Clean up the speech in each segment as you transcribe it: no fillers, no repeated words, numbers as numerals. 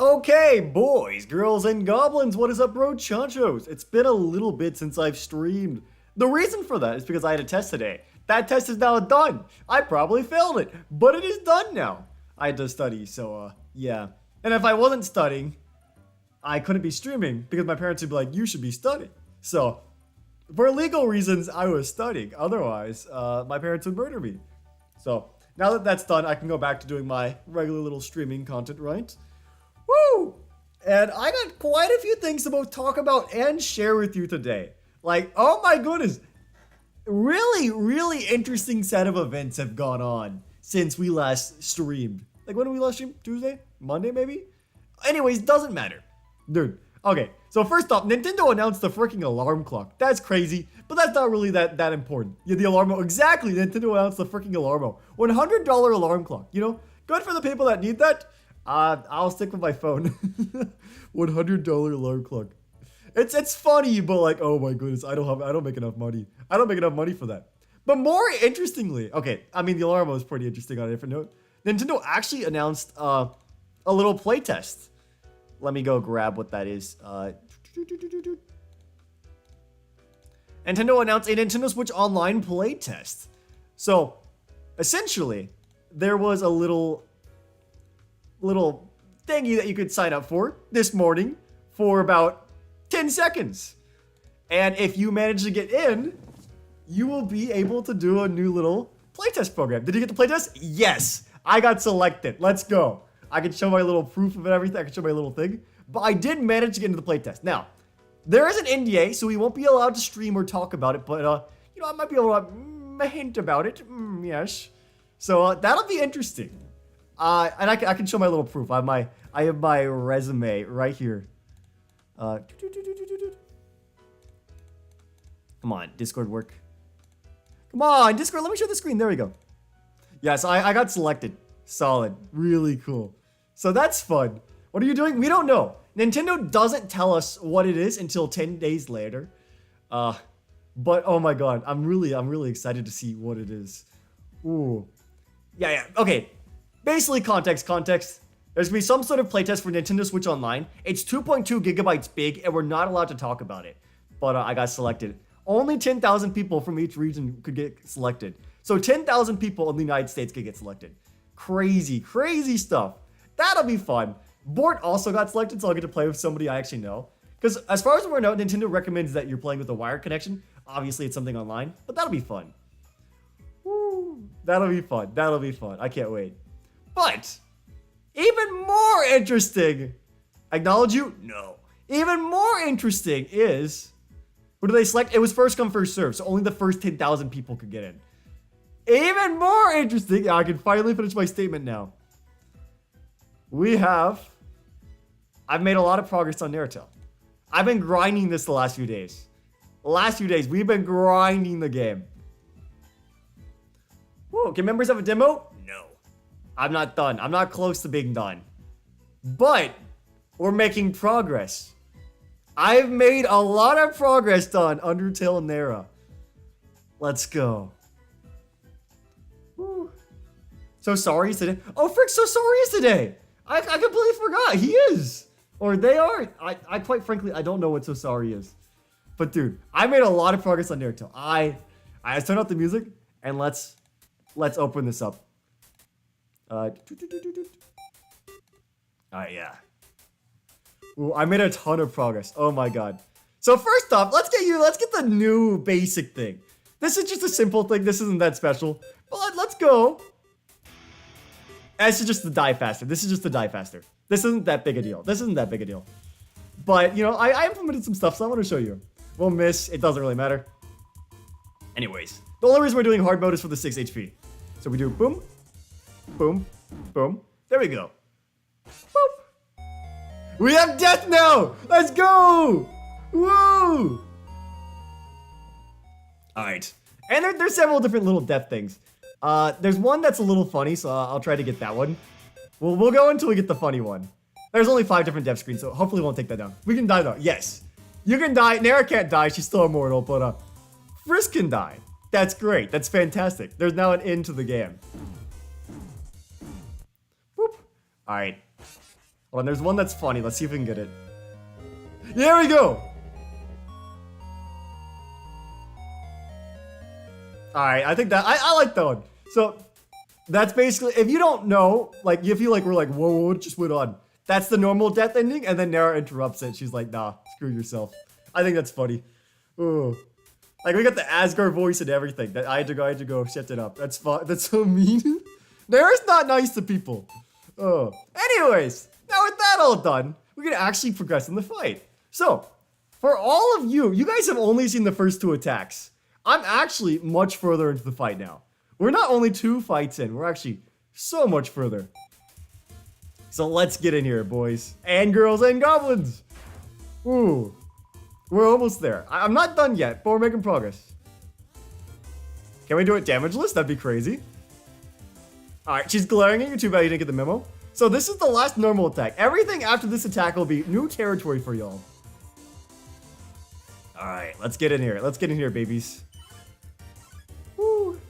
Okay, boys, girls, and goblins, what is up, bro chonchos? It's been a little bit since I've streamed. The reason for that is because I had a test today. That test is now done. I probably failed it, but it is done now. I had to study, so, yeah. And if I wasn't studying, I couldn't be streaming because my parents would be like, you should be studying. So, for legal reasons, I was studying. Otherwise, my parents would murder me. So, now that that's done, I can go back to doing my regular little streaming content, right? Woo! And I got quite a few things to both talk about and share with you today. Like, oh my goodness. Really interesting set of events have gone on since we last streamed. Like, when did we last stream? Tuesday? Monday, maybe? Anyways, doesn't matter. Dude, okay. So first off, Nintendo announced the freaking alarm clock. That's crazy, but that's not really that important. Yeah, the alarm, exactly. Nintendo announced the freaking alarm. $100 alarm clock, you know? Good for the people that need that. I'll stick with my phone. $100 alarm clock. It's funny, but like, oh my goodness, I don't make enough money. I don't make enough money for that. But more interestingly, okay, I mean the alarm was pretty interesting on a different note. Nintendo actually announced a little playtest. Let me go grab what that is. Nintendo announced a Nintendo Switch Online playtest. So, essentially, there was a little thingy that you could sign up for this morning for about 10 seconds. And if you manage to get in, you will be able to do a new little playtest program. Did you get the playtest? Yes, I got selected. Let's go. I can show my little proof of everything. I can show my little thing. But I did manage to get into the playtest. Now, there is an NDA, so we won't be allowed to stream or talk about it. But, you know, I might be able to hint about it. Yes. So that'll be interesting. And I can show my little proof. I have my resume right here. Come on, Discord work. Come on, Discord, let me show the screen. There we go. Yes, I got selected. Solid. Really cool. So that's fun. What are you doing? We don't know. Nintendo doesn't tell us what it is until 10 days later. But oh my god, I'm really excited to see what it is. Ooh. Yeah. Okay. Basically, context. There's gonna be some sort of playtest for Nintendo Switch Online. It's 2.2 gigabytes big, and we're not allowed to talk about it. But I got selected. Only 10,000 people from each region could get selected. So 10,000 people in the United States could get selected. Crazy stuff. That'll be fun. Bort also got selected, so I'll get to play with somebody I actually know. Because as far as we know, Nintendo recommends that you're playing with a wired connection. Obviously, it's something online, but that'll be fun. Woo. That'll be fun. I can't wait. But even more interesting, acknowledge you? No. Even more interesting is, who do they select? It was first come, first serve, so only the first 10,000 people could get in. Even more interesting, I can finally finish my statement now. I've made a lot of progress on Undertale. I've been grinding this the last few days. We've been grinding the game. Whoa, can members have a demo? No. I'm not done. I'm not close to being done. But we're making progress. I've made a lot of progress on Undertale Nera. Let's go. Woo. So sorry is today. Oh, frick, so sorry is today. I completely forgot. He is. Or they are. I quite frankly, I don't know what so sorry is. But dude, I made a lot of progress on Undertale. I turned out the music and let's open this up. Alright, yeah. Ooh, I made a ton of progress. Oh my god. So first off, let's get the new basic thing. This is just a simple thing. This isn't that special. But let's go. This is just the die faster. This isn't that big a deal. But, you know, I implemented some stuff, so I want to show you. We'll miss. It doesn't really matter. Anyways, the only reason we're doing hard mode is for the 6 HP. So we do boom, boom, boom. There we go. Boop. We have death now. Let's go. Woo. All right. And there's several different little death things. There's one that's a little funny, so I'll try to get that one. We'll go until we get the funny one. There's only 5 different death screens, so hopefully we won't take that down. We can die though. Yes. You can die. Nera can't die. She's still immortal, but Frisk can die. That's great. That's fantastic. There's now an end to the game. Whoop. All right. Hold on, there's one that's funny. Let's see if we can get it. There we go. All right, I think that I like that one. So that's basically, if you don't know, like you feel like we're like, whoa, what just went on? That's the normal death ending, and then Nara interrupts it. She's like, nah, screw yourself. I think that's funny. Ooh. Like we got the Asgard voice and everything. That I had to go, shut it up. That's fun. That's so mean. Nara's not nice to people. Oh. Anyways, now with that all done, we're gonna actually progress in the fight. So, for all of you, you guys have only seen the first 2 attacks. I'm actually much further into the fight now. We're not only 2 fights in, we're actually so much further. So let's get in here, boys and girls and goblins. Ooh, we're almost there. I'm not done yet, but we're making progress. Can we do it damageless? That'd be crazy. All right, she's glaring at you. Too bad you didn't get the memo. So this is the last normal attack. Everything after this attack will be new territory for y'all. All right, let's get in here. Let's get in here, babies. Woo.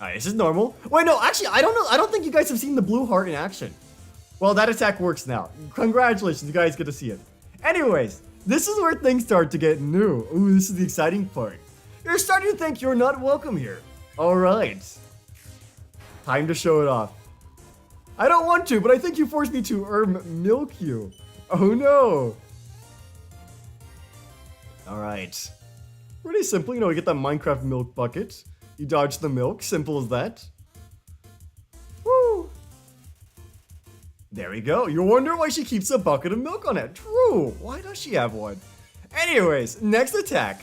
All right, this is normal. Wait, no, actually, I don't know. I don't think you guys have seen the blue heart in action. Well, that attack works now. Congratulations, you guys get to see it. Anyways, this is where things start to get new. Ooh, this is the exciting part. You're starting to think you're not welcome here. All right. Time to show it off. I don't want to, but I think you forced me to milk you. Oh no. All right. Pretty simple, you know, you get that Minecraft milk bucket. You dodge the milk, simple as that. Woo. There we go. You wonder why she keeps a bucket of milk on it. True. Why does she have one? Anyways, next attack.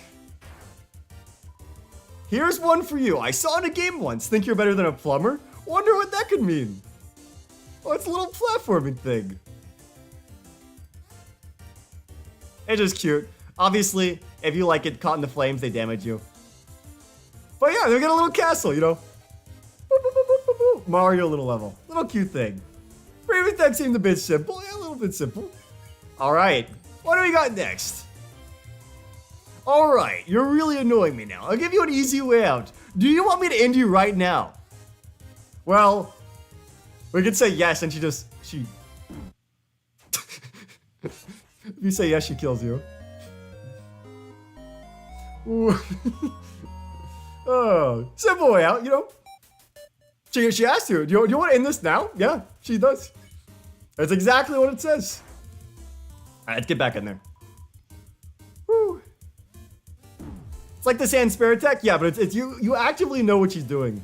Here's one for you. I saw in a game once. Think you're better than a plumber? Wonder what that could mean. Oh, it's a little platforming thing. It's just cute. Obviously, if you like it caught in the flames, they damage you. But yeah, they get a little castle, you know. Boop, boop, boop, boop, boop, boop. Mario little level. Little cute thing. Previous deck seemed a bit simple. Yeah, a little bit simple. Alright, what do we got next? Alright, you're really annoying me now. I'll give you an easy way out. Do you want me to end you right now? Well, we could say yes and she... If you say yes, she kills you. Ooh. Oh, simple way out, you know. She asked you, do you want to end this now? Yeah, she does. That's exactly what it says. All right, let's get back in there. Woo. It's like the sand spare attack, yeah, but it's you actively know what she's doing.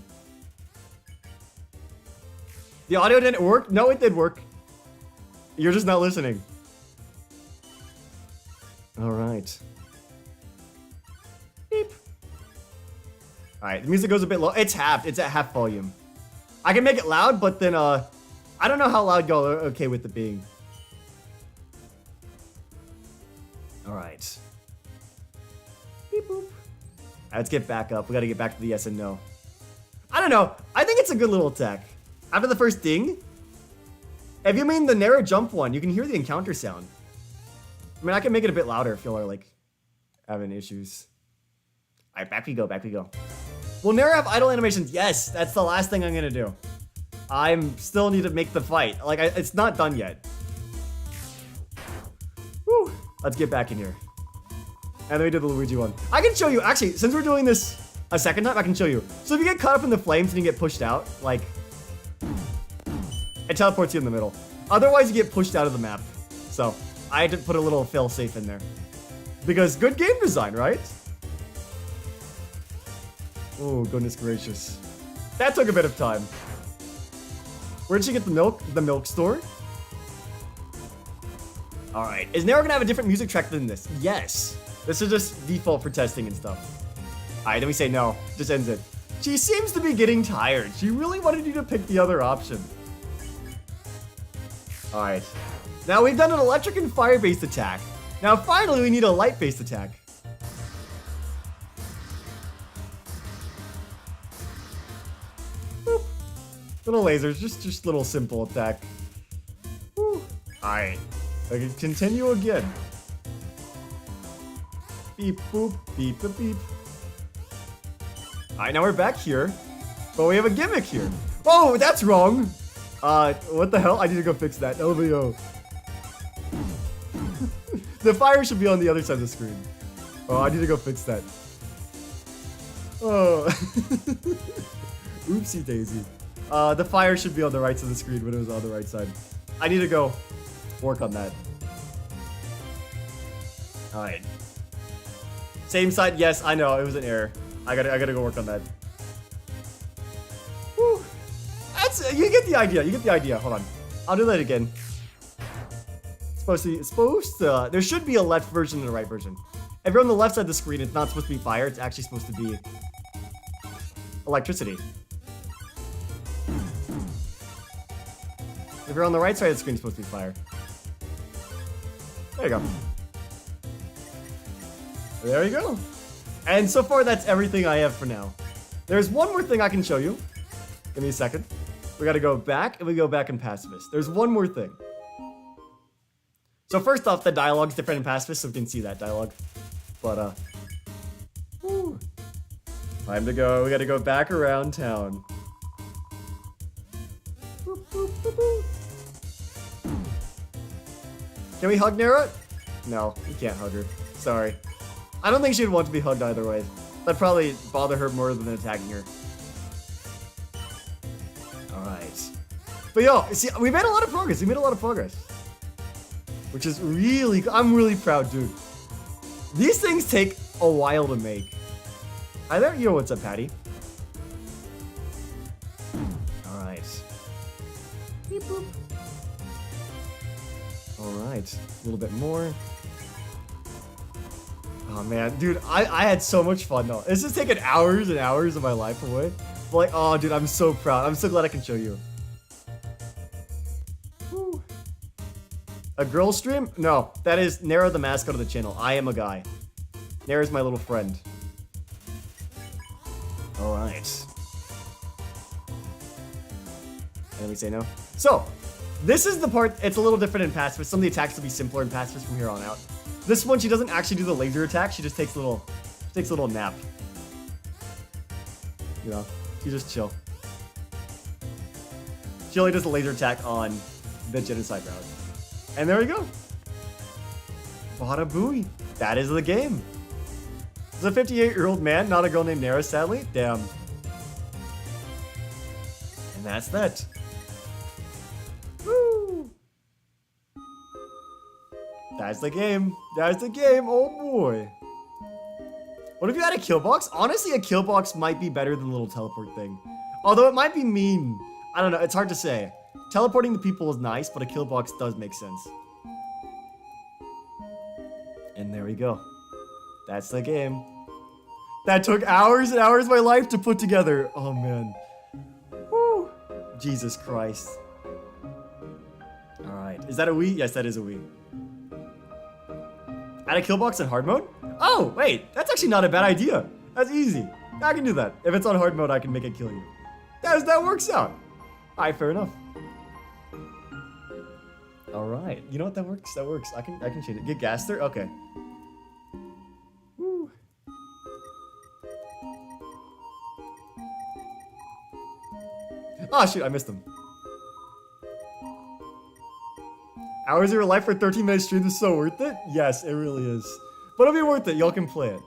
The audio didn't work? No, it did work. You're just not listening. All right. Beep. All right, the music goes a bit low. It's halved. It's at half volume. I can make it loud, but then I don't know how loud y'all are okay with it being. All right. Beep boop. All right, let's get back up. We got to get back to the yes and no. I don't know. I think it's a good little attack. After the first ding, if you mean the narrow jump one, you can hear the encounter sound. I mean, I can make it a bit louder if y'all are like having issues. All right, back we go, back we go. Will Nara have idle animations? Yes, that's the last thing I'm gonna do. I'm still need to make the fight. Like, it's not done yet. Woo, let's get back in here. And then we do the Luigi one. I can show you, actually, since we're doing this a second time, I can show you. So if you get caught up in the flames and you get pushed out, like, it teleports you in the middle. Otherwise, you get pushed out of the map. So I had to put a little fail-safe in there. Because good game design, right? Oh, goodness gracious. That took a bit of time. Where'd she get the milk? The milk store? Alright, is Nara gonna have a different music track than this? Yes. This is just default for testing and stuff. Alright, then we say no. Just ends it. She seems to be getting tired. She really wanted you to pick the other option. Alright. Now we've done an electric and fire-based attack. Now finally we need a light-based attack. Boop. Little lasers, just little simple attack. Alright. I can continue again. Beep boop, beep boop beep. Alright, now we're back here. But we have a gimmick here. Oh, that's wrong. What the hell? I need to go fix that. LVO. The fire should be on the other side of the screen. Oh, I need to go fix that. Oh. Oopsie daisy. The fire should be on the right side of the screen when it was on the right side. I need to go work on that. Alright. Same side, yes, I know, it was an error. I gotta go work on that. Whew. You get the idea, hold on. I'll do that again. It's supposed to, there should be a left version and a right version. If you're on the left side of the screen, it's not supposed to be fire, it's actually supposed to be electricity. If you're on the right side of the screen, it's supposed to be fire. There you go. There you go. And so far, that's everything I have for now. There's one more thing I can show you. Give me a second. We gotta go back, and we go back in Pacifist. There's one more thing. So first off, the dialogue's different in Pacifist, so we can see that dialogue. But, whew. Time to go. We gotta go back around town. Boop, boop, boop, boop. Can we hug Nera? No, we can't hug her. Sorry. I don't think she'd want to be hugged either way. That'd probably bother her more than attacking her. Alright. But yo, see, we made a lot of progress. Which is really, I'm really proud, dude. These things take a while to make. Hi there, yo, what's up, Patty? Alright. Beep boop. Alright, a little bit more. Oh man, dude, I had so much fun though. It's just taken hours and hours of my life away. But like, oh dude, I'm so proud. I'm so glad I can show you. Whew. A girl stream? No, that is Nera, the mascot of the channel. I am a guy. Nera's my little friend. Alright. And we say no. So, this is the part, it's a little different in Pacifist. Some of the attacks will be simpler in Pacifist from here on out. This one, she doesn't actually do the laser attack. She just takes a little nap. You know, she just chill. She only does the laser attack on the genocide route. And there we go. Bada booey. That is the game. It's a 58-year-old man, not a girl named Nera, sadly. Damn. And that's that. Woo! That's the game. That's the game. Oh boy. What if you had a kill box? Honestly, a kill box might be better than the little teleport thing. Although it might be mean. I don't know. It's hard to say. Teleporting the people is nice, but a kill box does make sense. And there we go. That's the game. That took hours and hours of my life to put together. Oh man. Woo. Jesus Christ. Alright. Is that a Wii? Yes, that is a Wii. Add a kill box in hard mode? Oh, wait. That's actually not a bad idea. That's easy. I can do that. If it's on hard mode, I can make it kill you. That works out. Alright, fair enough. Alright. You know what? That works. That works. I can change it. Get Gaster? Okay. Woo. Oh, shoot. I missed him. Hours of your life for 13-minute stream is so worth it? Yes, it really is. But it'll be worth it. Y'all can play it.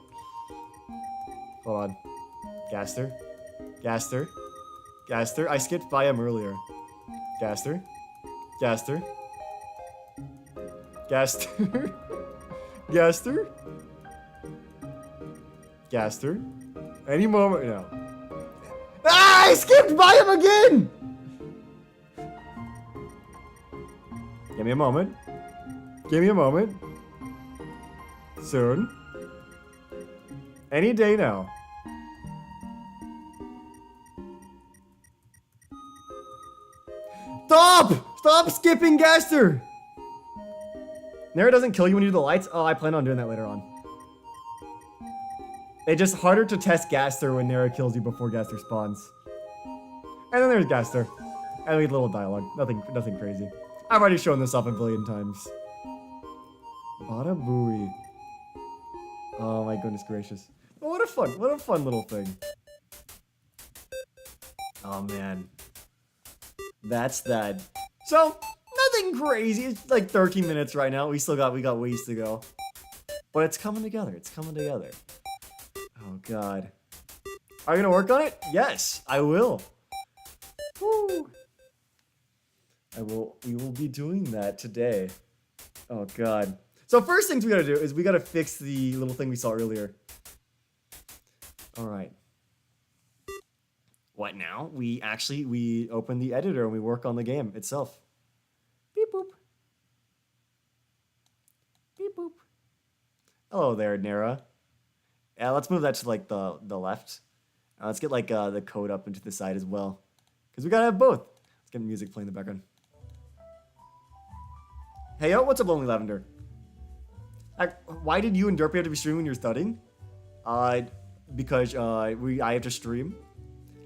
Hold on. Gaster. Gaster. Gaster. I skipped by him earlier. Gaster. Gaster. Gaster. Gaster. Gaster. Any moment now. Ah! I skipped by him again! Give me a moment. Give me a moment. Soon. Any day now. Stop! Stop skipping Gaster! Nera doesn't kill you when you do the lights? Oh, I plan on doing that later on. It's just harder to test Gaster when Nera kills you before Gaster spawns. And then there's Gaster. And we get a little dialogue. Nothing crazy. I've already shown this off a billion times. Bada booey. Oh my goodness gracious. Oh, what a fun little thing. Oh man. That's that. So, nothing crazy. It's like 13 minutes right now. We got ways to go. But it's coming together. It's coming together. Oh, God. Are you gonna work on it? Yes, I will. Woo. We will be doing that today. Oh, God. So first things we gotta do is we gotta fix the little thing we saw earlier. All right. What now? We open the editor and we work on the game itself. Beep boop. Beep boop. Hello there, Nara. Yeah, let's move that to like the left. Let's get like the code up into the side as well, because we gotta have both. Let's get music playing in the background. Hey yo, what's up, Lonely Lavender? Why did you and Derpy have to be streaming when you're studying? Because I have to stream.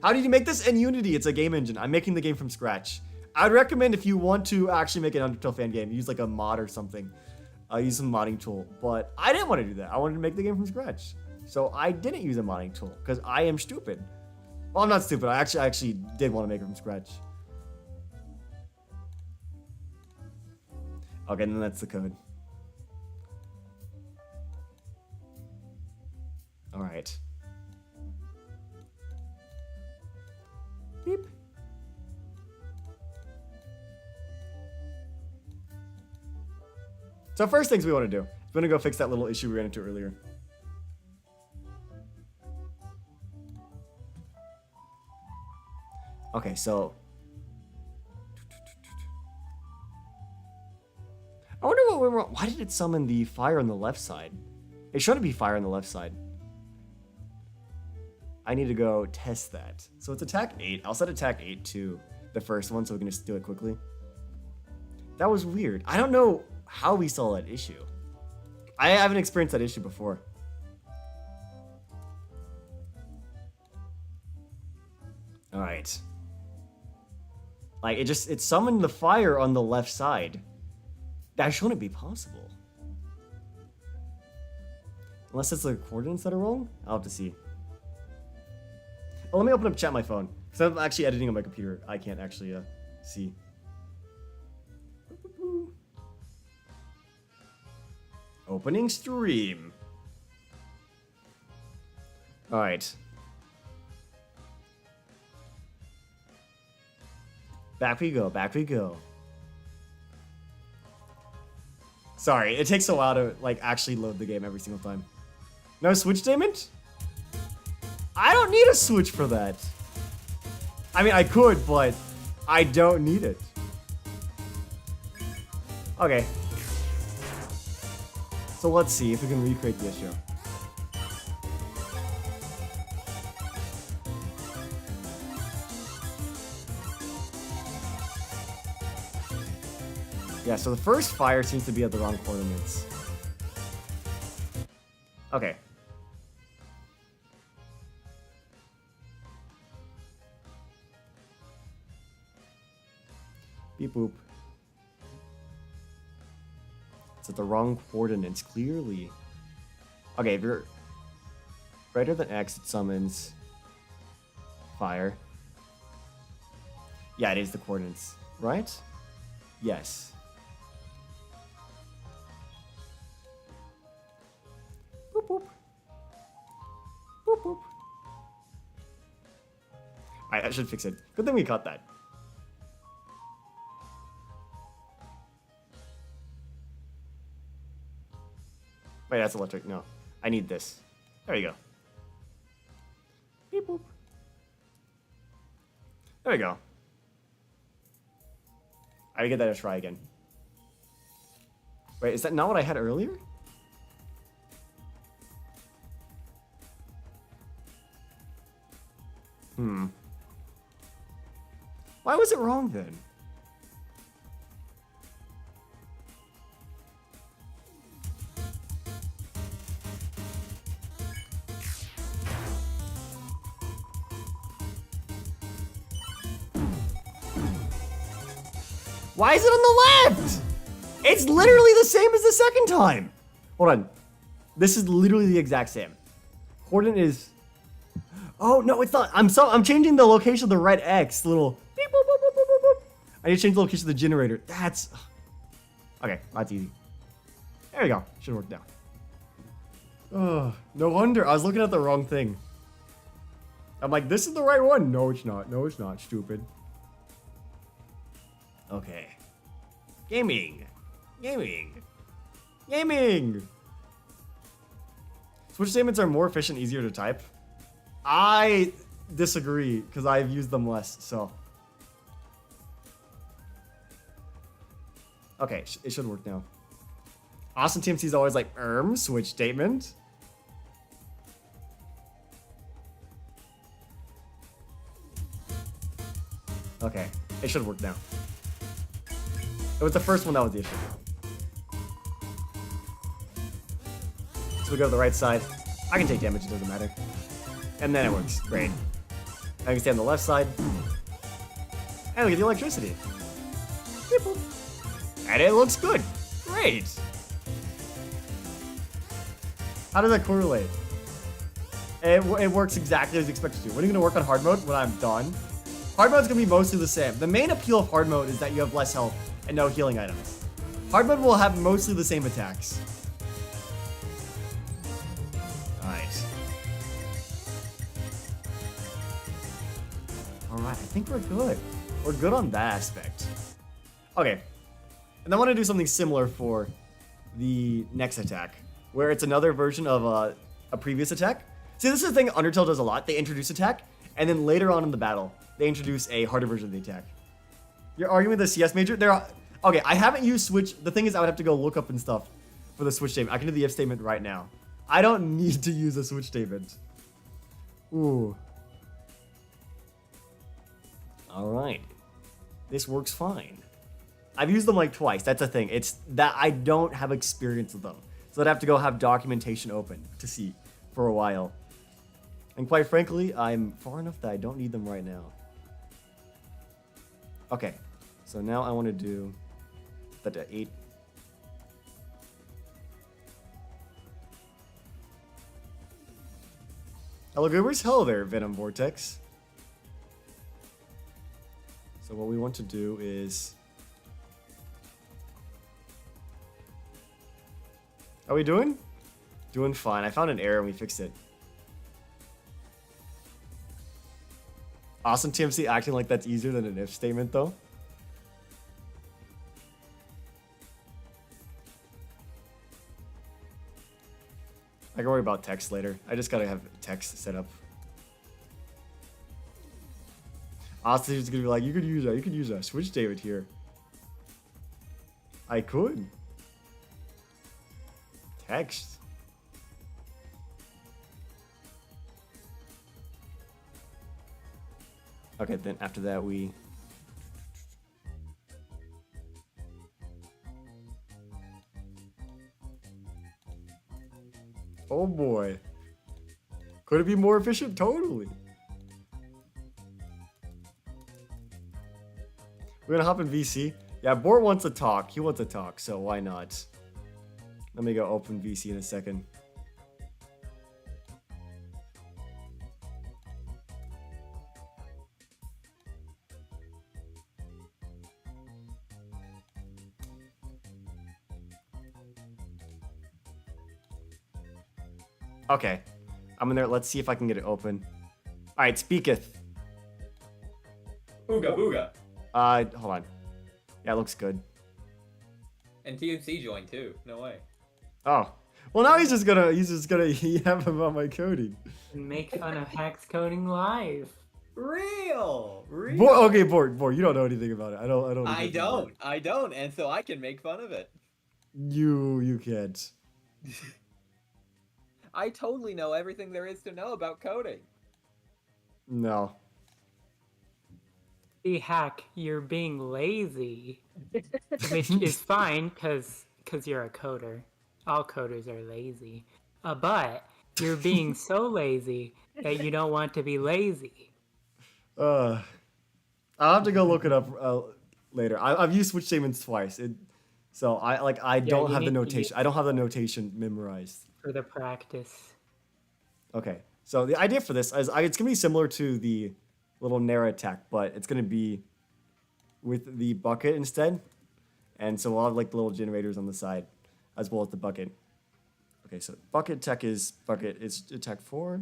How did you make this? In Unity, it's a game engine. I'm making the game from scratch. I'd recommend if you want to actually make an Undertale fan game, use like a mod or something. Use some modding tool. But I didn't want to do that. I wanted to make the game from scratch. So I didn't use a modding tool because I am stupid. Well, I'm not stupid. I actually did want to make it from scratch. Okay, then that's the code. All right. Beep. So first things we want to do, we're going to go fix that little issue we ran into earlier. Okay, so I wonder what went wrong. Why did it summon the fire on the left side? It shouldn't be fire on the left side. I need to go test that. So it's attack 8. I'll set attack 8 to the first one so we can just do it quickly. That was weird. I don't know how we saw that issue. I haven't experienced that issue before. All right. Like it summoned the fire on the left side. That shouldn't be possible. Unless it's the coordinates that are wrong? I'll have to see. Oh, let me open up chat on my phone. Because I'm actually editing on my computer. I can't actually see. Opening stream. Alright. Back we go, back we go. Sorry, it takes a while to like actually load the game every single time. No switch statement? I don't need a switch for that. I mean, I could, but I don't need it. Okay. So let's see if we can recreate the issue. Yeah, so the first fire seems to be at the wrong coordinates. Okay. Beep boop. It's at the wrong coordinates, clearly. Okay, if you're greater than X, it summons fire. Yeah, it is the coordinates, right? Yes. Boop boop. Boop boop. Alright, that should fix it. Good thing we caught that. Wait, that's electric. No. I need this. There you go. Beep boop. There we go. I get that a try again. Wait, is that not what I had earlier? Why was it wrong then? Why is it on the left? It's literally the same as the second time. Hold on. This is literally the exact same. Coordinate is... Oh, no, it's not. I'm changing the location of the red X. Little... Beep, boop, boop, boop, boop, boop. I need to change the location of the generator. That's... Okay, that's easy. There we go. Should work now. Oh, no wonder. I was looking at the wrong thing. I'm like, this is the right one. No, it's not. No, it's not. Stupid. Okay. Gaming. Gaming. Gaming. Switch statements are more efficient, easier to type. I disagree because I've used them less, so. Okay, it should work now. Austin TMC is always like, switch statement. Okay, it should work now. It was the first one that was the issue. So we go to the right side. I can take damage, it doesn't matter. And then it works, great. I can stay on the left side. And we get the electricity. And it looks good, great. How does that correlate? It works exactly as expected to. When are you gonna work on hard mode? When I'm done. Hard mode's gonna be mostly the same. The main appeal of hard mode is that you have less health and no healing items. Hard mode will have mostly the same attacks. Alright. Alright, I think we're good. We're good on that aspect. Okay. And I want to do something similar for the next attack, where it's another version of a previous attack. See, this is the thing Undertale does a lot. They introduce attack, and then later on in the battle, they introduce a harder version of the attack. You're arguing with the CS major? Okay, I haven't used switch. The thing is, I would have to go look up and stuff for the switch statement. I can do the if statement right now. I don't need to use a switch statement. Ooh. All right. This works fine. I've used them like twice. That's the thing. It's that I don't have experience with them. So I'd have to go have documentation open to see for a while. And quite frankly, I'm far enough that I don't need them right now. Okay. So now I want to do that to 8. Hello, Goobers. Hello there, Venom Vortex. So what we want to do is... How are we doing? Doing fine. I found an error and we fixed it. Awesome TMC acting like that's easier than an if statement though. I can worry about text later. I just gotta have text set up. Austin is gonna be like, you could use that. Switch statement here. I could. Text. Okay, then after that we... Oh boy. Could it be more efficient? Totally. We're gonna hop in VC. Yeah, Bort wants to talk. He wants to talk, so why not? Let me go open VC in a second. Okay. I'm in there. Let's see if I can get it open. Alright, speaketh. Booga booga. Hold on. Yeah, it looks good. And TMC joined too. No way. Oh. Well, now he's just gonna yap about my coding. And make fun of Hacks Coding Live. Real. Okay, Bort, you don't know anything about it. I don't, and so I can make fun of it. You can't. I totally know everything there is to know about coding. No. See, Hack, you're being lazy. Which is fine, because you're a coder. All coders are lazy. But you're being so lazy that you don't want to be lazy. I'll have to go look it up later. I've used switch statements twice. So I don't have the notation. I don't have the notation memorized. For the practice. Okay. So the idea for this is it's gonna be similar to the little Nara attack, but it's gonna be with the bucket instead. And so we'll have like the little generators on the side as well as the bucket. Okay, so bucket is attack 4.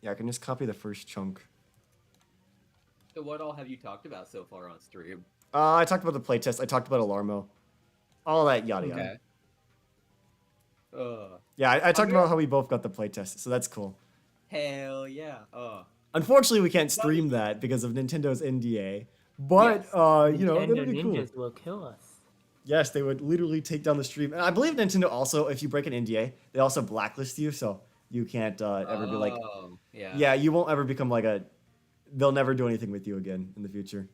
Yeah, I can just copy the first chunk. So what all have you talked about so far on stream? I talked about the playtest. I talked about Alarmo. All that yada yada. Okay. Yeah, I talked about how we both got the playtest, so that's cool. Hell yeah. Unfortunately, we can't stream that because of Nintendo's NDA. But, Yes. you know, Nintendo that'd be cool. ninjas will kill us. Yes, they would literally take down the stream. And I believe Nintendo also, if you break an NDA, they also blacklist you, so you can't ever be like, yeah, you won't ever become like they'll never do anything with you again in the future.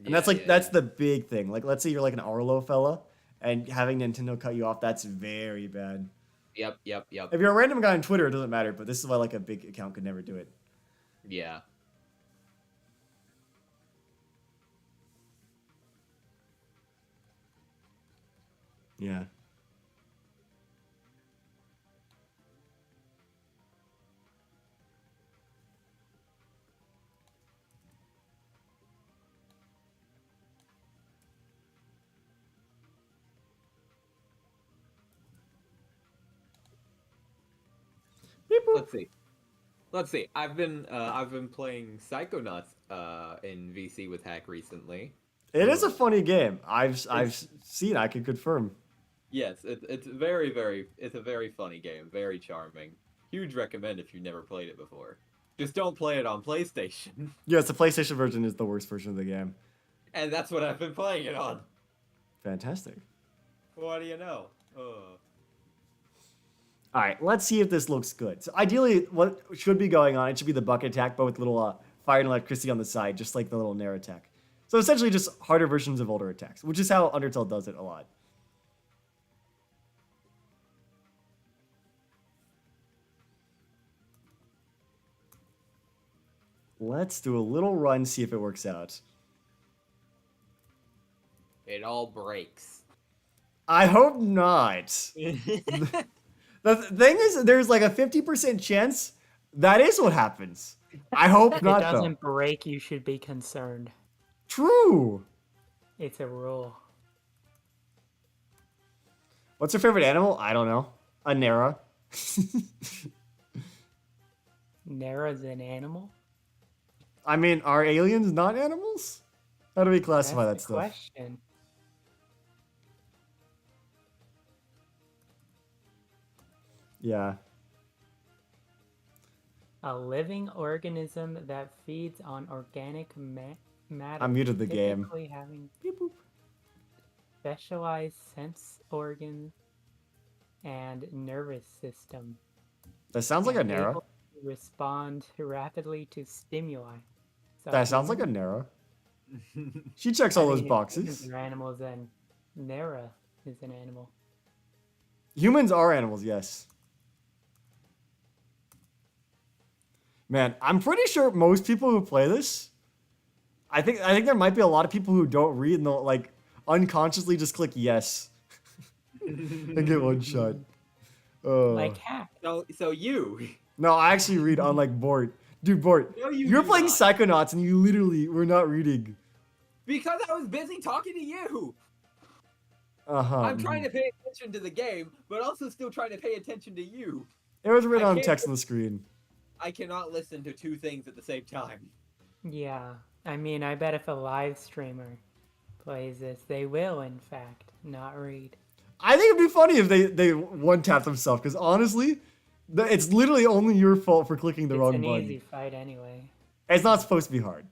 And that's that's the big thing. Like, let's say you're like an Arlo fella, and having Nintendo cut you off, that's very bad. Yep. If you're a random guy on Twitter, it doesn't matter, but this is why like a big account could never do it. Yeah. Yeah. Let's see. I've been playing Psychonauts in VC with Hack recently. It is a funny game. I've seen. I can confirm. Yes, it's a very funny game, very charming. Huge recommend if you've never played it before. Just don't play it on PlayStation. Yes, the PlayStation version is the worst version of the game. And that's what I've been playing it on. Fantastic. What do you know? All right, let's see if this looks good. So ideally, what should be going on, it should be the bucket attack, but with little fire and electricity on the side, just like the little Nair attack. So essentially just harder versions of older attacks, which is how Undertale does it a lot. Let's do a little run, see if it works out. It all breaks. I hope not. The thing is, there's like a 50% chance that is what happens. I hope not, though. If it doesn't break, you should be concerned. True. It's a rule. What's your favorite animal? I don't know. A Nera. Nera's an animal? I mean, are aliens not animals? How do we classify that stuff? Question. Yeah. A living organism that feeds on organic matter. I muted the game. Typically having specialized sense organs and nervous system. That sounds like a and Nera. able to respond rapidly to stimuli. So That sounds like a Nera. She checks all those boxes. Humans are animals, and Nera is an animal. Humans are animals, yes. Man, I'm pretty sure most people who play this, I think there might be a lot of people who don't read and they'll like unconsciously just click yes and get one shot. Like Hack. So you. No, I actually read on like Bort. Dude, Bort, No, you're do playing not. Psychonauts and you literally were not reading. Because I was busy talking to you. Uh-huh. I'm trying to pay attention to the game, but also still trying to pay attention to you. It was written I on can't- text on the screen. I cannot listen to two things at the same time. Yeah, I mean, I bet if a live streamer plays this, they will, in fact, not read. I think it'd be funny if they one-tap themselves, because honestly, it's literally only your fault for clicking the wrong It's an button. easy fight anyway. It's not supposed to be hard.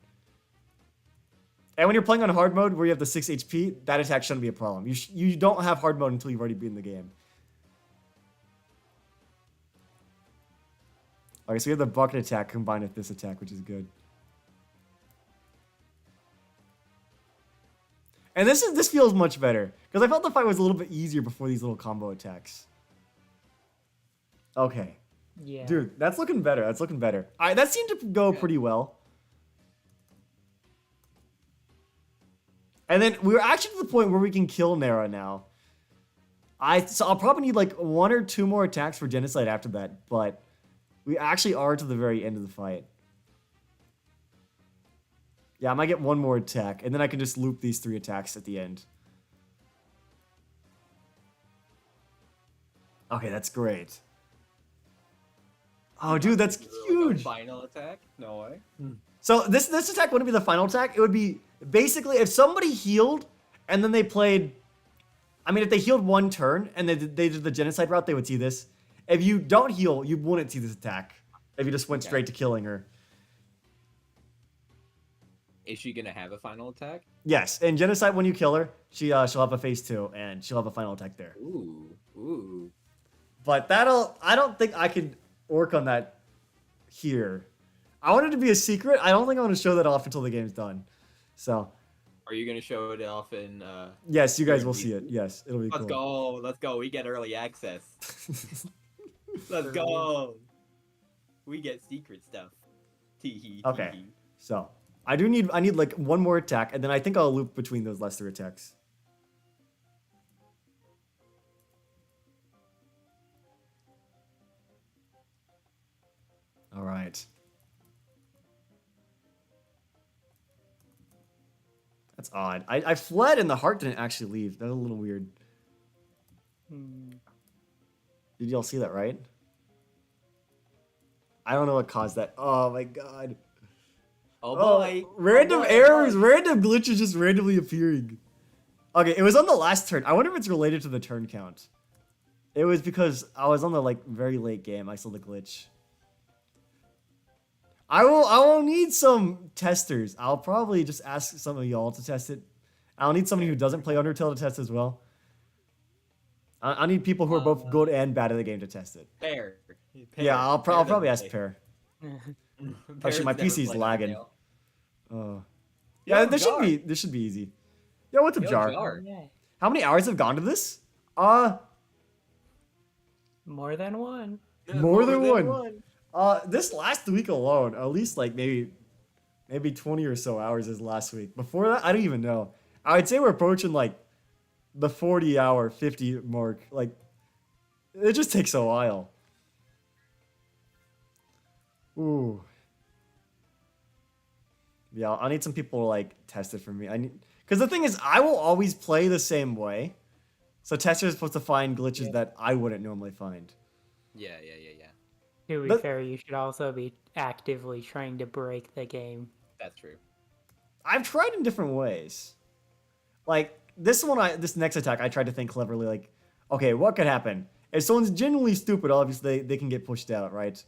And when you're playing on hard mode where you have the 6 HP, that attack shouldn't be a problem. You don't have hard mode until you've already beaten the game. Okay, so we have the bucket attack combined with this attack, which is good. And this feels much better, because I felt the fight was a little bit easier before these little combo attacks. Okay. Yeah. Dude, that's looking better. That's looking better. All right, that seemed to go pretty well. And then we're actually to the point where we can kill Nera now. So I'll probably need like 1 or 2 more attacks for Genocide after that, but we actually are to the very end of the fight. Yeah, I might get one more attack, and then I can just loop these 3 attacks at the end. Okay, that's great. Oh, dude, that's huge. Final attack? No way. So this attack wouldn't be the final attack. It would be basically if somebody healed and then they played. I mean, if they healed 1 turn and they did the genocide route, they would see this. If you don't heal, you wouldn't see this attack. If you just went straight to killing her. Is she gonna have a final attack? Yes, in genocide, when you kill her, she'll have a phase 2 and she'll have a final attack there. Ooh. But I don't think I could work on that here. I want it to be a secret. I don't think I want to show that off until the game's done. So. Are you gonna show it off in? Yes, you guys will see it. Yes, it'll be Let's cool. go. Let's go. We get early access. Let's go. We get secret stuff. Tee-hee. Okay. So I need like 1 more attack, and then I think I'll loop between those last 3 attacks. All right. That's odd. I fled and the heart didn't actually leave. That's a little weird. Did y'all see that, right? I don't know what caused that. Oh my god. Oh boy. Random errors, random glitches just randomly appearing. Okay, it was on the last turn. I wonder if it's related to the turn count. It was because I was on the like very late game. I saw the glitch. I will need some testers. I'll probably just ask some of y'all to test it. I'll need somebody who doesn't play Undertale to test as well. I need people who are both good and bad at the game to test it. Pear. Yeah, I'll probably ask Pear. Pear's Actually, my never PC's played lagging. Undertale. Oh. Yeah, this should be easy. Yeah, what's up, Jar? Yeah. How many hours have gone to this? More than 1. More than one. This last week alone, at least like maybe 20 or so hours is last week. Before that, I don't even know. I would say we're approaching like the 40-hour, 50 mark. Like, it just takes a while. Ooh. Yeah, I need some people to like test it for me. Because the thing is, I will always play the same way. So testers are supposed to find glitches that I wouldn't normally find. Yeah. To be But- fair, you should also be actively trying to break the game. That's true. I've tried in different ways. Like this this next attack, I tried to think cleverly. Like, okay, what could happen if someone's genuinely stupid? Obviously, they can get pushed out, right?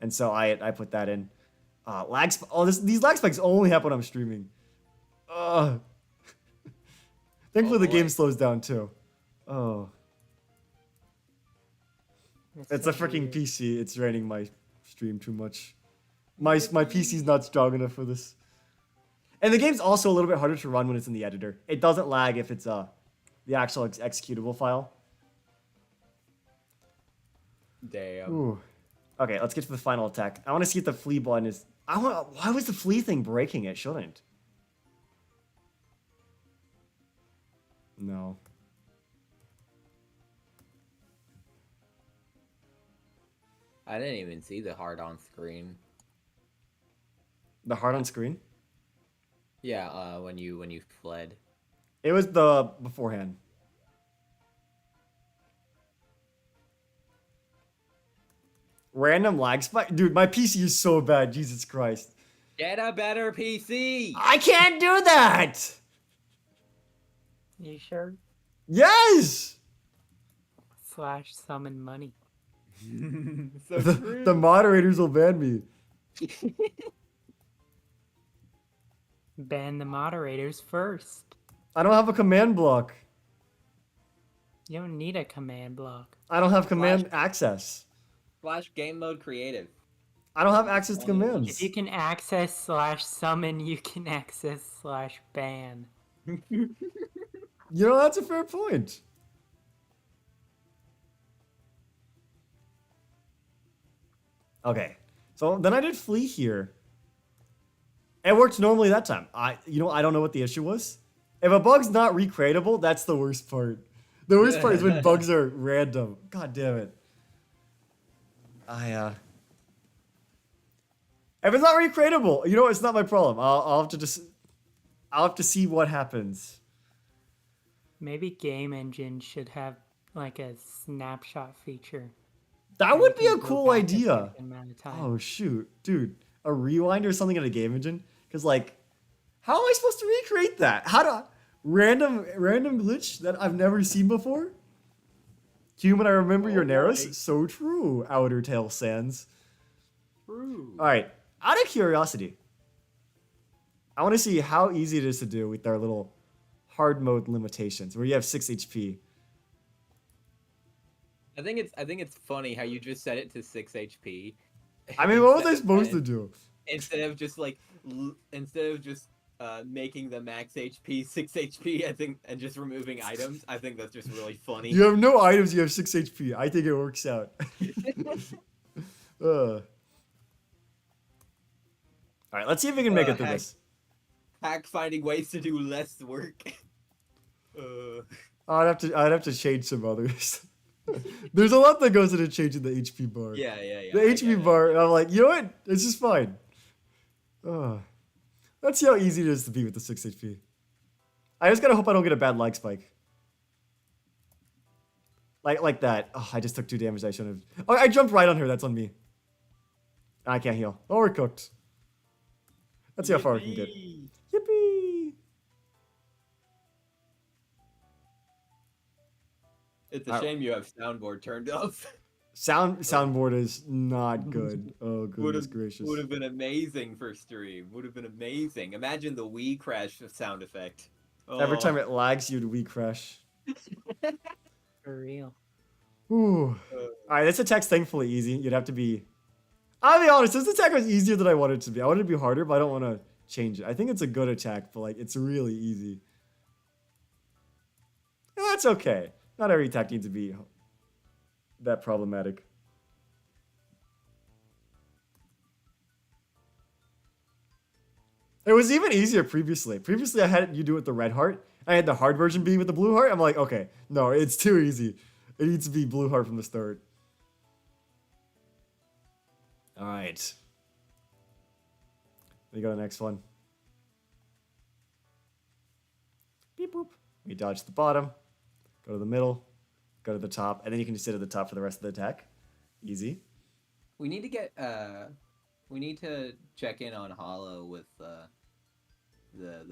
And so I put that in. These lag spikes only happen when I'm streaming. Thankfully, the game slows down too. Oh, it's a freaking PC. It's raining my stream too much. My PC's not strong enough for this. And the game's also a little bit harder to run when it's in the editor. It doesn't lag if it's the actual executable file. Damn. Ooh. Okay, let's get to the final attack. I want to see if the flea button is. Why was the flea thing breaking? It shouldn't. No. I didn't even see the heart on screen. The heart on screen? Yeah, when you fled. It was the beforehand. Random lag spike? Dude, my PC is so bad. Jesus Christ. Get a better PC. I can't do that! You sure? Yes! / summon money. So The moderators will ban me. Ban the moderators first. I don't have a command block. You don't need a command block. I don't have command access. / game mode creative. I don't have access to If commands. you can access / summon, you can access / ban. You know, that's a fair point. Okay. So then I did flee here. It worked normally that time. I don't know what the issue was. If a bug's not recreatable, that's the worst part. The worst part is when bugs are random. God damn it. If it's not recreatable, you know what? It's not my problem. I'll have to see what happens. Maybe Game Engine should have like a snapshot feature. That where would you be a can go cool back a idea. certain amount of time. Oh shoot, dude, a rewind or something in a game engine? Because like, how am I supposed to recreate that? How do random glitch that I've never seen before? Human, I remember your Oh, narrows. boy. So true, Outer Tail Sands. True. All right, out of curiosity, I want to see how easy it is to do with our little hard mode limitations, where you have 6 HP. I think it's funny how you just set it to 6 HP. I mean, what was I instead- supposed to do? Instead of just like making the max HP 6 HP, I think, and just removing items. I think that's just really funny. You have no items, you have 6 HP. I think it works out. All right, let's see if we can make it through Heck. this. Hack finding ways to do less work. I'd have to change some others. There's a lot that goes into changing the HP bar. Yeah. The I get HP it. bar, I'm like, you know what? It's just fine. Let's see how easy it is to beat with the 6 HP. I just gotta hope I don't get a bad lag spike. Like that. Oh, I just took 2 damage I shouldn't have. Oh, I jumped right on her. That's on me. I can't heal. Oh, we're cooked. Let's see how far we can get. Yippee! Yippee! It's a Alright. shame you have soundboard turned off. Soundboard is not good. Oh, Would goodness have gracious. been amazing for stream. Would have been amazing. Imagine the Wii crash sound effect. Every Oh. time it lags, you'd Wii crash. For real. Ooh. Alright, this attack's thankfully easy. You'd have to be... I'll be honest, this attack was easier than I wanted it to be. I wanted it to be harder, but I don't want to change it. I think it's a good attack, but like, it's really easy. And that's okay. Not every attack needs to be that problematic. It was even easier previously. Previously, I had you do it with the red heart. I had the hard version be with the blue heart. I'm like, okay, no, it's too easy. It needs to be blue heart from the start. All right. We go to the next one. Beep boop. We dodge the bottom, go to the middle, go to the top, and then you can just sit at the top for the rest of the attack. Easy. We need to get we need to check in on Hollow with the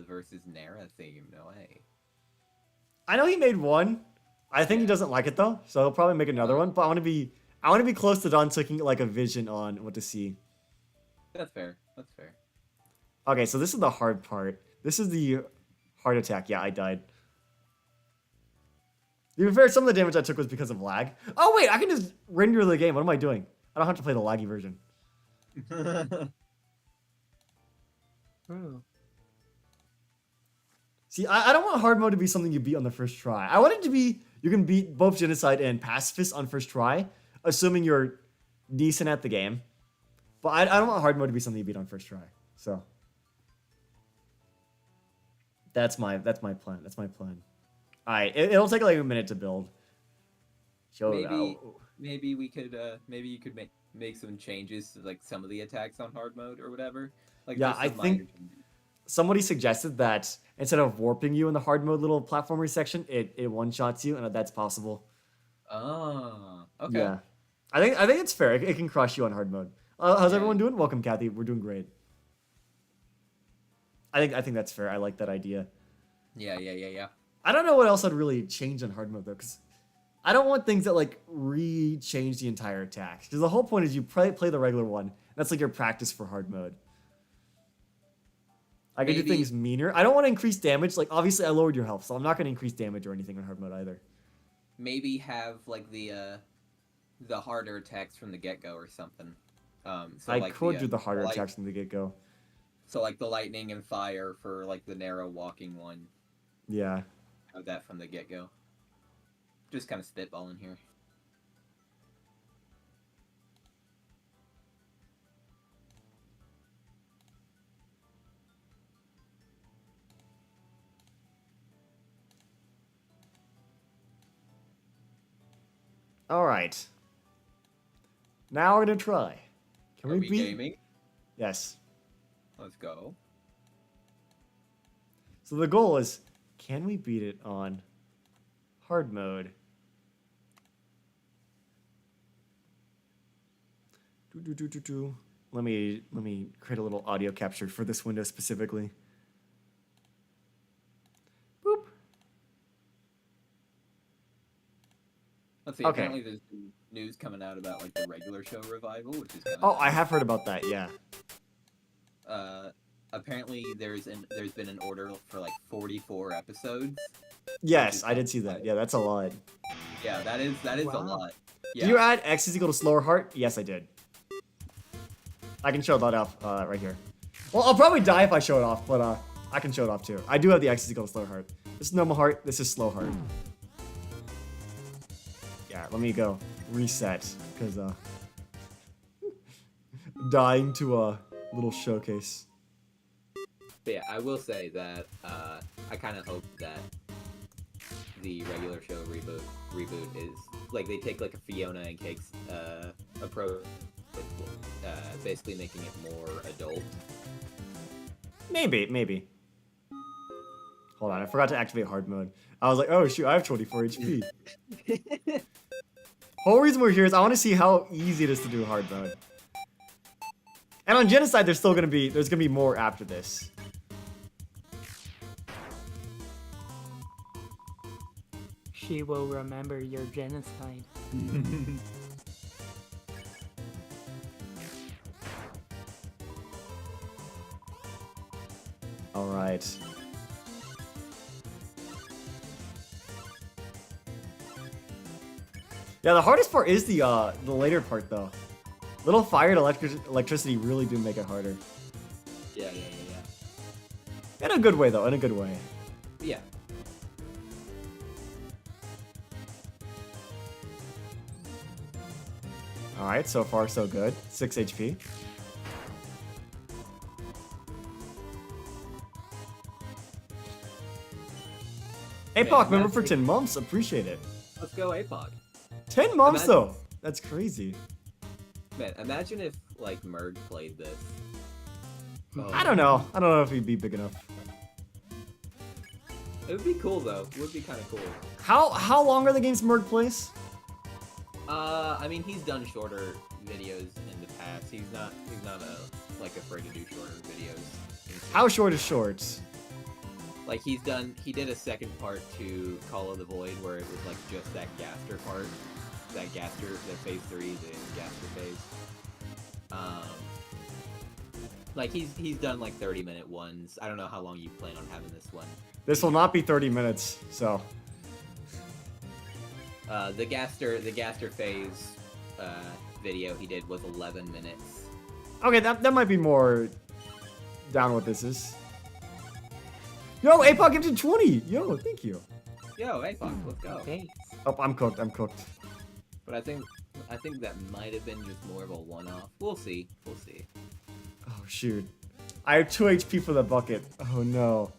versus Nara theme. No way. I know he made one. I think he doesn't like it though, so he'll probably make another one. But I want to be close to done so I can get like a vision on what to see. That's fair. That's fair. Okay, so this is the hard part. This is the hard attack. Yeah, I died. To be fair, some of the damage I took was because of lag. Oh wait, I can just render the game. What am I doing? I don't have to play the laggy version. Ooh. See, I don't want hard mode to be something you beat on the first try. I want it to be you can beat both Genocide and Pacifist on first try, assuming you're decent at the game. But I don't want hard mode to be something you beat on first try. So that's my plan. That's my plan. All right, it'll take like a minute to build. Maybe we could maybe you could make some changes to like some of the attacks on hard mode or whatever. Like Yeah, just I some minor think- changes. Somebody suggested that instead of warping you in the hard mode little platformer section, it one shots you, and that's possible. Oh, okay. Yeah, I think it's fair. It can crush you on hard mode. How's Yeah. everyone doing? Welcome, Kathy. We're doing great. I think that's fair. I like that idea. Yeah. I don't know what else I'd really change on hard mode though, because I don't want things that like re-change the entire attack. Because the whole point is you play the regular one. That's like your practice for hard mode. I can do Maybe- things meaner. I don't want to increase damage. Like obviously I lowered your health, so I'm not going to increase damage or anything on hard mode either. Maybe have like the harder attacks from the get go or something. So I like could do the harder light- attacks from the get go. So like the lightning and fire for like the narrow walking one. Yeah. Have that from the get go. Just kind of spitballing here. All right. Now we're gonna try. Can Are we we beat? gaming? Yes. Let's go. So the goal is, can we beat it on hard mode? Let me create a little audio capture for this window specifically. Boop. Let's see. Okay. Apparently, there's some news coming out about like the regular show revival, which is kind of Oh, I have heard about that. Yeah. Apparently, there's been an order for like 44 episodes. Yes, I did see that. Yeah, that's a lot. Yeah, that is a Wow. lot. Yeah. Did you add X is equal to slower heart? Yes, I did. I can show that off right here. Well, I'll probably die if I show it off, but I can show it off too. I do have the X is equal to slower heart. This is normal heart. This is slow heart. Yeah, let me go reset because dying to a little showcase. But yeah, I will say that I kind of hope that the regular show reboot is like they take like a Fiona and Cakes approach, with, basically making it more adult. Maybe. Hold on, I forgot to activate hard mode. I was like, oh shoot, I have 24 HP. Whole reason we're here is I want to see how easy it is to do hard mode. And on Genocide, there's gonna be more after this. She will remember your genocide. All right. Yeah, the hardest part is the later part though. Little fire and electricity really do make it harder. Yeah. In a good way though, in a good way. Yeah. All right, so far so good. 6 HP. APOC member for 10 months. Appreciate it. Let's go, APOC. 10 months Imagine- though. That's crazy. Man, imagine if like Merg played this. Oh, I don't know. I don't know if he'd be big enough. It would be cool though. It would be kind of cool. How long are the games Merg plays? I mean, he's done shorter videos in the past. He's not like afraid to do shorter videos. How short is short? Like he did a second part to Call of the Void where it was like just that Gaster part, the phase 3, the Gaster phase. Like he's done like 30-minute ones. I don't know how long you plan on having this one. This will not be 30 minutes, so. The Gaster phase video he did was 11 minutes. Okay, that might be more down what this is. Yo, APOC gifted 20! Yo, thank you. Yo, hey, fuck, let's go. Thanks. Oh, I'm cooked. But I think that might have been just more of a one-off. We'll see. Oh, shoot. I have 2 HP for the bucket. Oh, no.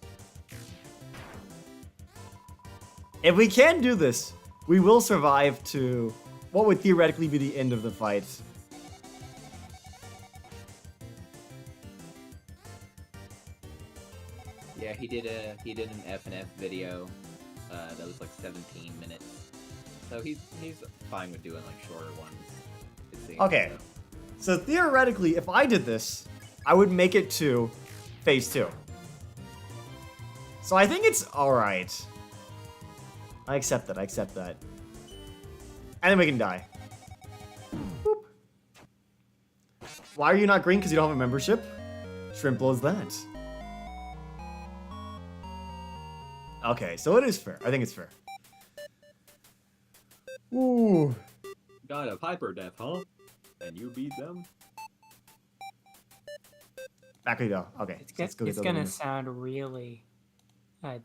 If we can do this, we will survive to what would theoretically be the end of the fight. Yeah, he did an FNF video that was like 17 minutes. So he's fine with doing like shorter ones. It seems, Okay. So theoretically, if I did this, I would make it to phase 2. So I think it's alright. I accept that. And then we can die. Boop. Why are you not green? Because you don't have a membership? Shrimp blows that. Okay, so it is fair. I think it's fair. Ooh. Got a Piper death, huh? And you beat them? Back we go. Okay. It's gonna sound really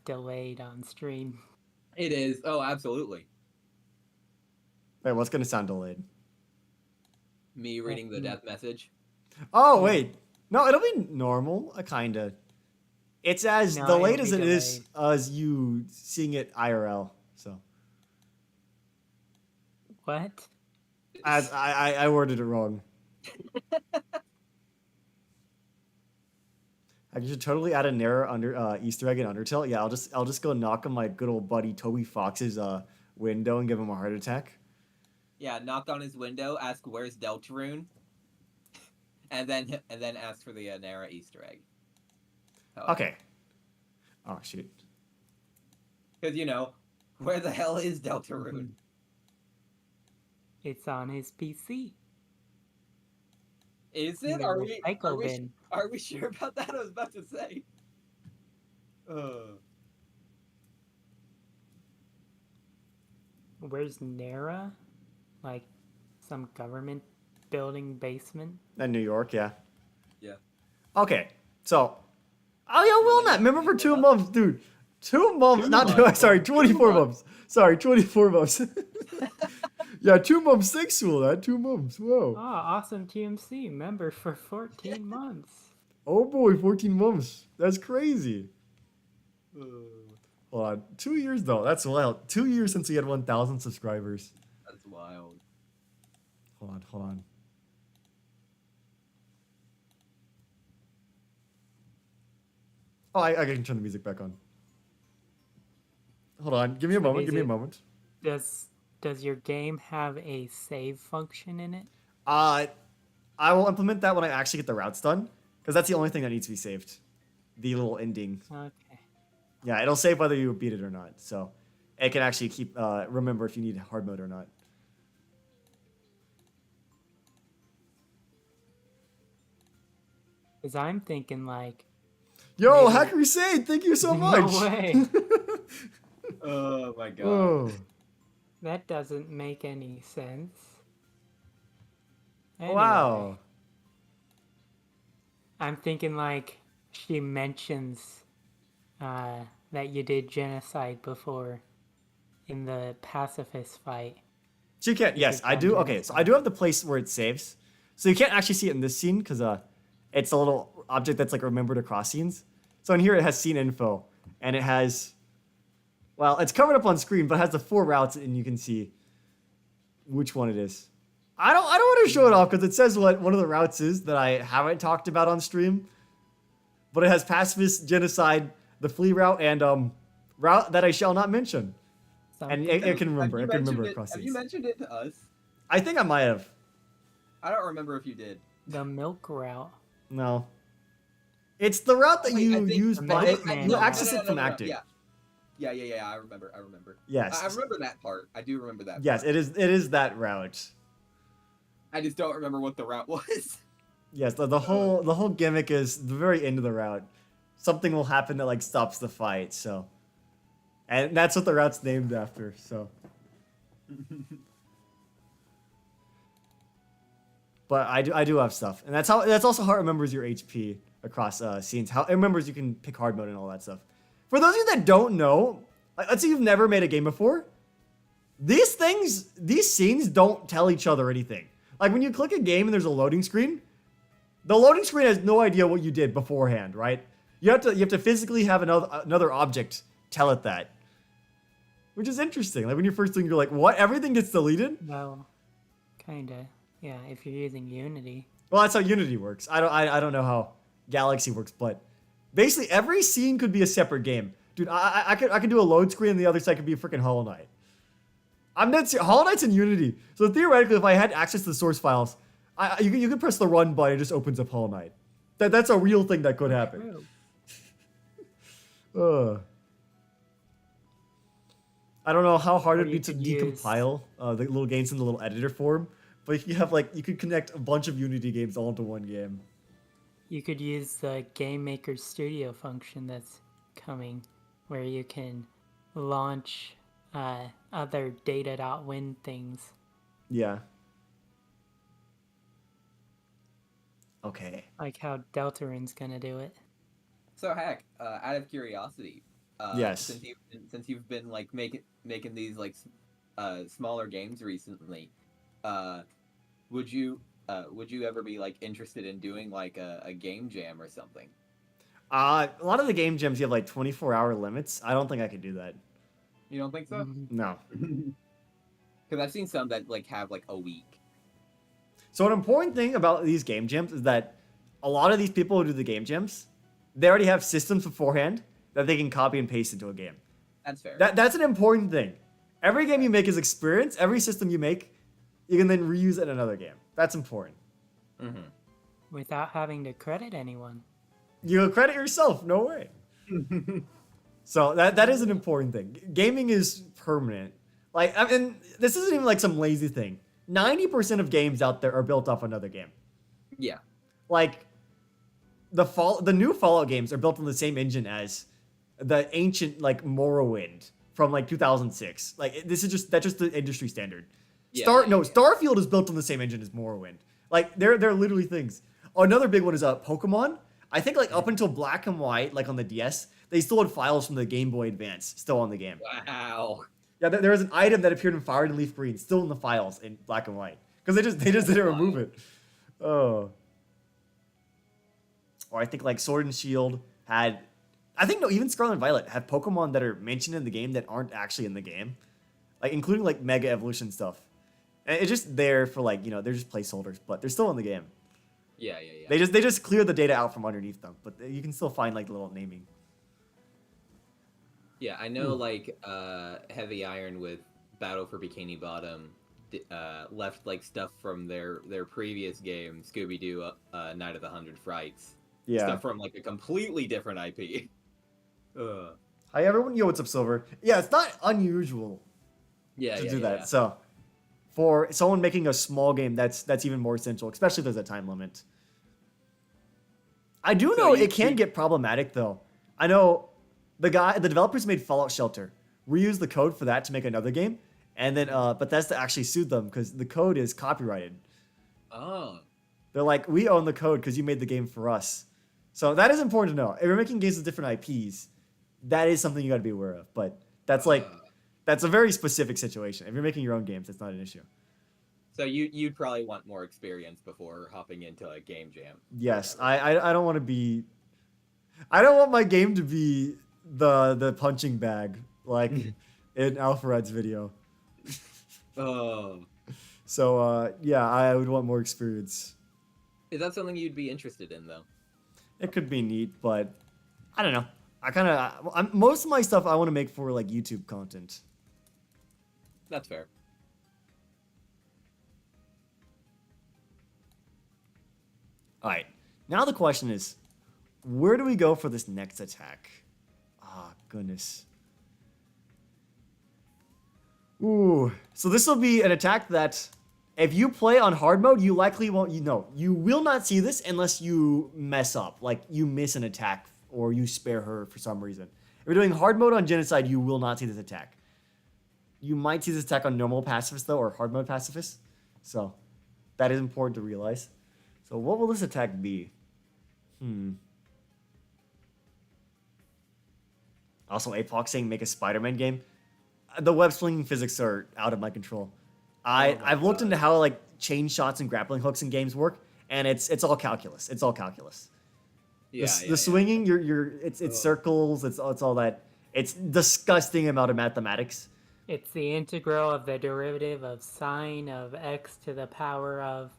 delayed on stream. It is. Oh, absolutely. Wait, what's gonna sound delayed? Me reading the death message. Oh, wait. No, it'll be normal. Kinda. It's as No, delayed it'll as be it is delayed. as you seeing it IRL. So What? as I worded it wrong. I should totally add a Nara Easter egg in Undertale. Yeah, I'll just go knock on my good old buddy Toby Fox's window and give him a heart attack. Yeah, knock on his window, ask where's Deltarune, and then ask for the Nara Easter egg. Okay. Oh shoot. Because where the hell is Deltarune? It's on his PC. Is In it? the recycle bin. Are we sure about that? I was about to say. Where's Nara? Like some government building basement? In New York, yeah. Yeah. Okay, so. Oh yeah, will not. Remember for 2 months, dude. 2 months, 2 not months. 24 2 months. Sorry, 24 months. Yeah, 2 months. Thanks, Will. That 2 months. Whoa. Oh, awesome TMC member for 14 months. Oh boy, 14 months. That's crazy. Hold on. 2 years though. That's wild. 2 years since we had 1,000 subscribers. That's wild. Hold on. Oh, I can turn the music back on. Hold on. Give me a moment. Give me a moment. Does your game have a save function in it? I will implement that when I actually get the routes done, because that's the only thing that needs to be saved. The little ending. Okay. Yeah, it'll save whether you beat it or not. So it can actually keep remember if you need hard mode or not. Because I'm thinking like, Yo, maybe- HackedCrusade, thank you so No much. way. Oh my god. Oh. that doesn't make any sense. Anyway, Wow. I'm thinking like she mentions that you did genocide before in the pacifist fight. So you can't. Yes, I do. Okay, so I do have the place where it saves. So you can't actually see it in this scene because it's a little object that's like remembered across scenes. So in here it has scene info, and it has, well, it's covered up on screen, but it has the 4 routes, and you can see which one it is. I don't want to show it off because it says what one of the routes is that I haven't talked about on stream. But it has pacifist, genocide, the flea route, and route that I shall not mention. And it can remember. It can remember across Have scenes. you mentioned it to us? I think I might have. I don't remember if you did. The milk route. No. It's the route that Wait, I you think- use the by milkman you route. access it from acting. Yeah. Yeah. I remember. Yes. I remember that part. I do remember that. Yes, part. it is that route. I just don't remember what the route was. Yes, the whole gimmick is the very end of the route. Something will happen that like stops the fight, so. And that's what the route's named after, so. But I do have stuff. And that's also how it remembers your HP across scenes. How it remembers you can pick hard mode and all that stuff. For those of you that don't know, let's say you've never made a game before, these scenes don't tell each other anything. Like when you click a game and there's a loading screen, the loading screen has no idea what you did beforehand, right? You have to physically have another object tell it that. Which is interesting. Like when you're first doing, you're like, what? Everything gets deleted? Well, kinda. Yeah, if you're using Unity. Well, that's how Unity works. I don't know how Galaxy works, but basically every scene could be a separate game. Dude, I could do a load screen and the other side could be a freaking Hollow Knight. I'm not serious. Hollow Knight's in Unity. So theoretically, if I had access to the source files, you could press the run button and it just opens up Hollow Knight. That's a real thing that could happen. I don't know how hard Or it'd be you to could use- decompile the little games in the little editor form, but you could connect a bunch of Unity games all into one game. You could use the Game Maker Studio function that's coming, where you can launch other data.win things. Yeah. Okay. Like how Deltarune's gonna do it. So Hack, out of curiosity, Yes. since you've been like making these like smaller games recently, would you ever be like interested in doing like a game jam or something? A lot of the game jams you have like 24-hour limits. I don't think I could do that. You don't think so? No. Because I've seen some that like have like a week. So an important thing about these game jams is that a lot of these people who do the game jams, they already have systems beforehand that they can copy and paste into a game. That's fair. That's an important thing. Every game you make is experience. Every system you make, you can then reuse in another game. That's important. Mm-hmm. Without having to credit anyone. You credit yourself. No way. So that is an important thing. Gaming is permanent. Like, I mean, this isn't even like some lazy thing. 90% of games out there are built off another game. Yeah. Like, the new Fallout games are built on the same engine as the ancient like Morrowind from like 2006. Like, that's just the industry standard. Yeah, Starfield is built on the same engine as Morrowind. Like, they're literally things. Another big one is Pokemon. I think like up until Black and White, like on the DS, they still had files from the Game Boy Advance still on the game. Wow. Yeah, there was an item that appeared in Fire and Leaf Green still in the files in Black and White because they just didn't remove it. Oh. Or I think like Sword and Shield had, I think no, even Scarlet and Violet have Pokemon that are mentioned in the game that aren't actually in the game, like including like Mega Evolution stuff. And it's just there for like, they're just placeholders, but they're still in the game. Yeah. They just clear the data out from underneath them, but you can still find like the little naming. Yeah, I know, like, Heavy Iron with Battle for Bikini Bottom left, like, stuff from their previous game, Scooby-Doo Night of the Hundred Frights. Yeah. Stuff from, like, a completely different IP. Hi, everyone. Yo, what's up, Silver? Yeah, it's not unusual to do that. Yeah. So, for someone making a small game, that's even more essential, especially if there's a time limit. I do know it can get problematic, though. I know the developers made Fallout Shelter, reused the code for that to make another game, and then Bethesda actually sued them because the code is copyrighted. Oh. They're like, we own the code because you made the game for us. So that is important to know. If you're making games with different IPs, that is something you got to be aware of. But that's that's a very specific situation. If you're making your own games, it's not an issue. So you'd probably want more experience before hopping into a game jam. Yes, I don't want to be. I don't want my game to be the punching bag like in Alpharad's video. Oh. So yeah, I would want more experience. Is that something you'd be interested in, though? It could be neat, but I don't know. Most of my stuff I want to make for like YouTube content. That's fair. All right. Now the question is, where do we go for this next attack? Ah, goodness. Ooh. So this will be an attack that, if you play on hard mode, you likely won't. You will not see this unless you mess up, like you miss an attack or you spare her for some reason. If you're doing hard mode on Genocide, you will not see this attack. You might see this attack on normal pacifist though, or hard mode pacifist. So that is important to realize. So what will this attack be? Also, Apoc saying make a Spider-Man game. The web slinging physics are out of my control. I've looked into how like chain shots and grappling hooks in games work, and it's all calculus. It's all calculus. Yeah, The swinging, it's circles. It's all that. It's disgusting amount of mathematics. It's the integral of the derivative of sine of x to the power of.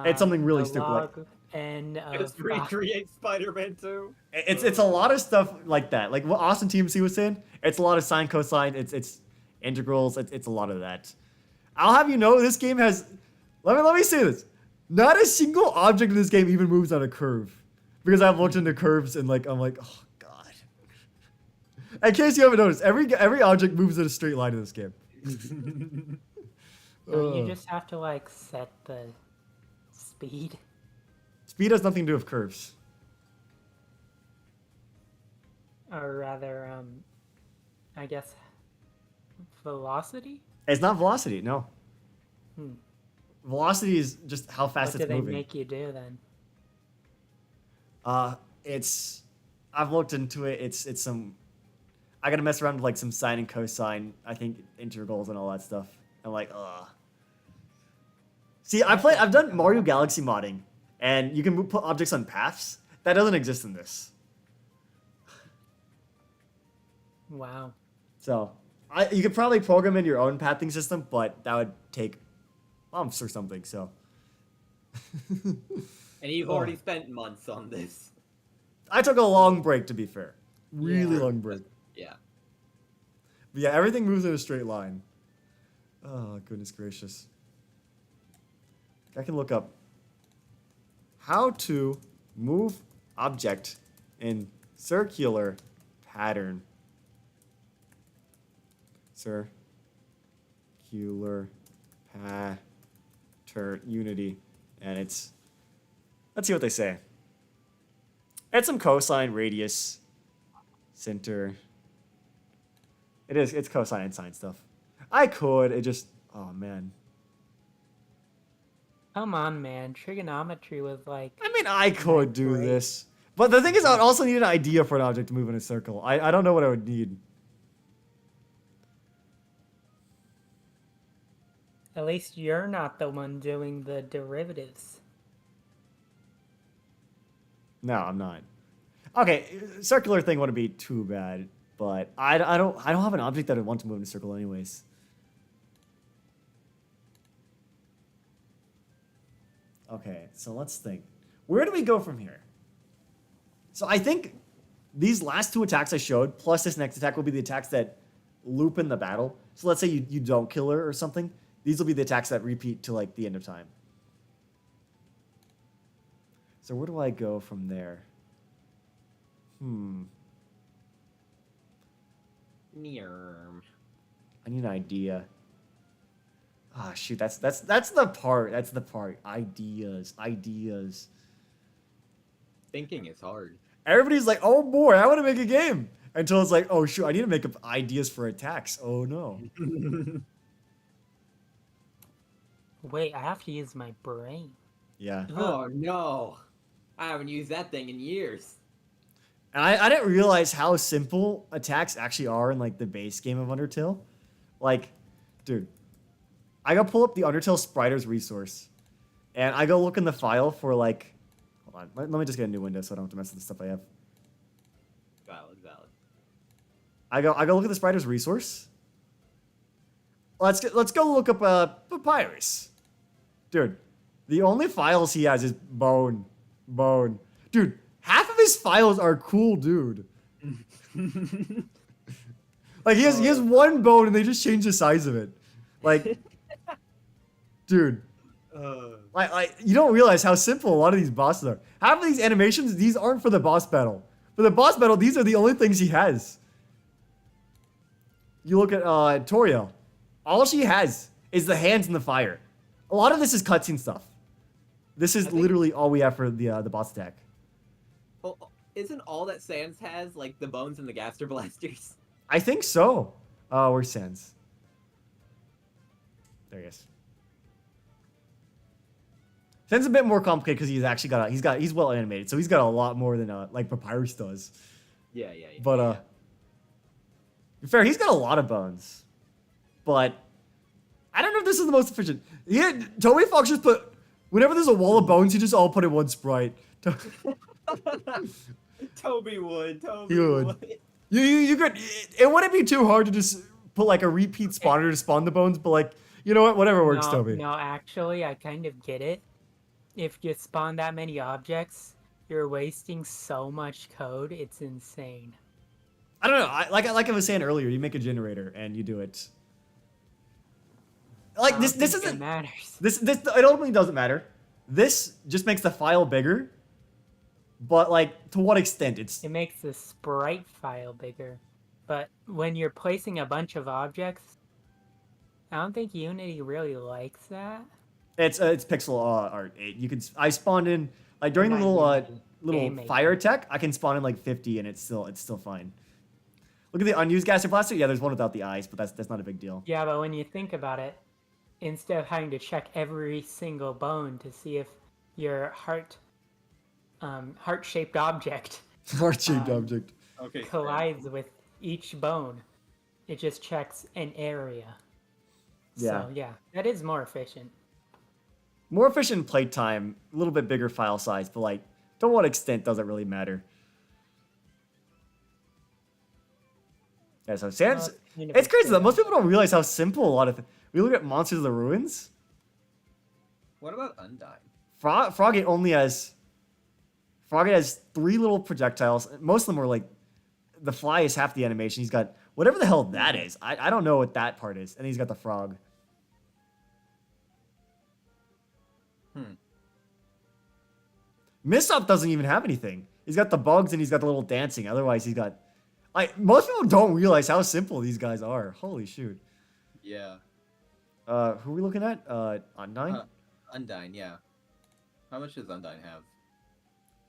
It's something really the stupid. log n of Just recreate Spider-Man 2. It's a lot of stuff like that. Like what Austin TMC was saying, it's a lot of sine, cosine. It's integrals. It's a lot of that. I'll have you know, this game has. Let me say this. Not a single object in this game even moves on a curve, because I've looked into curves and I'm like, oh god. In case you haven't noticed, every object moves in a straight line in this game. So you just have to like set the speed. Speed has nothing to do with curves. Or rather, I guess velocity? It's not velocity, no. Velocity is just how fast What it's do they moving. make you do then? I've looked into it. It's some. I gotta mess around with like some sine and cosine. I think integrals and all that stuff. I'm like, ugh. See, I've done Mario Galaxy modding, and you can put objects on paths. That doesn't exist in this. Wow. So, you could probably program in your own pathing system, but that would take months or something. So. And you've already spent months on this. I took a long break, to be fair. Really Yeah. long break. Yeah. But yeah, everything moves in a straight line. Oh, goodness gracious. I can look up how to move object in circular pattern. Circular pattern Unity. And it's, let's see what they say. Add some cosine, radius, center. It's cosine and sine stuff. I could, it just, oh man. Come on, man. Trigonometry was like. I mean, I could do great. this. But the thing is, I would also need an idea for an object to move in a circle. I don't know what I would need. At least you're not the one doing the derivatives. No, I'm not. Okay, circular thing wouldn't be too bad, but I don't have an object that I want to move in a circle anyways. Okay, so let's think. Where do we go from here? So I think these last two attacks I showed, plus this next attack, will be the attacks that loop in the battle. So let's say you don't kill her or something. These will be the attacks that repeat to like the end of time. So where do I go from there? Nearm. I need an idea. Ah, shoot, that's the part. That's the part. Ideas. Thinking is hard. Everybody's like, oh boy, I want to make a game. Until it's like, oh shoot, I need to make up ideas for attacks. Oh no. Wait, I have to use my brain. Yeah. Oh no. I haven't used that thing in years. And I didn't realize how simple attacks actually are in like the base game of Undertale. Like, dude, I go pull up the Undertale Spiders resource, and I go look in the file for like, hold on, let me just get a new window so I don't have to mess with the stuff I have. Valid. I go look at the Spiders resource. Let's go look up Papyrus, dude. The only files he has is bone, dude. Half of his files are cool, dude. Like he has one bone and they just change the size of it. Like, dude. Like you don't realize how simple a lot of these bosses are. Half of these animations, these aren't for the boss battle. For the boss battle, these are the only things he has. You look at Toriel. All she has is the hands and the fire. A lot of this is cutscene stuff. This is literally all we have for the boss attack. Well, isn't all that Sans has like the bones and the Gaster blasters? I think so. Where's Sans? There he is. Sans a bit more complicated because he's actually he's well animated, so he's got a lot more than like Papyrus does. Yeah. But to be fair, he's got a lot of bones. But I don't know if this is the most efficient. Yeah, Toby Fox just put whenever there's a wall of bones, he just all put in one sprite. Toby would. You could. It wouldn't be too hard to just put like a repeat spawner to spawn the bones, but like you know what, whatever works, Toby. No, actually, I kind of get it. If you spawn that many objects, you're wasting so much code. It's insane. I don't know. Like I was saying earlier, you make a generator and you do it. Like this isn't it matters. This it ultimately doesn't matter. This just makes the file bigger. But like to what extent? It makes the sprite file bigger. But when you're placing a bunch of objects, I don't think Unity really likes that. It's pixel art 8. I spawned in like during the little fire attack, I can spawn in like 50 and it's still fine. Look at the unused Gaster Blaster. Yeah, there's one without the eyes, but that's not a big deal. Yeah, but when you think about it, instead of having to check every single bone to see if your heart-shaped object Heart-shaped object. Okay. collides with each bone, it just checks an area. Yeah. So yeah, that is more efficient. More efficient playtime, a little bit bigger file size, but like to what extent doesn't really matter. Yeah, so Sans, it's crazy that most people don't realize how simple a lot of we look at Monsters of the Ruins. What about Undyne? Froggy only has Froghead has 3 little projectiles. Most of them are like, the fly is half the animation. He's got whatever the hell that is. I don't know what that part is. And he's got the frog. Mistop doesn't even have anything. He's got the bugs and he's got the little dancing. Otherwise, he's got... most people don't realize how simple these guys are. Holy shoot. Yeah. Who are we looking at? Undyne? Undyne, yeah. How much does Undyne have?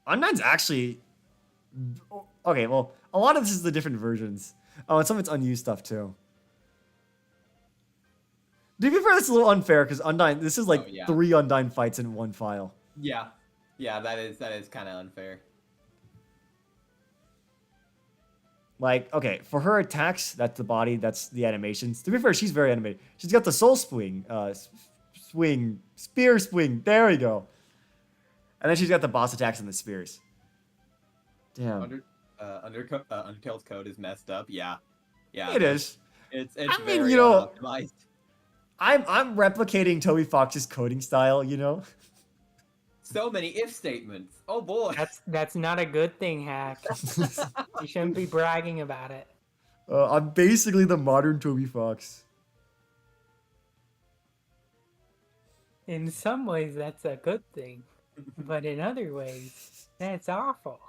Undyne's actually... Okay, well, a lot of this is the different versions. Oh, and some of it's unused stuff, too. To be fair, that's a little unfair, because Undyne... This is like 3 Undyne fights in one file. Yeah. Yeah, that is kind of unfair. Like, okay, for her attacks, that's the body, that's the animations. To be fair, she's very animated. She's got the soul swing, spear swing. There we go. And then she's got the boss attacks and the spears. Damn. Undertale's code is messed up. Yeah. Yeah. It is. It's I mean, very you know, optimized. I'm replicating Toby Fox's coding style, you know? So many if statements. Oh boy. That's not a good thing, Hack. You shouldn't be bragging about it. I'm basically the modern Toby Fox. In some ways, that's a good thing, but in other ways, that's awful.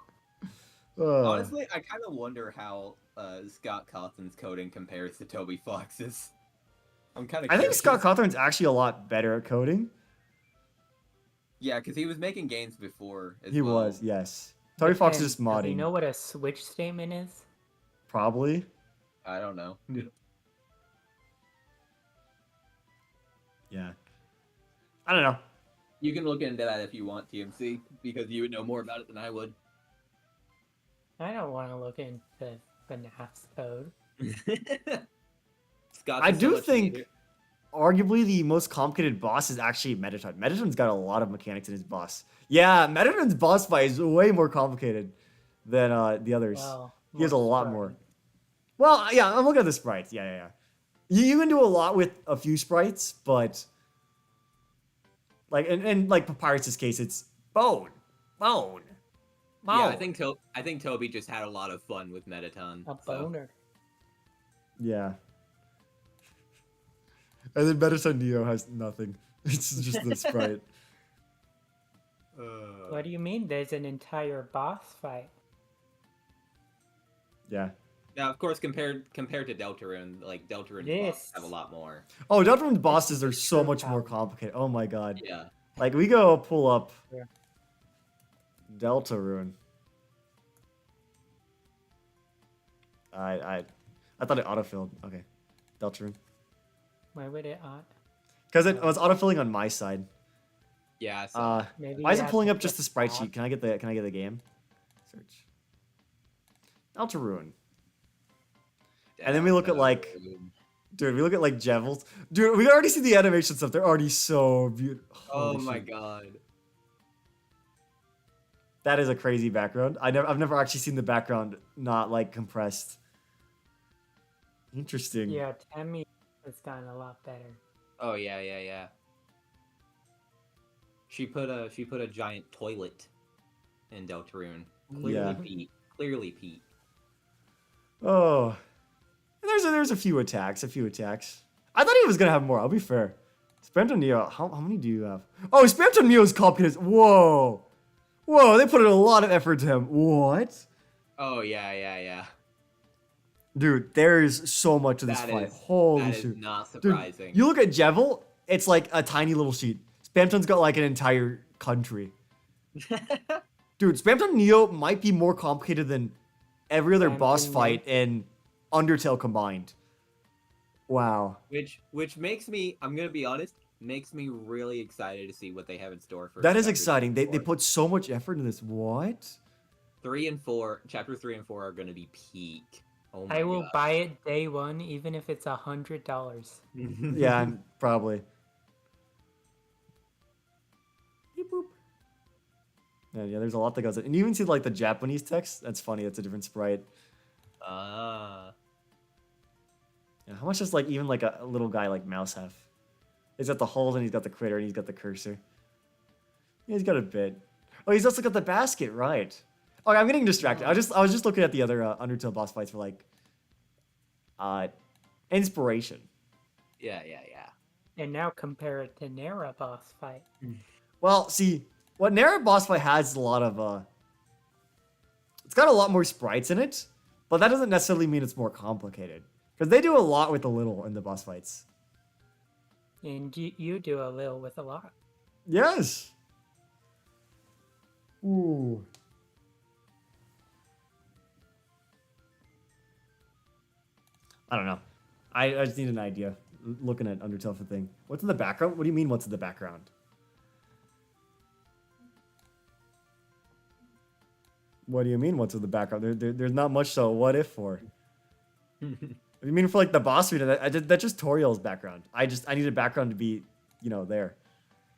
Honestly, I kind of wonder how Scott Cawthon's coding compares to Toby Fox's. I'm kind of. I think Scott Cawthon's actually a lot better at coding. Yeah, because he was making games before as He well. was, yes. Toby Fox is just modding. Do you know what a switch statement is? Probably. I don't know. Yeah. I don't know. You can look into that if you want, TMC, because you would know more about it than I would. I don't want to look into FNAF's code. Scott, I do think arguably the most complicated boss is actually Mettaton. Mettaton's got a lot of mechanics in his boss. Yeah, Mettaton's boss fight is way more complicated than the others. Well, He has a lot more. Well, yeah, I'm looking at the sprites. Yeah. You can do a lot with a few sprites, but like in like Papyrus's case, it's bone. Yeah, I think Toby just had a lot of fun with Mettaton. A boner. Yeah. And then Mettaton Neo has nothing. It's just the sprite. What do you mean? There's an entire boss fight. Yeah. Now, of course, compared to Deltarune, like Deltarune's bosses have a lot more. Oh, Deltarune's bosses are so much more complicated. Oh my god. Yeah. Like we go pull up Deltarune. I thought it autofilled. Okay. Deltarune. Why would it not? Because it was autofilling on my side. Yeah. So Maybe why is you it have pulling to up just the click sprite off. sheet? Can I get the game? Search. Deltarune. And then we look at like, dude, we look at like Jevils. Dude, we already see the animation stuff. They're already so beautiful. Oh my god. That is a crazy background. I've never actually seen the background not like compressed. Interesting. Yeah, Tammy has gotten a lot better. Oh yeah. She put a giant toilet in Deltarune. Clearly Pete. Oh. There's a few attacks. I thought he was gonna have more, I'll be fair. Spamton Neo, how many do you have? Oh, Spamton Neo's competent. Whoa, they put in a lot of effort to him. What? Oh yeah. Dude, there's so much to this fight. Holy shit. That is not surprising. Dude, you look at Jevil, it's like a tiny little sheet. Spamton's got like an entire country. Dude, Spamton Neo might be more complicated than every other boss fight in Undertale combined. Wow. Which makes me, I'm gonna be honest, makes me really excited to see what they have in store for. That is exciting. They put so much effort into this. What? 3 and 4, chapter 3 and 4 are gonna be peak. Oh my I will God. buy it day one, even if it's $100. Yeah, probably. Beep boop. Yeah, there's a lot that goes in. And you even see like the Japanese text. That's funny. That's a different sprite. Ah. Yeah, how much does like even like a little guy like Mouse have? He's got the holes and he's got the critter and he's got the cursor. Yeah, he's got a bit. Oh, he's also got the basket, right? Okay, I'm getting distracted. I was just looking at the other Undertale boss fights for like inspiration. Yeah. And now compare it to Nera boss fight. Well, see, what Nara boss fight has is a lot of it's got a lot more sprites in it, but that doesn't necessarily mean it's more complicated. Because they do a lot with a little in the boss fights. And you do a little with a lot. Yes. Ooh. I don't know. I just need an idea. Looking at Undertale for thing. What's in the background? What do you mean? What's in the background? What do you mean? What's in the background? There's not much to what if for. You mean for like the boss reader? That's just Toriel's background. I need a background to be, there.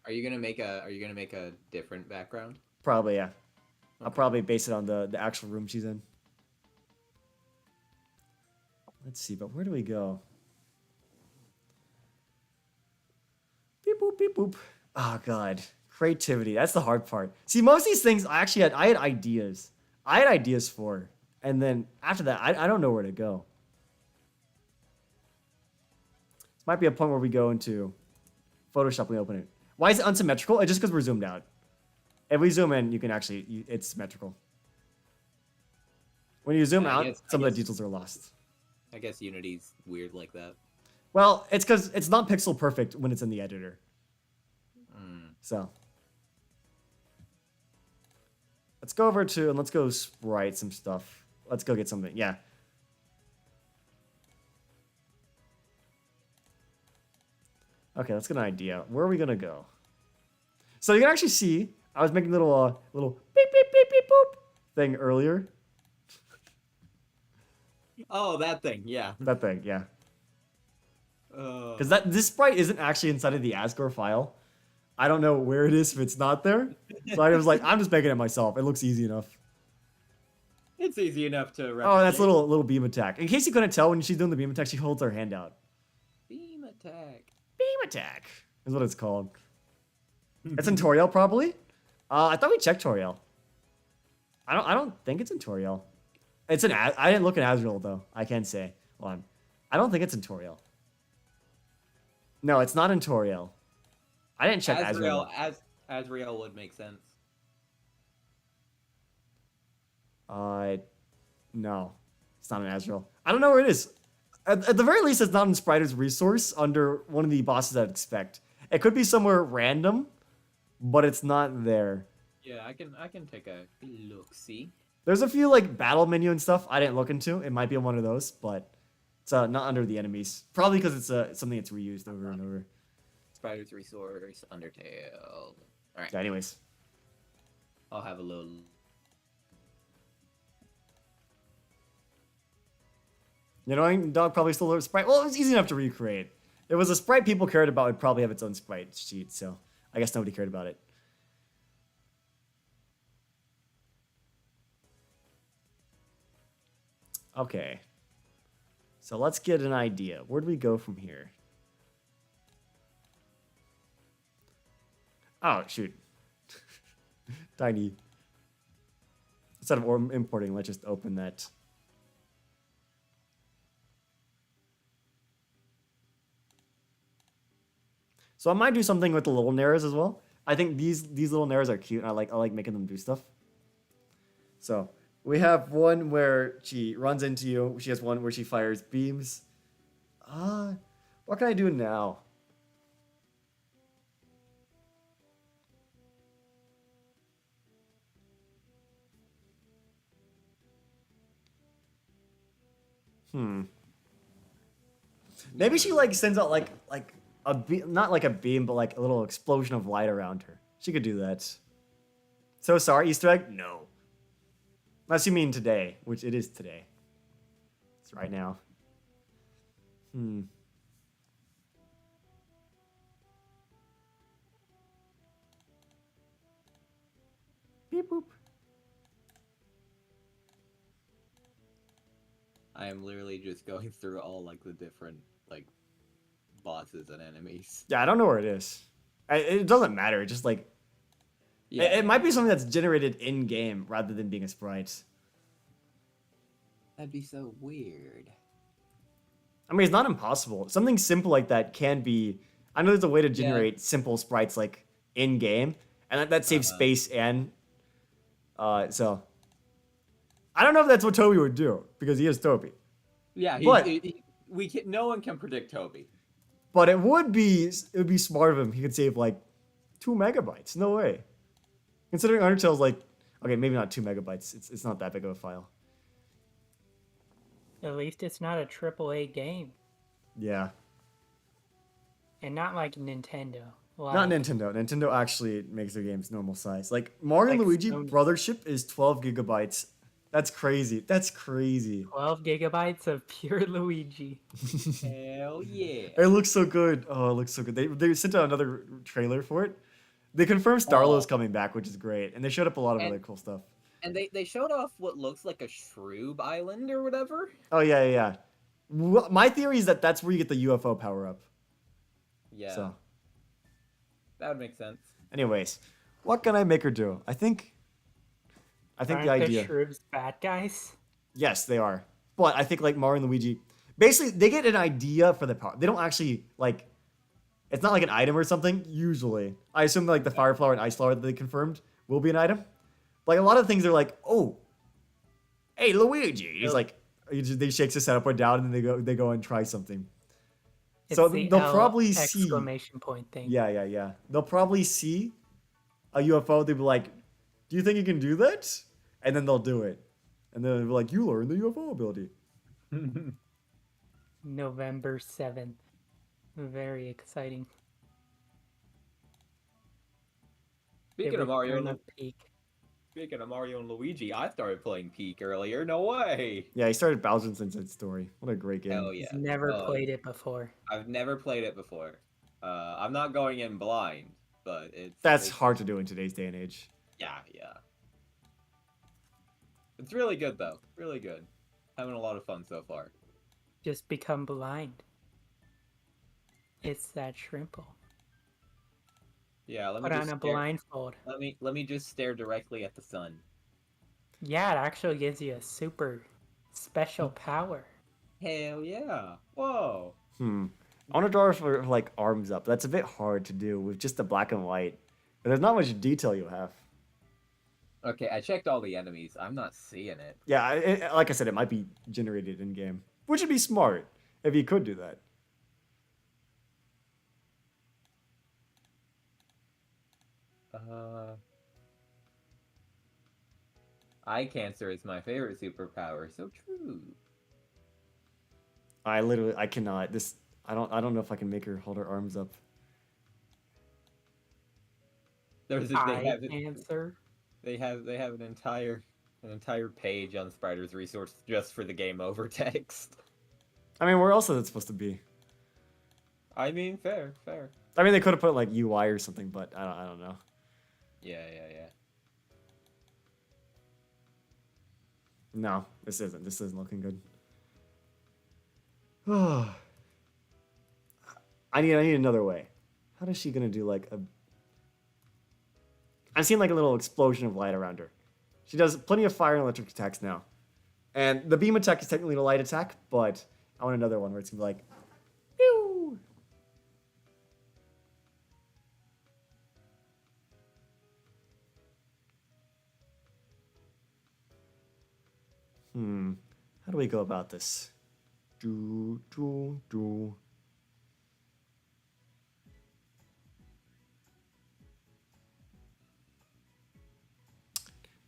Are you gonna make a different background? Probably, yeah. I'll probably base it on the actual room she's in. Let's see, but where do we go? Beep boop, beep boop. Oh god. Creativity. That's the hard part. See, most of these things I had ideas. I had ideas for. And then after that, I don't know where to go. This might be a point where we go into Photoshop and open it. Why is it unsymmetrical? It's just because we're zoomed out. If we zoom in, you can actually, it's symmetrical. When you zoom out, some of the details are lost. I guess Unity's weird like that. Well, it's because it's not pixel perfect when it's in the editor. So. Let's go over to, and let's go sprite some stuff. Let's go get something, yeah. Okay, let's get an idea. Where are we gonna go? So you can actually see, I was making a little beep, beep, beep, beep, boop thing earlier. Oh, that thing, yeah. That thing, yeah. Because This sprite isn't actually inside of the Asgore file. I don't know where it is if it's not there. So I was like, I'm just making it myself. It looks easy enough. it's easy enough to replicate. Oh, that's a little beam attack. In case you couldn't tell, when she's doing the beam attack, she holds her hand out. Beam attack. Beam attack is what it's called. It's in Toriel, probably. I thought we checked Toriel. I don't think it's in Toriel. It's in. I didn't look at Azrael though. I can't say. Hold on. I don't think it's in Toriel. No, it's not in Toriel. I didn't check Azrael. Azrael would make sense. No, it's not in Azrael. I don't know where it is. At the very least, it's not in Spriter's resource under one of the bosses I'd expect. It could be somewhere random, but it's not there. Yeah, I can take a look. See. There's a few like battle menu and stuff I didn't look into. It might be on one of those, but it's not under the enemies. Probably because it's something that's reused over and over. Spider's Resource, Undertale. All right. Yeah, anyways. I'll have a little. You know, dog probably stole a sprite. Well, it was easy enough to recreate. It was a sprite people cared about. It'd probably have its own sprite sheet, so I guess nobody cared about it. Okay. So let's get an idea. Where do we go from here? Oh, shoot. Tiny. Instead of importing, let's just open that. So I might do something with the little Naras as well. I think these little Naras are cute, and I like making them do stuff. So we have one where she runs into you. She has one where she fires beams. What can I do now? Maybe she like sends out like a beam, not like a beam, but like a little explosion of light around her. She could do that. So sorry, Easter egg? No. Unless you mean today, which it is today. It's right now. Beep boop. I am literally just going through all like the different like bosses and enemies. Yeah, I don't know where it is. It doesn't matter. Just like Yeah, It might be something that's generated in game rather than being a sprite. that'd be so weird. I mean, it's not impossible. Something simple like that can be. I know there's a way to Yeah. generate simple sprites like in game, and that saves Uh-huh. space and so. I don't know if that's what Toby would do because he is Toby, Yeah, but we can. No one can predict Toby. it would be smart of him. He could save like 2 MB. No way. Considering Undertale's like okay, maybe not 2 MB. It's not that big of a file. At least it's not a AAA game, Yeah. and not like Nintendo. Like, Not Nintendo. Nintendo actually makes their games normal size. Like Mario and Like Luigi Sony. Brothership is 12 GB. That's crazy. That's crazy. 12 gigabytes of pure Luigi. Hell yeah. It looks so good. Oh, it looks so good. They sent out another trailer for it. They confirmed Starlow's Oh. coming back, which is great, and they showed up a lot of And- other cool stuff. And they showed off what looks like a Shroob Island or whatever. Oh yeah. My theory is that that's where you get the UFO power up. Yeah, So, that would make sense. anyways, what can I make her do? I think Aren't the idea. the Shroobs bad guys? Yes, they are. But I think like Mario and Luigi, basically they get an idea for the power. They don't actually like. It's not like an item or something. Usually, I assume like the fire flower and ice flower that they confirmed will be an item. Like a lot of things, they're like, oh, hey Luigi. He's like, they shakes his head up or down, and then they go and try something. It's So the they'll L probably see. exclamation point thing. Yeah. They'll probably see a UFO. They'll be like, "Do you think you can do that?" And then they'll do it. And then they'll be like, "You learn the UFO ability." November 7th. Very exciting. Speaking The of Mario, return and of Peak. speaking of Mario and Luigi, I started playing Peak earlier. No way. Yeah, he started Bowser's Inside Story. What a great game. Hell yeah. He's never Oh, played it before. I've never played it before. I'm not going in blind, but That's it's hard to do in today's day and age. yeah. It's really good though. Really good. Having a lot of fun so far. Just become blind. It's that shrimple. Yeah, let me Put just on a stare- blindfold. Let me just stare directly at the sun. Yeah, it actually gives you a super special power. Hell yeah. Whoa. I want to draw for like arms up. That's a bit hard to do with just the black and white. But there's not much detail you have. Okay, I checked all the enemies. I'm not seeing it. Yeah, like I said, it might be generated in game, which would be smart if you could do that. Eye cancer is my favorite superpower. So true. I cannot. I don't know if I can make her hold her arms up. There's a, Eye cancer. they have an entire page on Spider's resource just for the game over text. I mean, where else is it supposed to be? I mean, fair. I mean, they could have put like UI or something, but I don't know. Yeah. No, this isn't looking good. I need another way. How is she gonna do like a? I've seen like a little explosion of light around her. She does plenty of fire and electric attacks now, and the beam attack is technically a light attack, but I want another one where it's gonna be like, pew. How do we go about this? Do.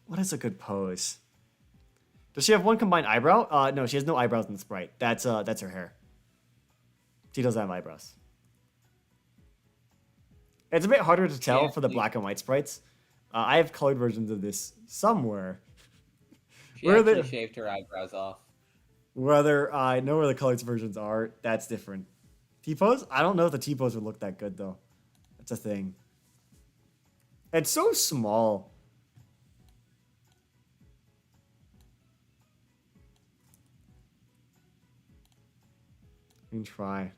What is a good pose? Does she have one combined eyebrow? No, she has no eyebrows in the sprite. That's her hair. She doesn't have eyebrows. It's a bit harder to tell for the black and white sprites. I have colored versions of this somewhere. She Where are actually they? shaved her eyebrows off. Whether I know where the colored versions are, that's different. T-pose? I don't know if the T-pose would look that good though. That's a thing. It's so small. You can try.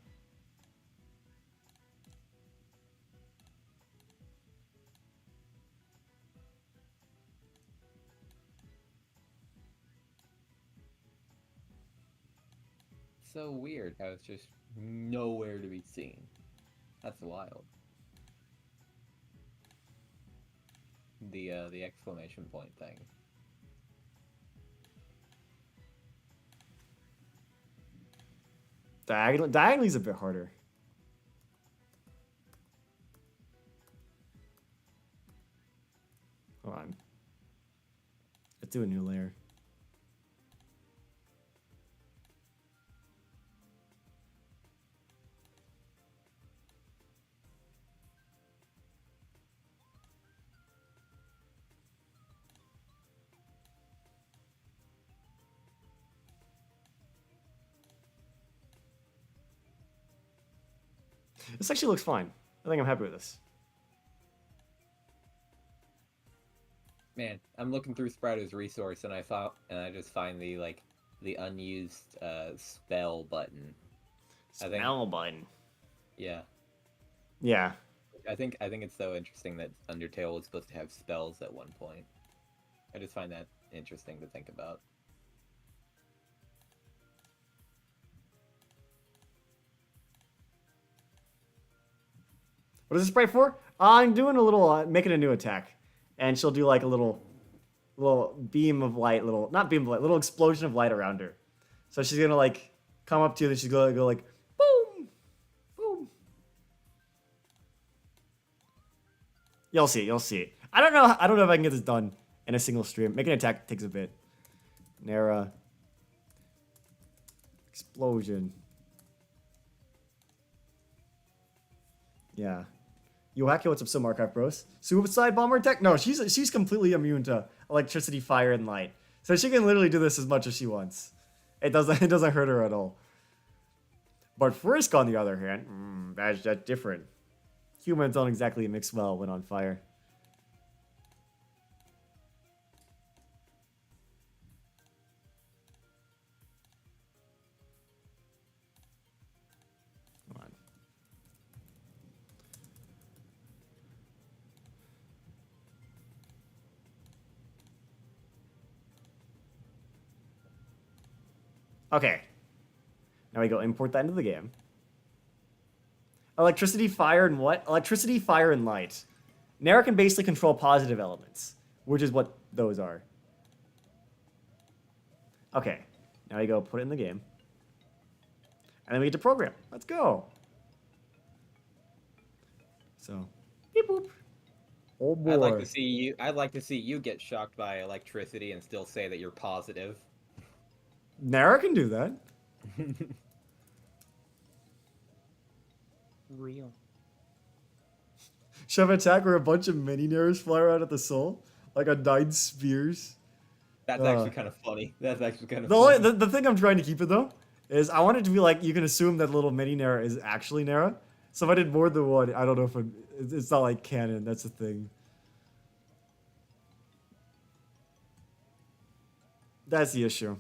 so weird how it's just nowhere to be seen. That's wild. The exclamation point thing. Diagonally's a bit harder. Hold on. Let's do a new layer. This actually looks fine. I think I'm happy with this. Man, I'm looking through Sprouter's resource and I just find the unused spell button. Spell button. Yeah. Yeah. I think it's so interesting that Undertale was supposed to have spells at one point. I just find that interesting to think about. What is this sprite for? I'm doing a little, making a new attack. And she'll do like a little beam of light, not beam of light, little explosion of light around her. So she's gonna like come up to you and she's gonna go like, boom, boom. You'll see it. I don't know if I can get this done in a single stream. Making an attack takes a bit. Nara. Explosion. Yeah. Yoaki, what's up, so Markov Bros? Suicide bomber attack? No, she's completely immune to electricity, fire, and light. So she can literally do this as much as she wants. It doesn't hurt her at all. But Frisk, on the other hand, that's different. Humans don't exactly mix well when on fire. Come on. Okay. Now we go import that into the game. Electricity, fire, and what? Electricity, fire, and light. Nara can basically control positive elements, which is what those are. Okay. Now we go put it in the game. And then we get to program. Let's go. So, beep boop. Oh boy. I'd like to see you get shocked by electricity and still say that you're positive. Nara can do that. Real. Chef attack where a bunch of mini Naras fly around at the soul, like on 9 spears. That's actually kind of funny. That's actually kind of The thing I'm trying to keep it though is I want it to be like you can assume that little mini Nara is actually Nara. So if I did more than one, I don't know if it's not like canon. That's the thing. That's the issue.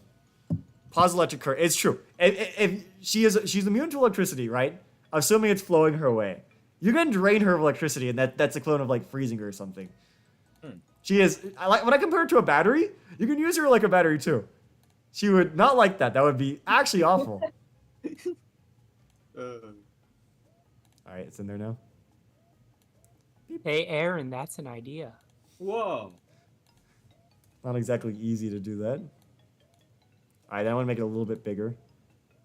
Pause electric current. It's true. If she's immune to electricity, right? Assuming it's flowing her way, you can drain her of electricity, and that's a clone of like freezing her or something. She is. When I compare her to a battery, you can use her like a battery too. She would not like that. That would be actually awful. All right, it's in there now. Hey, Aaron, that's an idea. Whoa. Not exactly easy to do that. All right, then I want to make it a little bit bigger.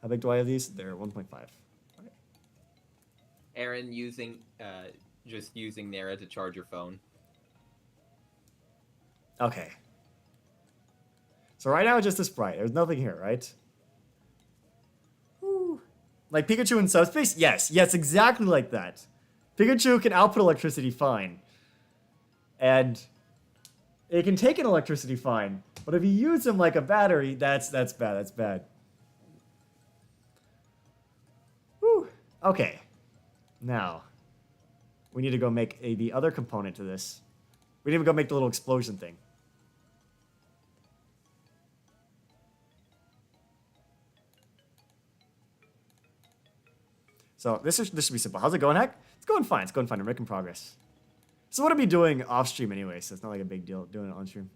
How big do I have these? They're 1.5. Aaron just using Nara to charge your phone. Okay. So right now it's just a sprite. There's nothing here, right? Woo. Like Pikachu in subspace? Yes, exactly like that. Pikachu can output electricity fine. And it can take in electricity fine. But if you use him like a battery, that's bad. That's bad. Whew. Okay. Now, we need to go make the other component to this. We need to go make the little explosion thing. So this should be simple. How's it going, Heck? It's going fine. We're making progress. So what I'll be doing off stream anyway, so it's not like a big deal doing it on stream.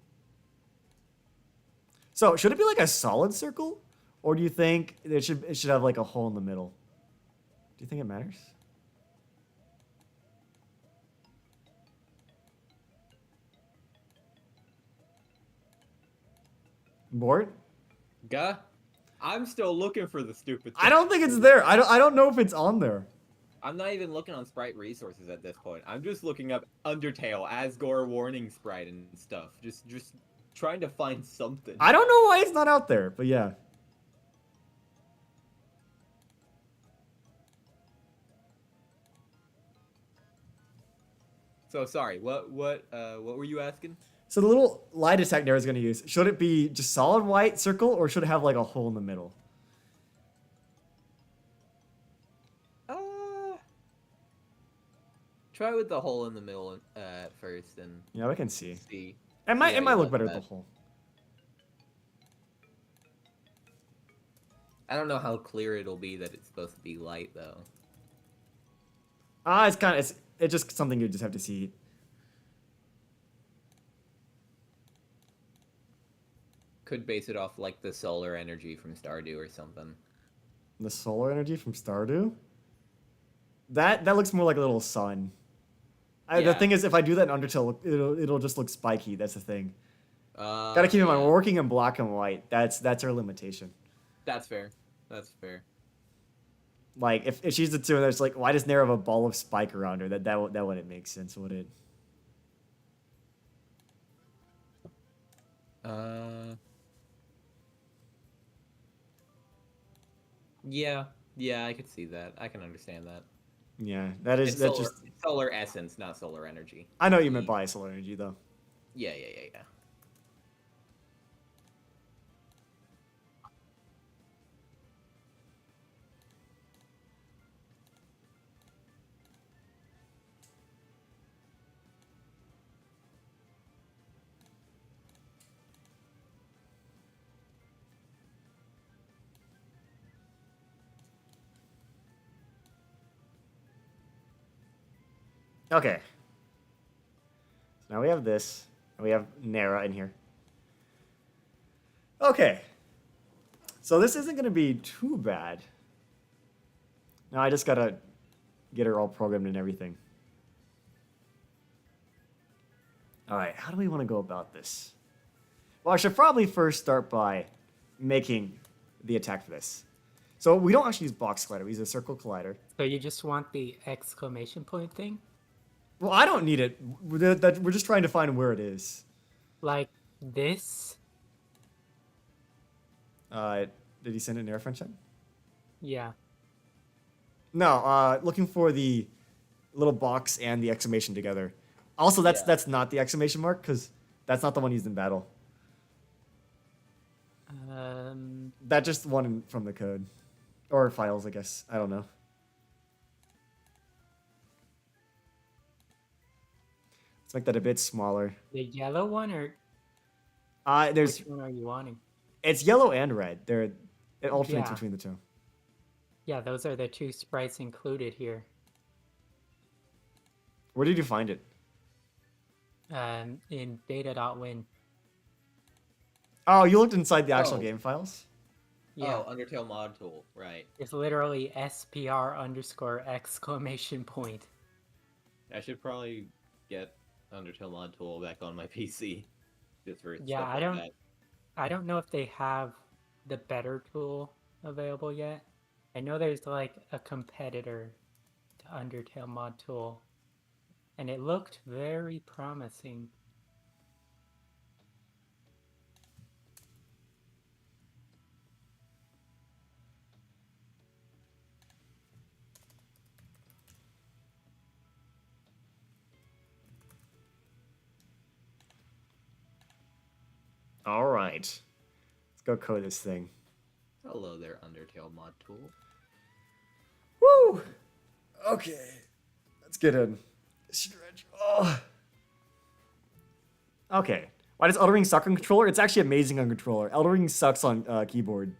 So should it be like a solid circle? Or do you think it should have like a hole in the middle? Do you think it matters? Bored? Gah. I'm still looking for the stupid I don't think it's there. I don't know if it's on there. I'm not even looking on sprite resources at this point. I'm just looking up Undertale, Asgore warning sprite and stuff. Just trying to find something. I don't know why it's not out there, but yeah. So sorry, what were you asking? So the little lie detector is going to use, should it be just solid white circle or should it have like a hole in the middle? Try with the hole in the middle first and Yeah, we can see. see. It might Yeah, look yeah, better that. with the hole. I don't know how clear it'll be that it's supposed to be light though. It's just something you just have to see. Could base it off like the solar energy from Stardew or something. The solar energy from Stardew? That looks more like a little sun. The Yeah. thing is, if I do that in Undertale, it'll just look spiky. That's the thing. Gotta keep in mind, Yeah. we're working in black and white. That's our limitation. That's fair. That's fair. Like, if she's the two, and there's like, why does Nair have a ball of spike around her? That wouldn't make sense, would it? Yeah, I could see that. I can understand that. Yeah, It's that's solar, just. it's solar essence, not solar energy. I know you meant by solar energy, though. Yeah. Okay. So now we have this. And we have Nara in here. Okay. So this isn't going to be too bad. Now I just got to get her all programmed and everything. All right, how do we want to go about this? Well, I should probably first start by making the attack for this. So we don't actually use box collider, we use a circle collider. So you just want the exclamation point thing? Well, I don't need it. We're just trying to find where it is. Like this? Did he send it in air friend chat? Yeah. No, looking for the little box and the exclamation together. Also, that's not the exclamation mark, because that's not the one used in battle. That just one from the code. Or files, I guess. I don't know. Let's make that a bit smaller. The yellow one, or There's which one are you wanting? It's yellow and red. It alternates Yeah. between the two. Yeah, those are the two sprites included here. Where did you find it? In data.win. Oh, you looked inside the actual Oh. game files? Yeah. Oh, Undertale mod tool, right. It's literally SPR underscore exclamation point. I should probably get Undertale mod tool back on my PC. Just for Yeah, stuff I like don't- that. I don't know if they have the better tool available yet. I know there's like a competitor to Undertale mod tool, and it looked very promising. All right. Let's go code this thing. Hello there, Undertale mod tool. Woo! Okay. Let's get in. Stretch. Oh. Okay. Why does Elden Ring suck on controller? It's actually amazing on controller. Elden Ring sucks on keyboard.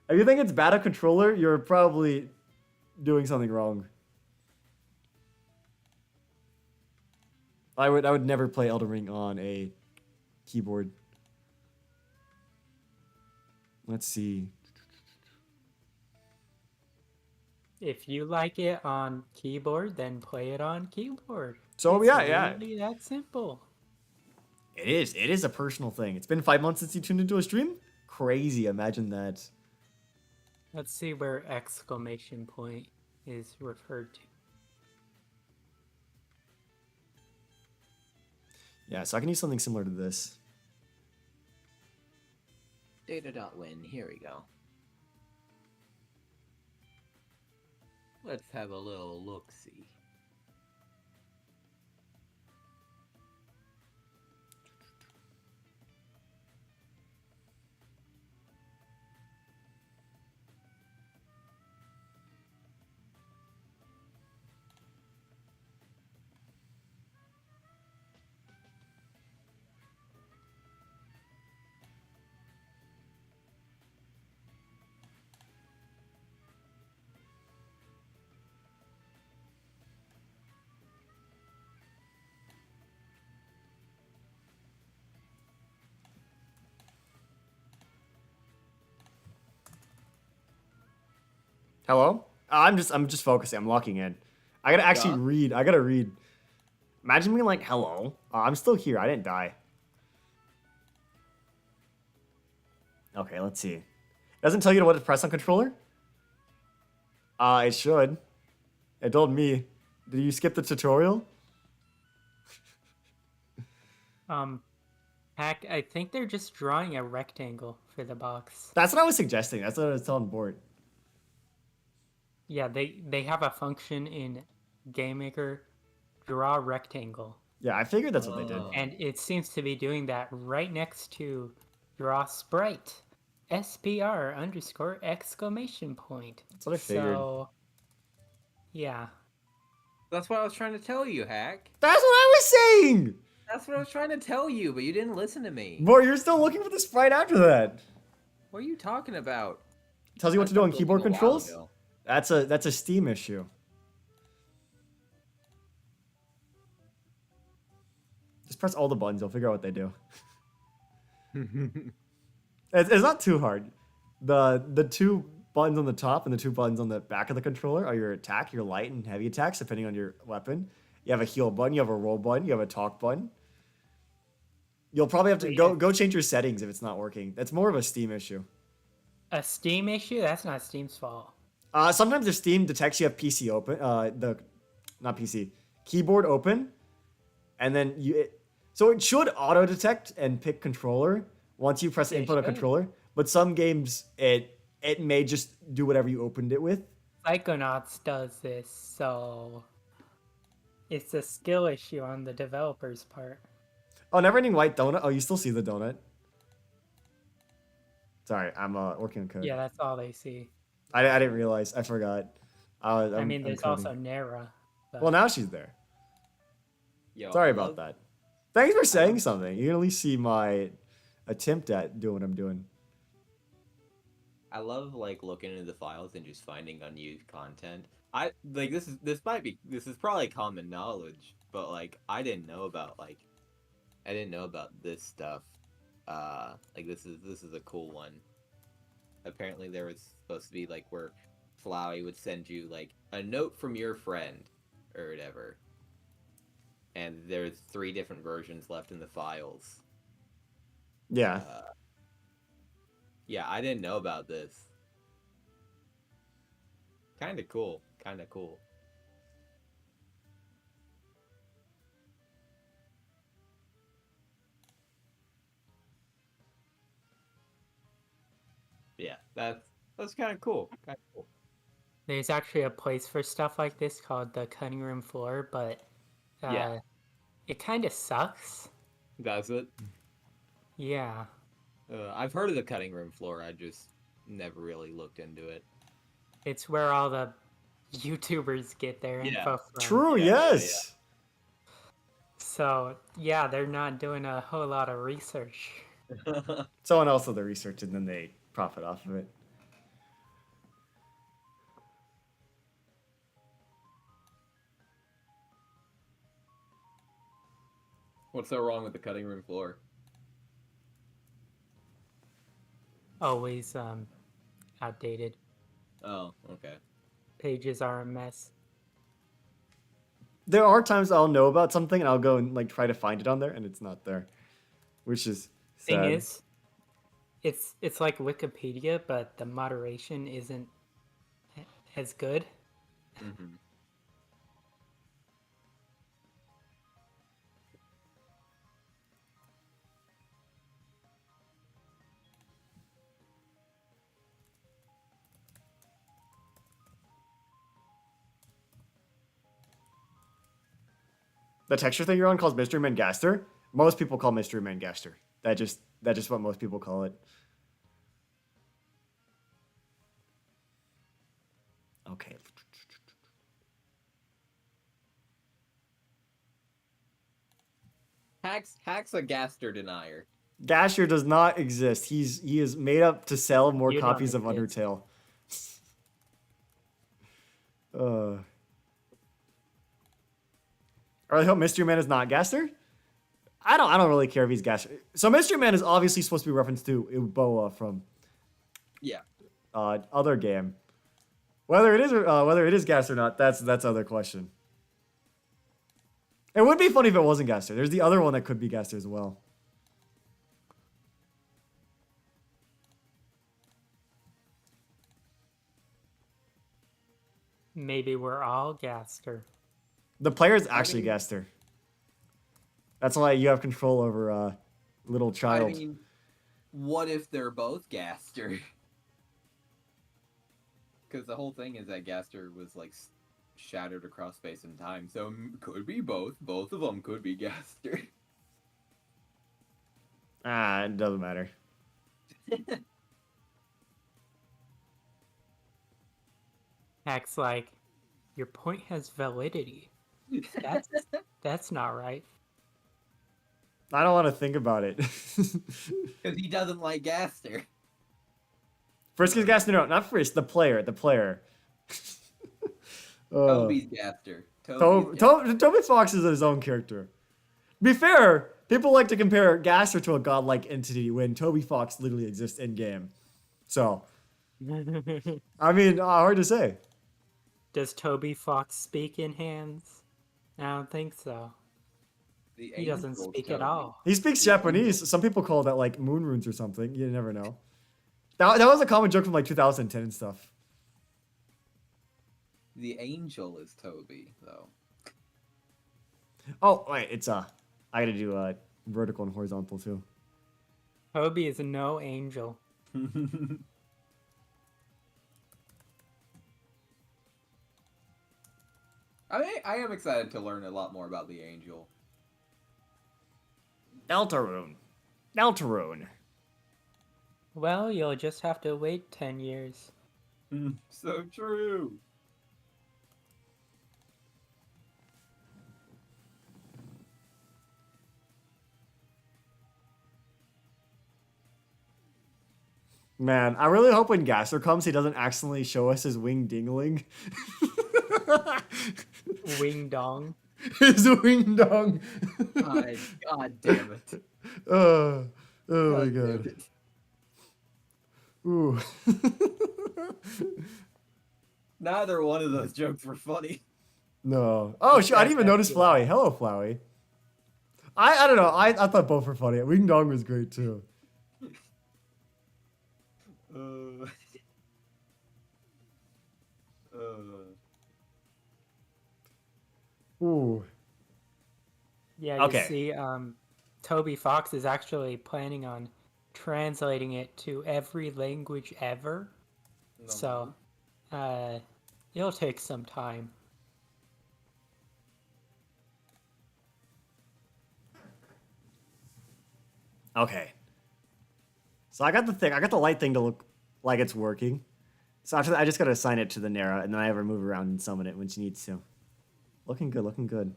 If you think it's bad on controller, you're probably doing something wrong. I would never play Elden Ring on a keyboard. Let's see. If you like it on keyboard, then play it on keyboard. So It's yeah. really that simple. It is. It is a personal thing. It's been 5 months since you tuned into a stream. Crazy. Imagine that. Let's see where exclamation point is referred to. Yeah, so I can use something similar to this. Data.win. Here we go. Let's have a little look-see. Hello? I'm just focusing. I'm locking in. I gotta actually Yeah. read. I gotta read. Imagine being like, hello. I'm still here. I didn't die. Okay, let's see. It doesn't tell you what to press on controller? It should. It told me. Did you skip the tutorial? Hack, I think they're just drawing a rectangle for the box. That's what I was suggesting. That's what I was telling Board. Yeah, they have a function in GameMaker, draw rectangle. Yeah, I figured that's what they did. Oh. And it seems to be doing that right next to draw sprite. SPR underscore exclamation point. That's what I figured. So, yeah. That's what I was trying to tell you, Hack. That's what I was saying! That's what I was trying to tell you, but you didn't listen to me. Boy, you're still looking for the sprite after that. What are you talking about? Tells you what to do on I stopped keyboard looking a while controls? ago. That's a Steam issue. Just press all the buttons, you'll figure out what they do. It's not too hard. The two buttons on the top and the two buttons on the back of the controller are your attack, your light and heavy attacks, depending on your weapon. You have a heal button, you have a roll button, you have a talk button. You'll probably have to go change your settings if it's not working. That's more of a Steam issue. A Steam issue? That's not Steam's fault. Sometimes if Steam detects you have PC open, not PC, keyboard open, and then so it should auto detect and pick controller once you press It input on should. controller. But some games it may just do whatever you opened it with. Psychonauts does this, so it's a skill issue on the developer's part. Oh, never-ending white donut. Oh, you still see the donut. Sorry, I'm working on code. Yeah, that's all they see. I didn't realize. I forgot. I mean, there's coding. also Nera. But Well, now she's there. Yo, Sorry I about love- that. Thanks for saying something. You can at least see my attempt at doing what I'm doing. I love like looking into the files and just finding unused content. I like this is probably common knowledge, but like I didn't know about this stuff. Like this is a cool one. Apparently there was supposed to be like where Flowey would send you like a note from your friend or whatever. And there's 3 different versions left in the files. Yeah. Yeah, I didn't know about this. Kinda cool. Kinda cool. Yeah, that's kinda cool. Kinda cool. there's actually a place for stuff like this called the cutting room floor, but Yeah. it kind of sucks. That's it. Yeah. I've heard of the cutting room floor, I just never really looked into it. It's where all the YouTubers get their Yeah. info from. True. Yeah, Yes. So, yeah, they're not doing a whole lot of research. Someone else did the research and then they profit off of it. What's so wrong with the cutting room floor? always outdated. Oh, okay. Pages are a mess. There are times I'll know about something and I'll go and like try to find it on there and it's not there, which is Thing sad. is, it's like Wikipedia, but the moderation isn't as good. Mm-hmm. The texture thing you're on calls Mystery Man Gaster. Most people call Mystery Man Gaster. That's just what most people call it. Okay. Hack's a Gaster denier. Gaster does not exist. He is made up to sell more You don't copies of exist. Undertale. uh. I really hope Mystery Man is not Gaster. I don't really care if he's Gaster. So Mystery Man is obviously supposed to be a reference to Uboa from Yeah. other game. Whether it is Gaster or not, that's other question. It would be funny if it wasn't Gaster. There's the other one that could be Gaster as well. Maybe we're all Gaster. The player is actually mean- Gaster. That's why you have control over little child. I mean, what if they're both Gaster? Because the whole thing is that Gaster was like shattered across space and time, so could be both. Both of them could be Gaster. It doesn't matter. Hack's like, your point has validity. That's not right. I don't want to think about it. Because he doesn't like Gaster. Frisk is Gaster, no, not Frisk. The player. Toby's Gaster. Toby's Toby Fox is his own character. To be fair, people like to compare Gaster to a godlike entity when Toby Fox literally exists in game. So, I mean, hard to say. Does Toby Fox speak in hands? I don't think so. The He doesn't angel speak at Toby. all. He speaks Japanese. Some people call that like moon runes or something. You never know. That was a common joke from like 2010 and stuff. The angel is Toby, though. Oh wait, it's I gotta do vertical and horizontal too. Toby is no angel. I am excited to learn a lot more about the angel. Deltarune. Well, you'll just have to wait 10 years. So true. Man, I really hope when Gaster comes, he doesn't accidentally show us his wing dingling. Wing dong. His wing dong. God damn it. Oh my God god. damn it. Ooh. Neither one of those jokes were funny. No. Oh shit! I didn't even notice Flowey. Hello, Flowey. I don't know. I thought both were funny. Wing dong was great too. Uh, Ooh. Yeah, you Okay. see, Toby Fox is actually planning on translating it to every language ever. So, it'll take some time. Okay. So I got the light thing to look like it's working. So after that, I just gotta assign it to the Nera, and then I have her move around and summon it when she needs to. Looking good.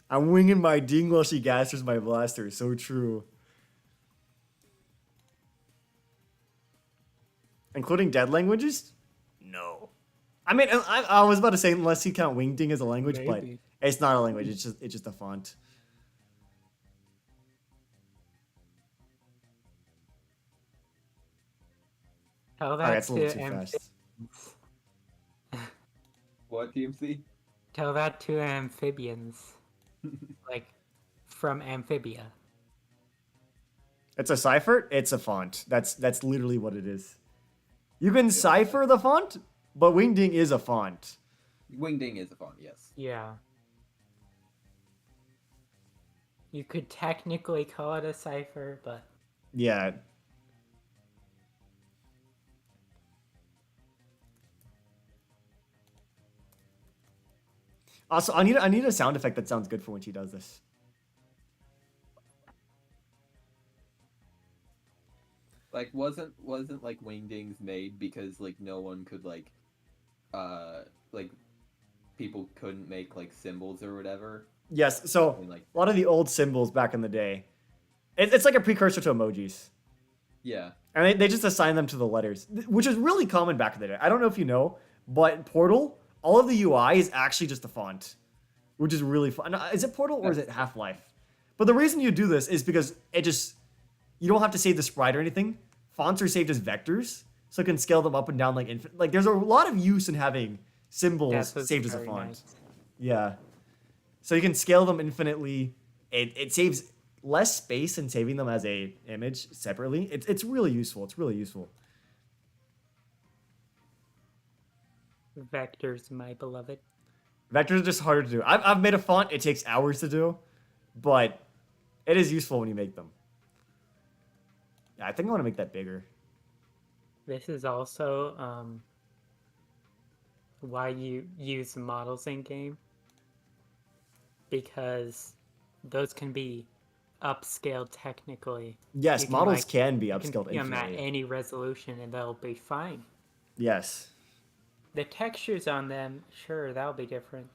I'm winging my ding while she gasters my blaster. So true. Including dead languages? No. I mean, I was about to say unless you count wing ding as a language, Maybe. but it's not a language. It's just a font. Tell Okay, that that's a little to too fast. amphibians. What, TMC? Tell that to amphibians. Like, from Amphibia. It's a cipher. It's a font. That's literally what it is. You can Yeah. cipher the font, but Wingding is a font. Wingding is a font, yes. Yeah. You could technically call it a cipher, but Yeah. Also, I need a sound effect that sounds good for when she does this. Like, wasn't like Wingdings made because like no one could like people couldn't make like symbols or whatever? Yes. So And like, a lot of the old symbols back in the day, it's like a precursor to emojis. yeah. And they just assign them to the letters, which is really common back in the day. I don't know if you know, but Portal, all of the UI is actually just a font, which is really fun. Is it Portal or is it Half-Life? But the reason you do this is because you don't have to save the sprite or anything. Fonts are saved as vectors, so it can scale them up and down like infinite. Like there's a lot of use in having symbols that's saved as a very font. nice. Yeah. So you can scale them infinitely. It saves less space than saving them as a image separately. It's really useful. It's really useful. Vectors, my beloved. Vectors are just harder to do. I've made a font. It takes hours to do, but it is useful when you make them. Yeah, I think I want to make that bigger. This is also why you use models in game, because those can be upscaled technically. Yes, You can, models like, can be you can upscaled see them at infinitely. any resolution and they'll be fine. Yes. The textures on them, sure, that'll be different,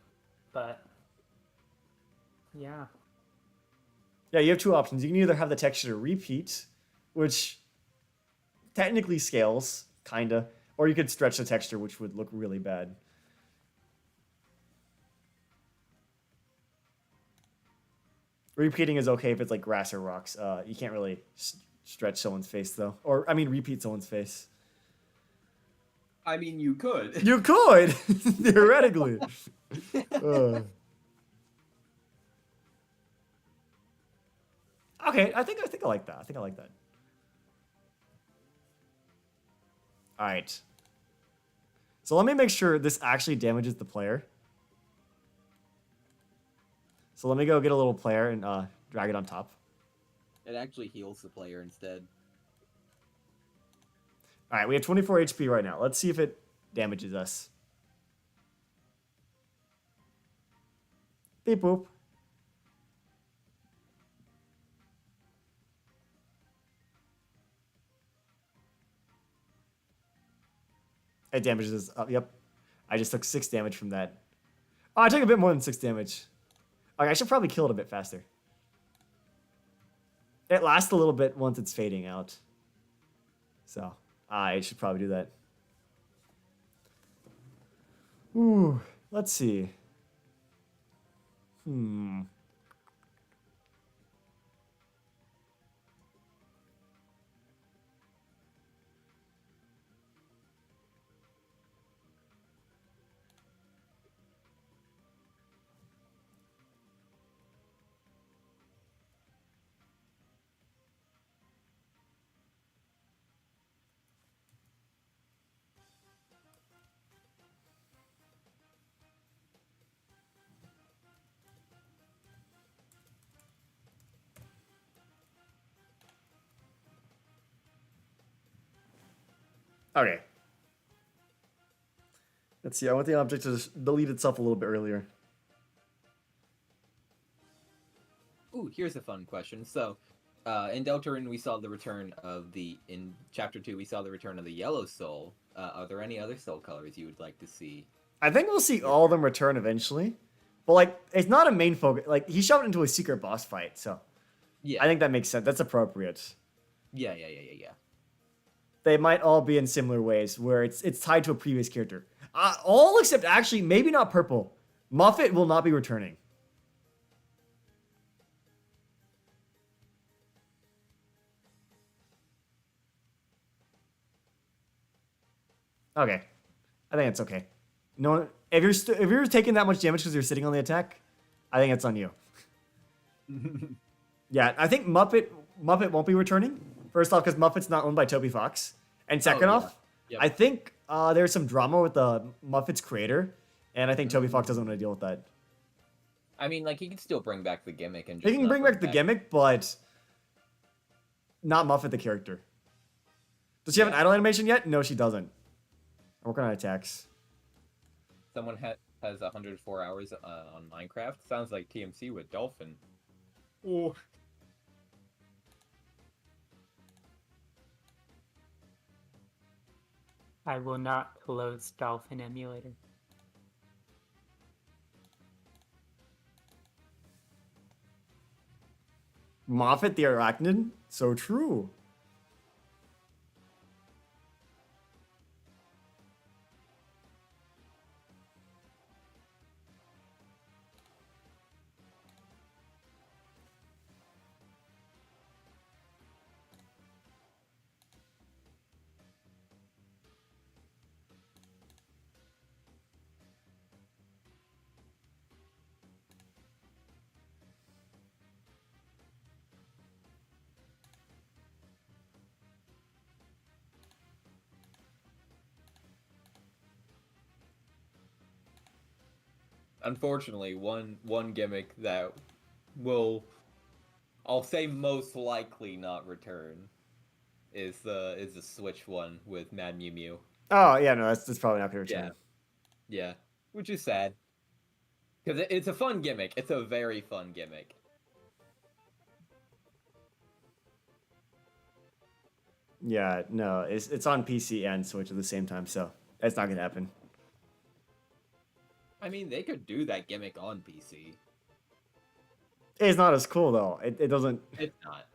but yeah. Yeah, you have two options. You can either have the texture repeat, which technically scales, kinda, or you could stretch the texture, which would look really bad. Repeating is okay if it's like grass or rocks. You can't really stretch someone's face though, or I mean, repeat someone's face. I mean, you could. You could theoretically. Uh. Okay, I think I like that. I think I like that. All right. So let me make sure this actually damages the player. So let me go get a little player and drag it on top. It actually heals the player instead. All right, we have 24 HP right now. Let's see if it damages us. Beep boop. It damages us. Yep. I just took 6 damage from that. Oh, I took a bit more than 6 damage. Okay, I should probably kill it a bit faster. It lasts a little bit once it's fading out. So, I should probably do that. Ooh, let's see. Okay. Let's see. I want the object to just delete itself a little bit earlier. Ooh, here's a fun question. So, in Deltarune, we saw the return of in Chapter 2, we saw the return of the yellow soul. Are there any other soul colors you would like to see? I think we'll see all of them return eventually. But, like, it's not a main focus. Like, he shoved into a secret boss fight, so Yeah. I think that makes sense. That's appropriate. Yeah. They might all be in similar ways where it's tied to a previous character. All except actually, maybe not purple. Muffet will not be returning. Okay, I think it's okay. No, if you're taking that much damage because you're sitting on the attack, I think it's on you. Yeah, I think Muppet won't be returning. First off, because Muppet's not owned by Toby Fox, and second yeah. off, Yep. I think there's some drama with the Muppet's creator, and I think Toby Fox doesn't want to deal with that. I mean, like, he can still bring back the gimmick and He just can not bring back the gimmick, but not Muffet the character. Does she have an idle animation yet? No, she doesn't. I'm working on attacks. Someone has 104 hours on Minecraft. Sounds like TMC with Dolphin. Ooh. I will not close Dolphin Emulator. Moffat the Arachnid? So true. Unfortunately, one gimmick that will, I'll say, most likely not return is the Switch one with Mad Mew Mew. Oh, yeah, no, that's probably not going to return. Yeah, which is sad. Because it's a fun gimmick. It's a very fun gimmick. Yeah, no, it's on PC and Switch at the same time, so it's not going to happen. I mean, they could do that gimmick on PC. It's not as cool, though. It doesn't... It's not.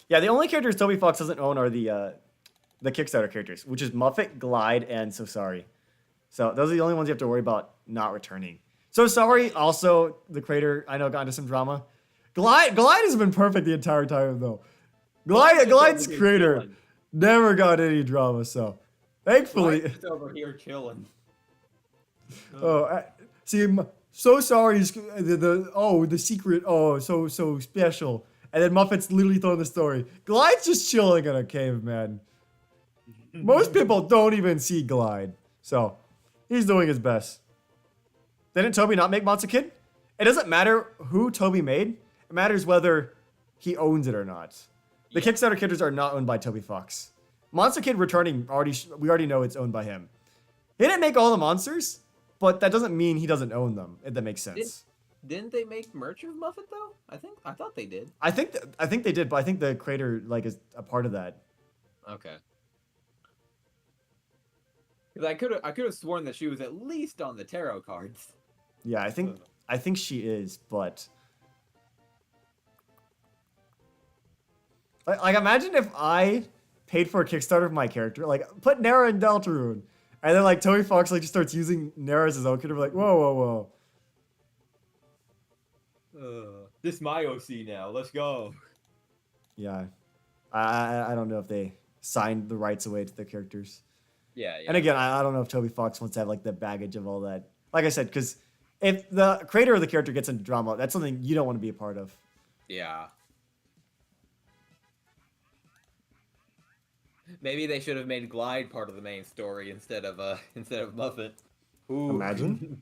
Yeah, the only characters Toby Fox doesn't own are the Kickstarter characters, which is Muffet, Glide, and So Sorry. So those are the only ones you have to worry about not returning. So Sorry, also the creator, I know, got into some drama. Glide has been perfect the entire time, though. Glide's creator never got any drama, so thankfully. Glide's over here chilling. See, So Sorry is the secret. Oh, so special. And then Muffet's literally throwing the story. Glide's just chilling in a cave, man. Most people don't even see Glide. So, he's doing his best. Didn't Toby not make Monster Kid? It doesn't matter who Toby made. It matters whether he owns it or not. The Kickstarter characters are not owned by Toby Fox. Monster Kid returning, we already know it's owned by him. He didn't make all the monsters, but that doesn't mean he doesn't own them, if that makes sense. Didn't they make merch of Muffet though? I thought they did. I think they did, but I think the creator is a part of that. Okay. Because I could have sworn that she was at least on the tarot cards. Yeah, I think she is, but like imagine if I paid for a Kickstarter of my character, like put Nara in Deltarune, and then like Toby Fox just starts using Nara as his own character, like whoa. This my OC now. Let's go. Yeah, I don't know if they signed the rights away to the characters. Yeah. And again, I don't know if Toby Fox wants to have the baggage of all that. Like I said, because if the creator of the character gets into drama, that's something you don't want to be a part of. Yeah. Maybe they should have made Glide part of the main story instead of Muffet. Ooh. Imagine.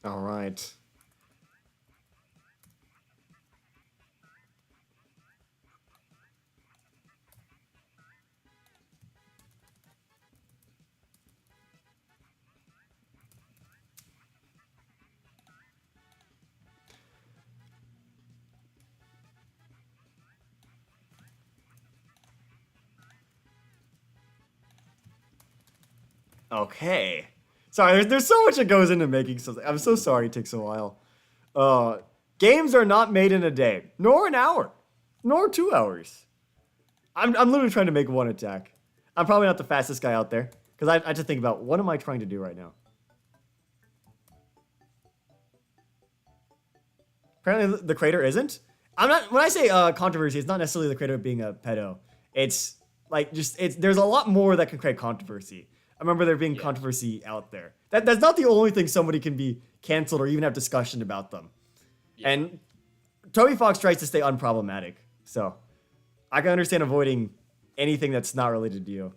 All right. Okay. Sorry, there's so much that goes into making something. I'm so sorry it takes a while. Games are not made in a day, nor an hour, nor 2 hours. I'm literally trying to make one attack. I'm probably not the fastest guy out there because I have to think about what am I trying to do right now. Apparently, the creator isn't. I'm not. When I say controversy, it's not necessarily the creator being a pedo. It's like just it's. There's a lot more that can create controversy. I remember there being controversy out there. That's not the only thing somebody can be canceled or even have discussion about them. Yeah. And Toby Fox tries to stay unproblematic, so I can understand avoiding anything that's not related to you.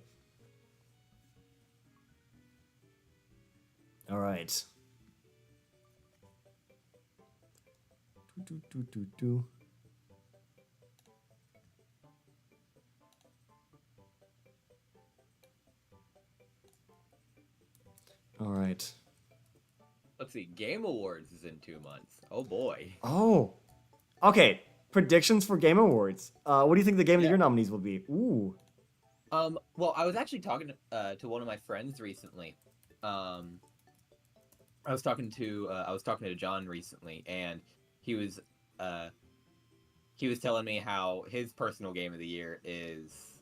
All right. Do. All right. Let's see. Game Awards is in 2 months. Oh boy. Oh. Okay. Predictions for Game Awards. What do you think the Game of the Year nominees will be? Ooh. Well, I was actually talking to one of my friends recently. I was talking to John recently, and he was telling me how his personal game of the year is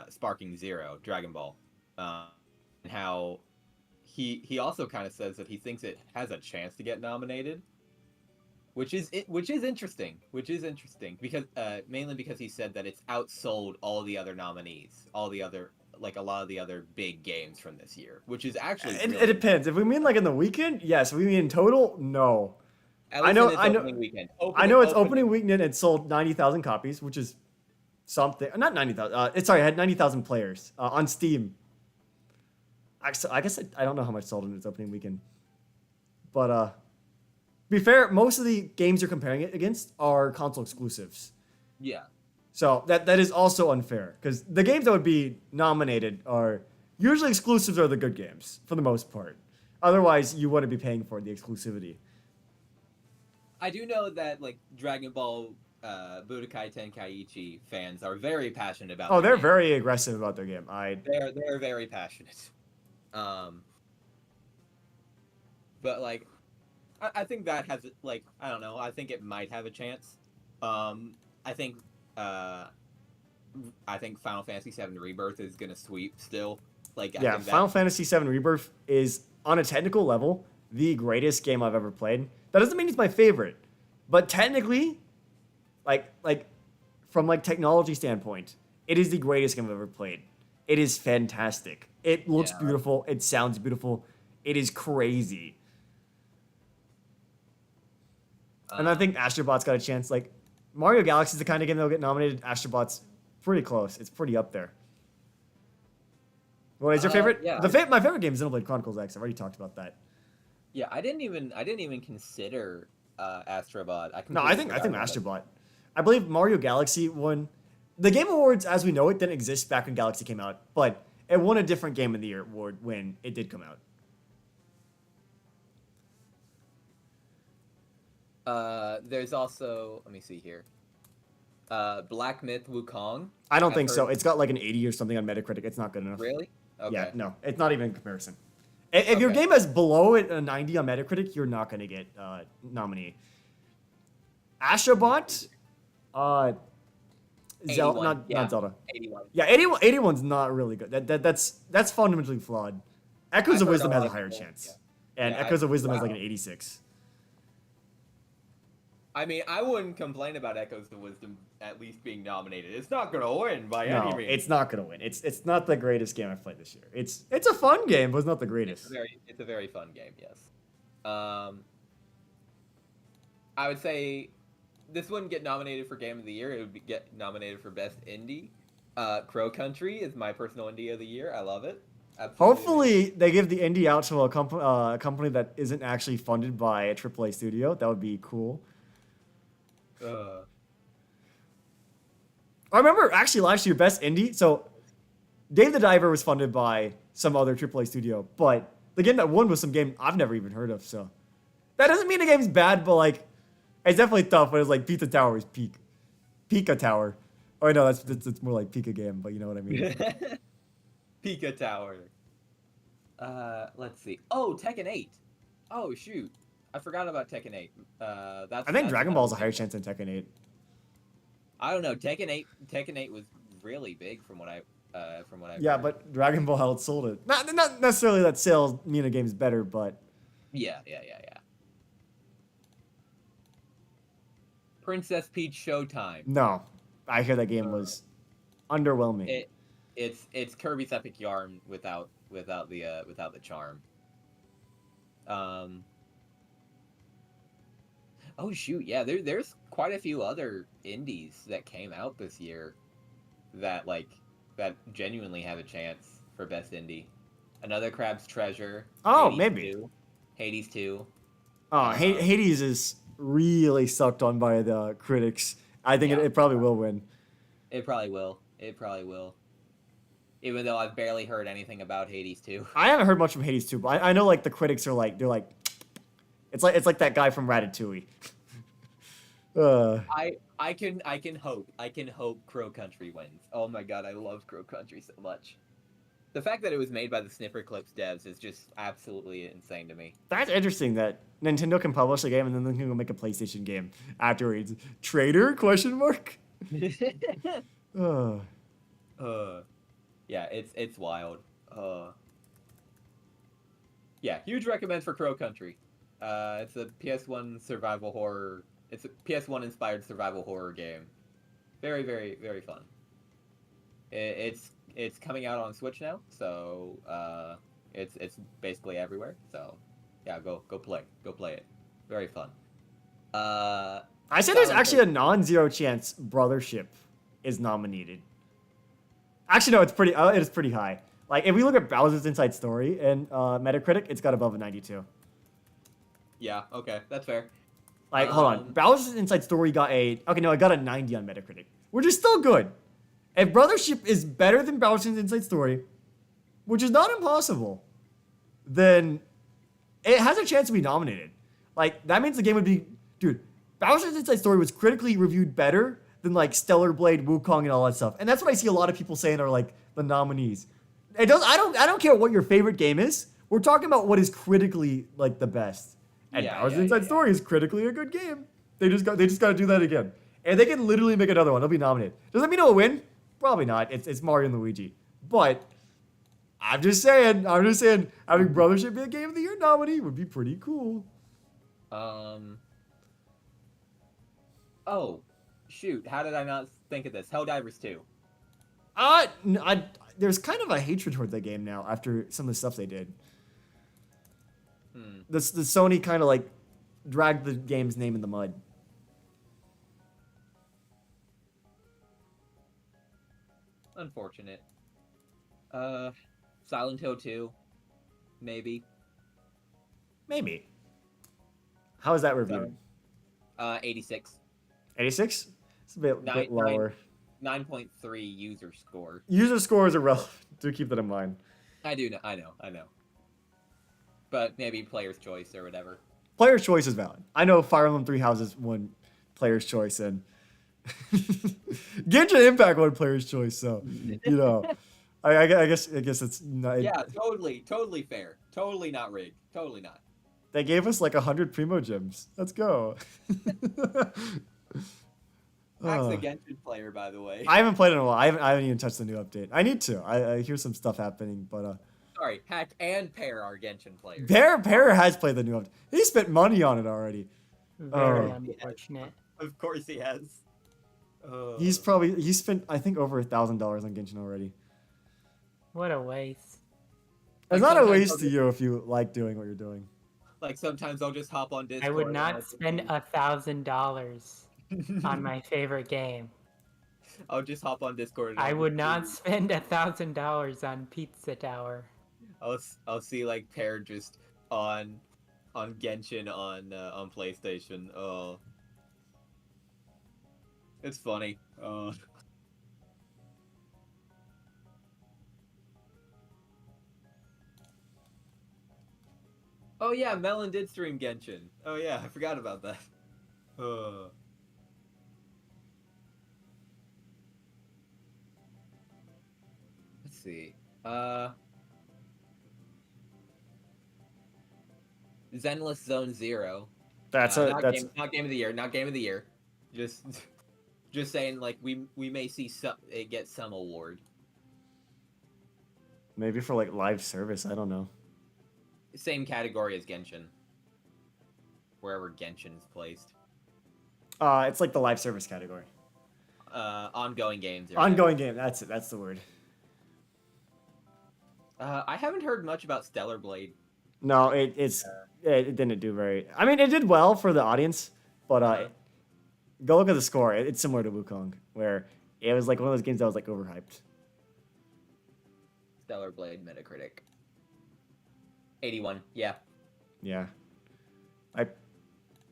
Sparking Zero, Dragon Ball, and how he also kind of says that he thinks it has a chance to get nominated, which is interesting. Because mainly because he said that it's outsold all the other nominees, a lot of the other big games from this year, which is actually It depends. If we mean like in the weekend, yes. If we mean in total, no. I know. Opening weekend. I know it's opening weekend. It sold 90,000 copies, which is something. Not 90,000. It had 90,000 players on Steam. I guess I don't know how much sold in its opening weekend. But to be fair, most of the games you're comparing it against are console exclusives. Yeah. So that is also unfair because the games that would be nominated are usually exclusives are the good games for the most part. Otherwise, you wouldn't be paying for the exclusivity. I do know that like Dragon Ball Budokai Tenkaichi fans are very passionate about. Oh, they're game. very aggressive about their game. They're very passionate. But like, I think that has like I don't know. I think it might have a chance. I think Final Fantasy VII Rebirth is gonna sweep still. Like yeah, Final Fantasy VII Rebirth is on a technical level the greatest game I've ever played. That doesn't mean it's my favorite, but technically, like from like technology standpoint, it is the greatest game I've ever played. It is fantastic. It looks beautiful. It sounds beautiful. It is crazy. And I think Astrobot's got a chance. Like Mario Galaxy is the kind of game that'll get nominated. Astrobot's pretty close. It's pretty up there. What is your favorite? Yeah. My favorite game is Xenoblade Chronicles X. I've already talked about that. Yeah, I didn't even consider Astrobot. I think Astrobot. I believe Mario Galaxy won. The Game Awards, as we know it, didn't exist back when Galaxy came out, but it won a different Game of the Year award when it did come out. There's also, let me see here. Black Myth Wukong. I don't think so. It's got like an 80 or something on Metacritic. It's not good enough. Really? Okay. Yeah, no. It's not even in comparison. If your game is below a 90 on Metacritic, you're not going to get nominated. Astrobot? Not Zelda. 81. Yeah, 81's not really good. That's fundamentally flawed. Echoes of Wisdom has a higher chance. Yeah. And Echoes of Wisdom has like an 86. I mean, I wouldn't complain about Echoes of Wisdom at least being nominated. It's not going to win by any means. It's not going to win. It's not the greatest game I've played this year. It's a fun game, but it's not the greatest. It's a very fun game, yes. I would say this wouldn't get nominated for Game of the Year. It would get nominated for Best Indie. Crow Country is my personal indie of the year. I love it. Absolutely. Hopefully, they give the indie out to a company that isn't actually funded by a AAA studio. That would be cool. I remember actually last year, Best Indie. So, Dave the Diver was funded by some other AAA studio, but the game that won was some game I've never even heard of. So, that doesn't mean the game's bad, but like, it's definitely tough. But it's like Pizza Tower is peak, Pika Tower. Oh no, that's more like Pika game, but you know what I mean. Pika Tower. Let's see. Oh, Tekken 8. Oh shoot, I forgot about Tekken 8. I think That's Dragon another Ball's a higher big one. chance than Tekken 8. I don't know. Tekken 8 was really big from what I've Yeah, heard. but Dragon Ball outsold it. Not necessarily that sales mean a game's better, but Yeah. Princess Peach Showtime. no. I hear that game Uh, was underwhelming. it it's Kirby's Epic Yarn without the charm. Um. Oh shoot, yeah. There's quite a few other indies that came out this year that that genuinely have a chance for best indie. Another Crab's Treasure. Oh, Hades maybe. 2. Hades 2. Oh, Um, Hades is really sucked on by the critics. I think yeah, it probably will win. it probably will. It probably will. Even though I've barely heard anything about Hades 2. I haven't heard much from Hades 2, but I know like the critics are like they're like it's like that guy from Ratatouille. uh, I can hope Crow Country wins. Oh my god, I love Crow Country so much. The fact that it was made by the Snipper Clips devs is just absolutely insane to me. that's interesting that Nintendo can publish a game and then they can go make a PlayStation game afterwards. Traitor? Question mark. Uh, uh, yeah, it's wild. Yeah, huge recommend for Crow Country. It's a PS1 survival horror. It's a PS1 inspired survival horror game. Very, very, very fun. It's coming out on Switch now, so it's basically everywhere. So yeah, go play it. Very fun. I say there's Silent actually a non-zero chance Brothership is nominated. Actually, no, it is pretty high. Like if we look at Bowser's Inside Story and Metacritic, it's got above a 92. Yeah, okay, that's fair. Like, hold on. Bowser's Inside Story got it got a 90 on Metacritic, which is still good. If Brothership is better than Bowser's Inside Story, which is not impossible, then it has a chance to be nominated. Like, that means the game would be... Dude, Bowser's Inside Story was critically reviewed better than, like, Stellar Blade, Wukong, and all that stuff. And that's what I see a lot of people saying are, like, the nominees. I don't care what your favorite game is. We're talking about what is critically, like, the best. And Bowser's Inside Story is critically a good game. They just got to do that again. And they can literally make another one. They'll be nominated. Does that mean it'll win? Probably not. It's Mario and Luigi. But I'm just saying, having Brothership be a Game of the Year nominee would be pretty cool. Oh, shoot! How did I not think of this? Helldivers 2. There's kind of a hatred toward that game now after some of the stuff they did. The Sony kind of like dragged the game's name in the mud. Unfortunate. Silent Hill 2, maybe. Maybe. How is that reviewed? 86. 86? It's a bit lower. 9.3 user score. User scores are relevant. Do keep that in mind. I know. But maybe player's choice or whatever. Player's choice is valid. I know Fire Emblem Three Houses won player's choice and Genshin Impact won player's choice, so you know. I guess it's not, Yeah, totally fair. Totally not rigged. Totally not. They gave us like 100 Primo Gems. Let's go. Hack's a Genshin player, by the way. I haven't played it in a while. I haven't even touched the new update. I need to. I hear some stuff happening, but Sorry, Hack and Pear are Genshin players. Pear has played the new update. He spent money on it already. Very unfortunate. Of course he has. He spent I think over $1,000 on Genshin already. What a waste. It's not a waste to you if you like doing what you're doing. Like sometimes I'll just hop on Discord. I would not spend $1,000 on my favorite game. I'll just hop on Discord. And I would not spend $1,000 on Pizza Tower. I'll see like Pear just on Genshin on PlayStation. Oh, it's funny. Oh. Oh yeah, Melon did stream Genshin. Oh yeah, I forgot about that. Let's see. Zenless Zone Zero. That's Not game of the year. Not game of the year. Just just saying, like we may see it get some award. maybe for like live service. I don't know. Same category as Genshin. Wherever Genshin is placed. It's like the live service category. Ongoing games. Ongoing game. That's it. That's the word. I haven't heard much about Stellar Blade. No, it didn't do very. I mean, it did well for the audience, but go look at the score. It's similar to Wukong, where it was like one of those games that was like overhyped. Stellar Blade Metacritic. 81. Yeah. Yeah.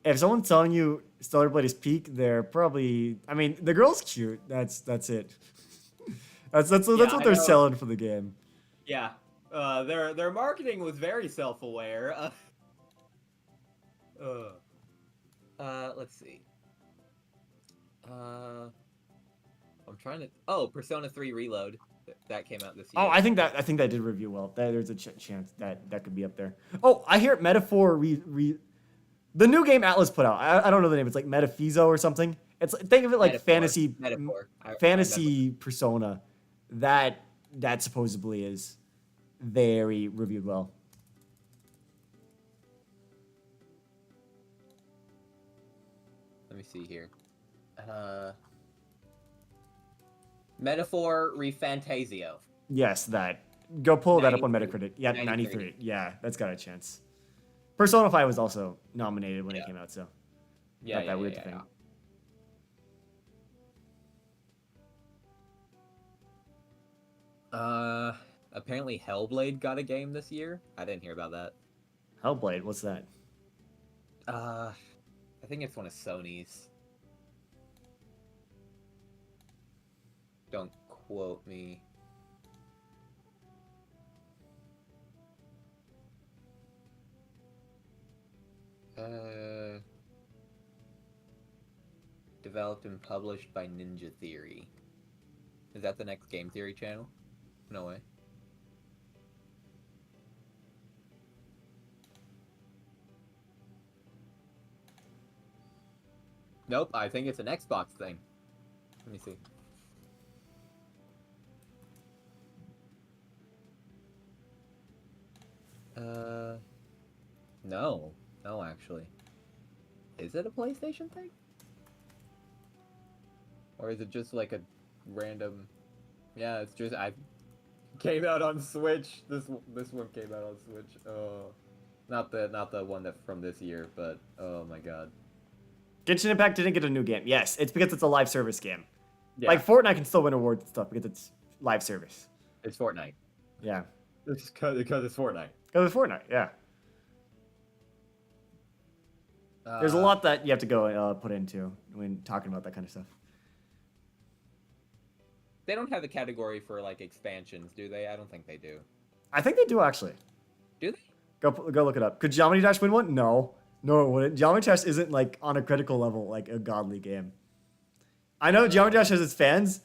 If someone's telling you Stellar Blade is peak, they're probably. I mean, the girl's cute. That's it. that's what they're selling for the game. Yeah. Their marketing was very self-aware. Let's see. I'm trying to. Oh, Persona 3 Reload. That came out this year. Oh, I think that did review well. There's a chance that could be up there. Oh, I hear Metaphor the new game Atlas put out. I don't know the name. It's like Metaphizo or something. It's think of it like fantasy Persona. That supposedly is very reviewed well. Let me see here. Metaphor Refantasio. Yes, that. Go pull that up on Metacritic. Yeah, 93. Yeah, that's got a chance. Persona 5 was also nominated when it came out, so not that weird thing. Apparently Hellblade got a game this year. I didn't hear about that. Hellblade, what's that? I think it's one of Sony's. Don't quote me. Developed and published by Ninja Theory. Is that the next Game Theory channel? No way. Nope, I think it's an Xbox thing. Let me see. No. No, actually. Is it a PlayStation thing? Or is it just like a random... Yeah, it's just... Came out on Switch. This one came out on Switch. Oh. Not the one that from this year, but oh my god. Genshin Impact didn't get a new game. Yes, it's because it's a live service game. Yeah. Like Fortnite can still win awards and stuff because it's live service. It's Fortnite. Yeah. It's because it's Fortnite. Because it's Fortnite, yeah. There's a lot that you have to go put into when talking about that kind of stuff. They don't have a category for like expansions, do they? I don't think they do. I think they do actually. Do they? Go look it up. Could Geometry Dash win one? No, it wouldn't. Geometry Dash isn't like on a critical level like a godly game. I know Geometry Dash has its fans.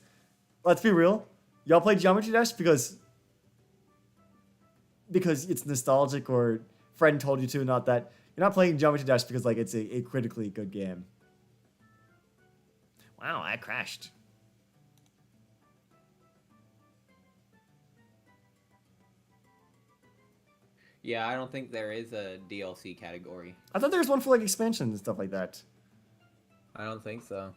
Let's be real. Y'all play Geometry Dash because it's nostalgic or friend told you to. Not that you're not playing Geometry Dash because like it's a critically good game. Wow, I crashed. Yeah, I don't think there is a DLC category. I thought there was one for like expansions and stuff like that. I don't think so.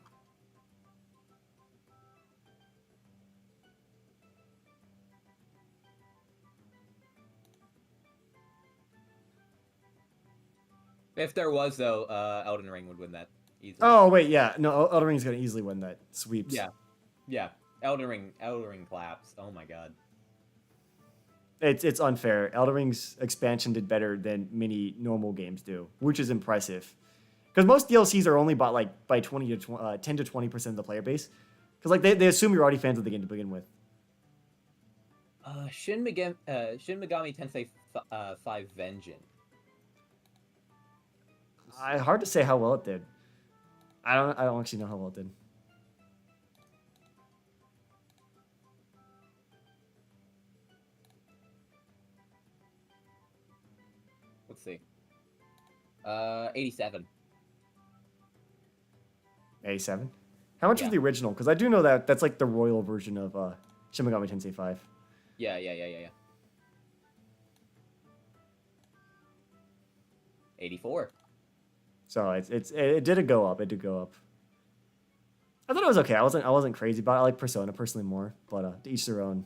If there was, though, Elden Ring would win that easily. Oh wait, yeah, no, Elden Ring's gonna easily win that. Sweeps. Yeah. Elden Ring claps. Oh my god. It's unfair. Elden Ring's expansion did better than many normal games do, which is impressive. Because most DLCs are only bought like by 10 to 20% of the player base. Because like they assume you're already fans of the game to begin with. Shin Megami Tensei 5 Vengeance. Hard to say how well it did. I don't actually know how well it did. Let's see. 87. 87. How much Yeah. was the original? Because I do know that that's like the royal version of Shin Megami Tensei 5. Yeah. 84. So it did go up. It did go up. I thought it was okay. I wasn't crazy about it. I like Persona personally more, but to each their own.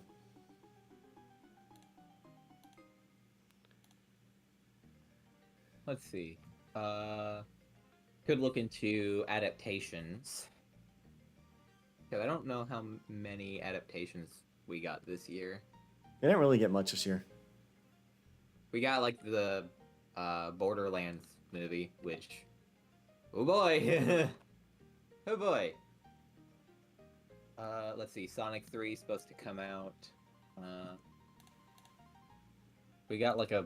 Let's see. Could look into adaptations. Because I don't know how many adaptations we got this year. They didn't really get much this year. We got like the Borderlands movie, which, oh boy, oh boy. Let's see, Sonic 3 is supposed to come out. We got like a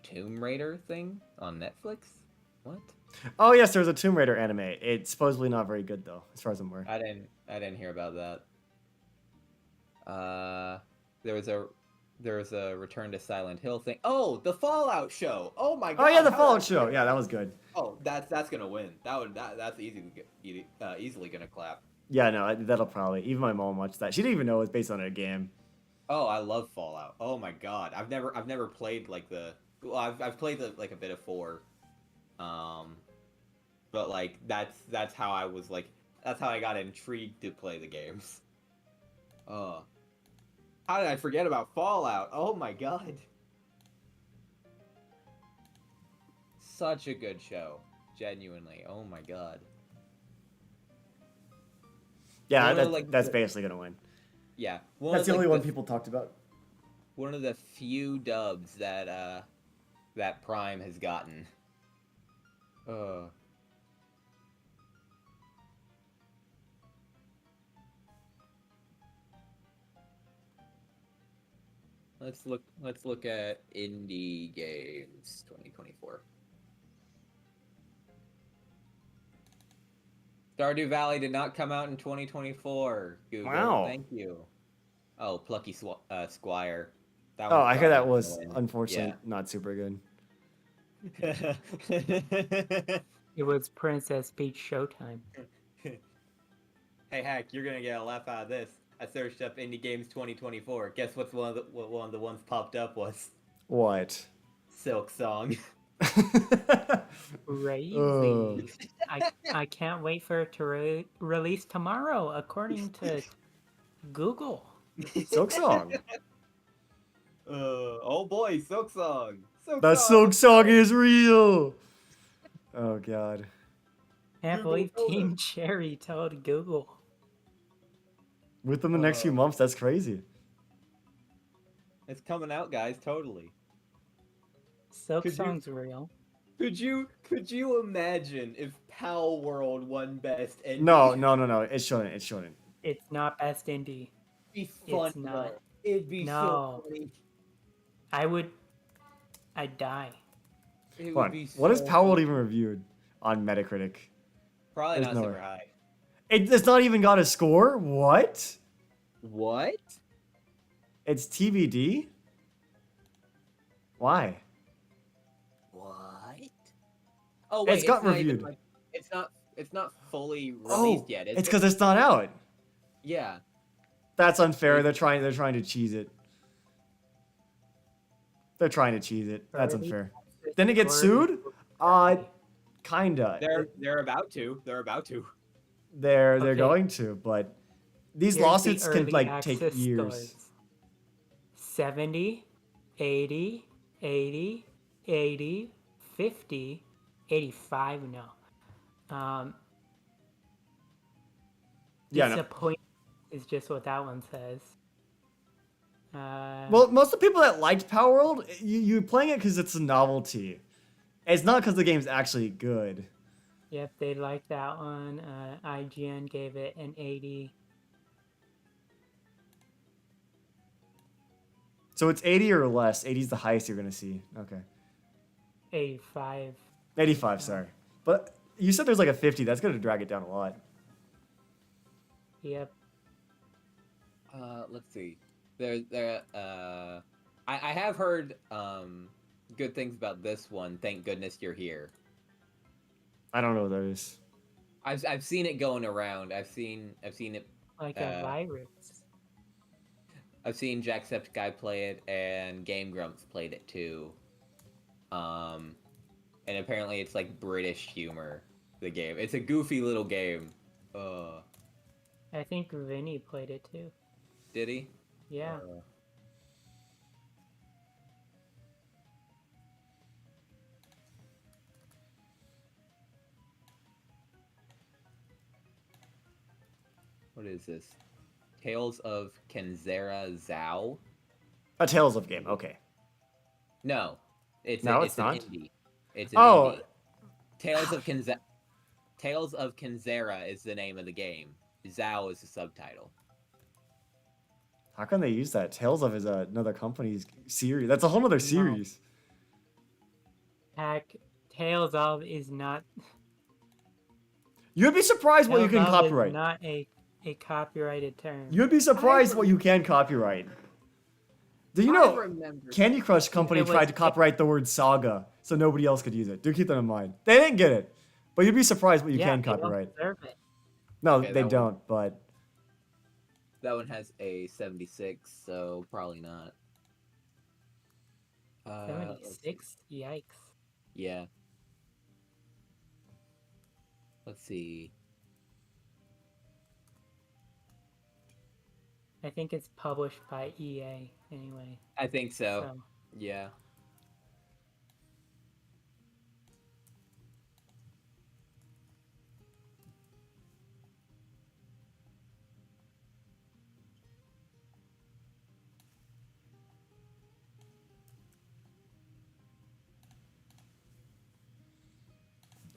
Tomb Raider thing on Netflix. What? Oh yes, there's a Tomb Raider anime. It's supposedly not very good though, as far as I'm aware. I didn't hear about that. There was a Return to Silent Hill thing. Oh, the Fallout show. Oh my god. Oh yeah, the Fallout show. Yeah, that was good. Oh, that's gonna win. That's easily gonna clap. Yeah, no, that'll probably. Even my mom watched that. She didn't even know it was based on a game. Oh, I love Fallout. Oh my god. I've never played like the. Well, I've played like a bit of 4. But like that's how I was like. That's how I got intrigued to play the games. How did I forget about Fallout? Oh my god. Such a good show. Genuinely. Oh my god. Yeah, Like that's basically gonna win. Yeah. That's the only one people talked about. One of the few dubs that that Prime has gotten. Let's look at indie games 2024. Stardew Valley did not come out in 2024. Google, Wow. thank you. Oh, Plucky Squire. That Oh, one's I hear that probably was gonna win. unfortunately not super good. Yeah. It was Princess Peach Showtime. Hey, Hack, you're gonna get a laugh out of this. I searched up Indie Games 2024. Guess what one of the ones popped up was? What? Silk Song. Crazy. I can't wait for it to release tomorrow, according to Google. Silk Song. Oh boy, Silk Song. The Silk Song is real. Oh god. Can't Google believe told Team Cherry told Google. Within the next few months, that's crazy. It's coming out, guys. Totally. Silk Could you- Song's real. Could you imagine if Pal World won Best Indie? No. It shouldn't. It shouldn't. It's not best indie. It'd be fun. It's not. Though. It'd be No. so funny. I'd die. It Hold would on. be What is so Power World funny. even reviewed on Metacritic? Probably There's not no super way. high. It's not even got a score? What? What? It's TBD? Why? What? Oh wait, It's got not even, reviewed. like, it's not fully released Oh, yet. Is it's it? because it's not out. Yeah. That's unfair. They're trying to cheese it. They're trying to cheese it. That's unfair. Then it gets sued? Kinda. They're about to. They're about to. They're Okay. going to, but these Here's the lawsuits can early like take access years. scores. 70, 80, 80, 80, 50, 85 no. Yeah, no. Disappointing is just what that one says. Well, most of the people that liked Power World, you're playing it because it's a novelty. It's not because the game's actually good. Yep, they like that one. IGN gave it an 80. So it's 80 or less. 80 is the highest you're gonna see. Okay. 85. 85, sorry. But you said there's like a 50. That's gonna drag it down a lot. Yep. Let's see. I have heard good things about this one. Thank goodness you're here. I don't know what that is. I've seen it going around. I've seen it. Like a virus. I've seen Jacksepticeye play it, and Game Grumps played it too. And apparently it's like British humor. The game. It's a goofy little game. I think Vinny played it too. Did he? Yeah. What is this? Tales of Kenzera Zhao? A Tales of game. Okay. No, it's No, it's it's an not. indie. It's an Oh, indie. Tales of Kenzera is the name of the game. Zhao is the subtitle. how can they use that? Tales of is another company's series. That's a whole other series. Tales of is not. You'd be surprised what you Tales can of copyright. is not a copyrighted term. You'd be surprised what you can copyright. Do you I know remember Candy Crush Company It was- tried to copyright the word saga so nobody else could use it? Do keep that in mind. They didn't get it, but you'd be surprised what you Yeah, can they don't copyright. deserve it. No, Okay, they that one- don't. But That one has a 76, so probably not. Let's see. 76? Yikes. Yeah. Let's see. I think it's published by EA anyway. I think so. So Yeah.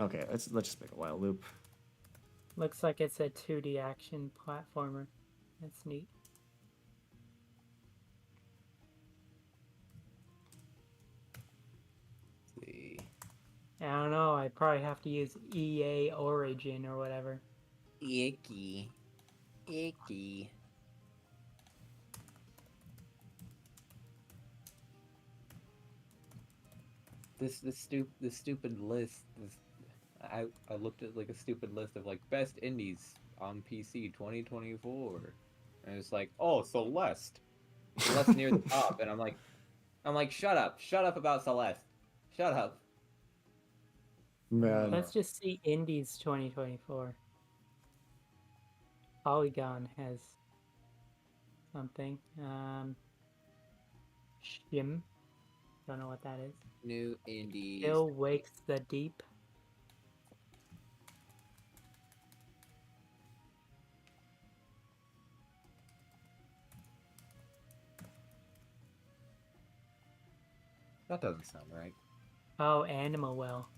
okay, let's just make a while loop. looks like it's a 2D action platformer. That's neat. Let's see. I don't know. I probably have to use EA Origin or whatever. Icky. Icky. This stupid list. I looked at like a stupid list of like best indies on PC 2024, and it's like, oh, Celeste near the top, and I'm like, shut up about Celeste, shut up. Man, Let's just see Indies 2024. Polygon has something. Shim. Don't know what that is. New indies. Still Wakes the Deep. That doesn't sound right. Oh, Animal Well.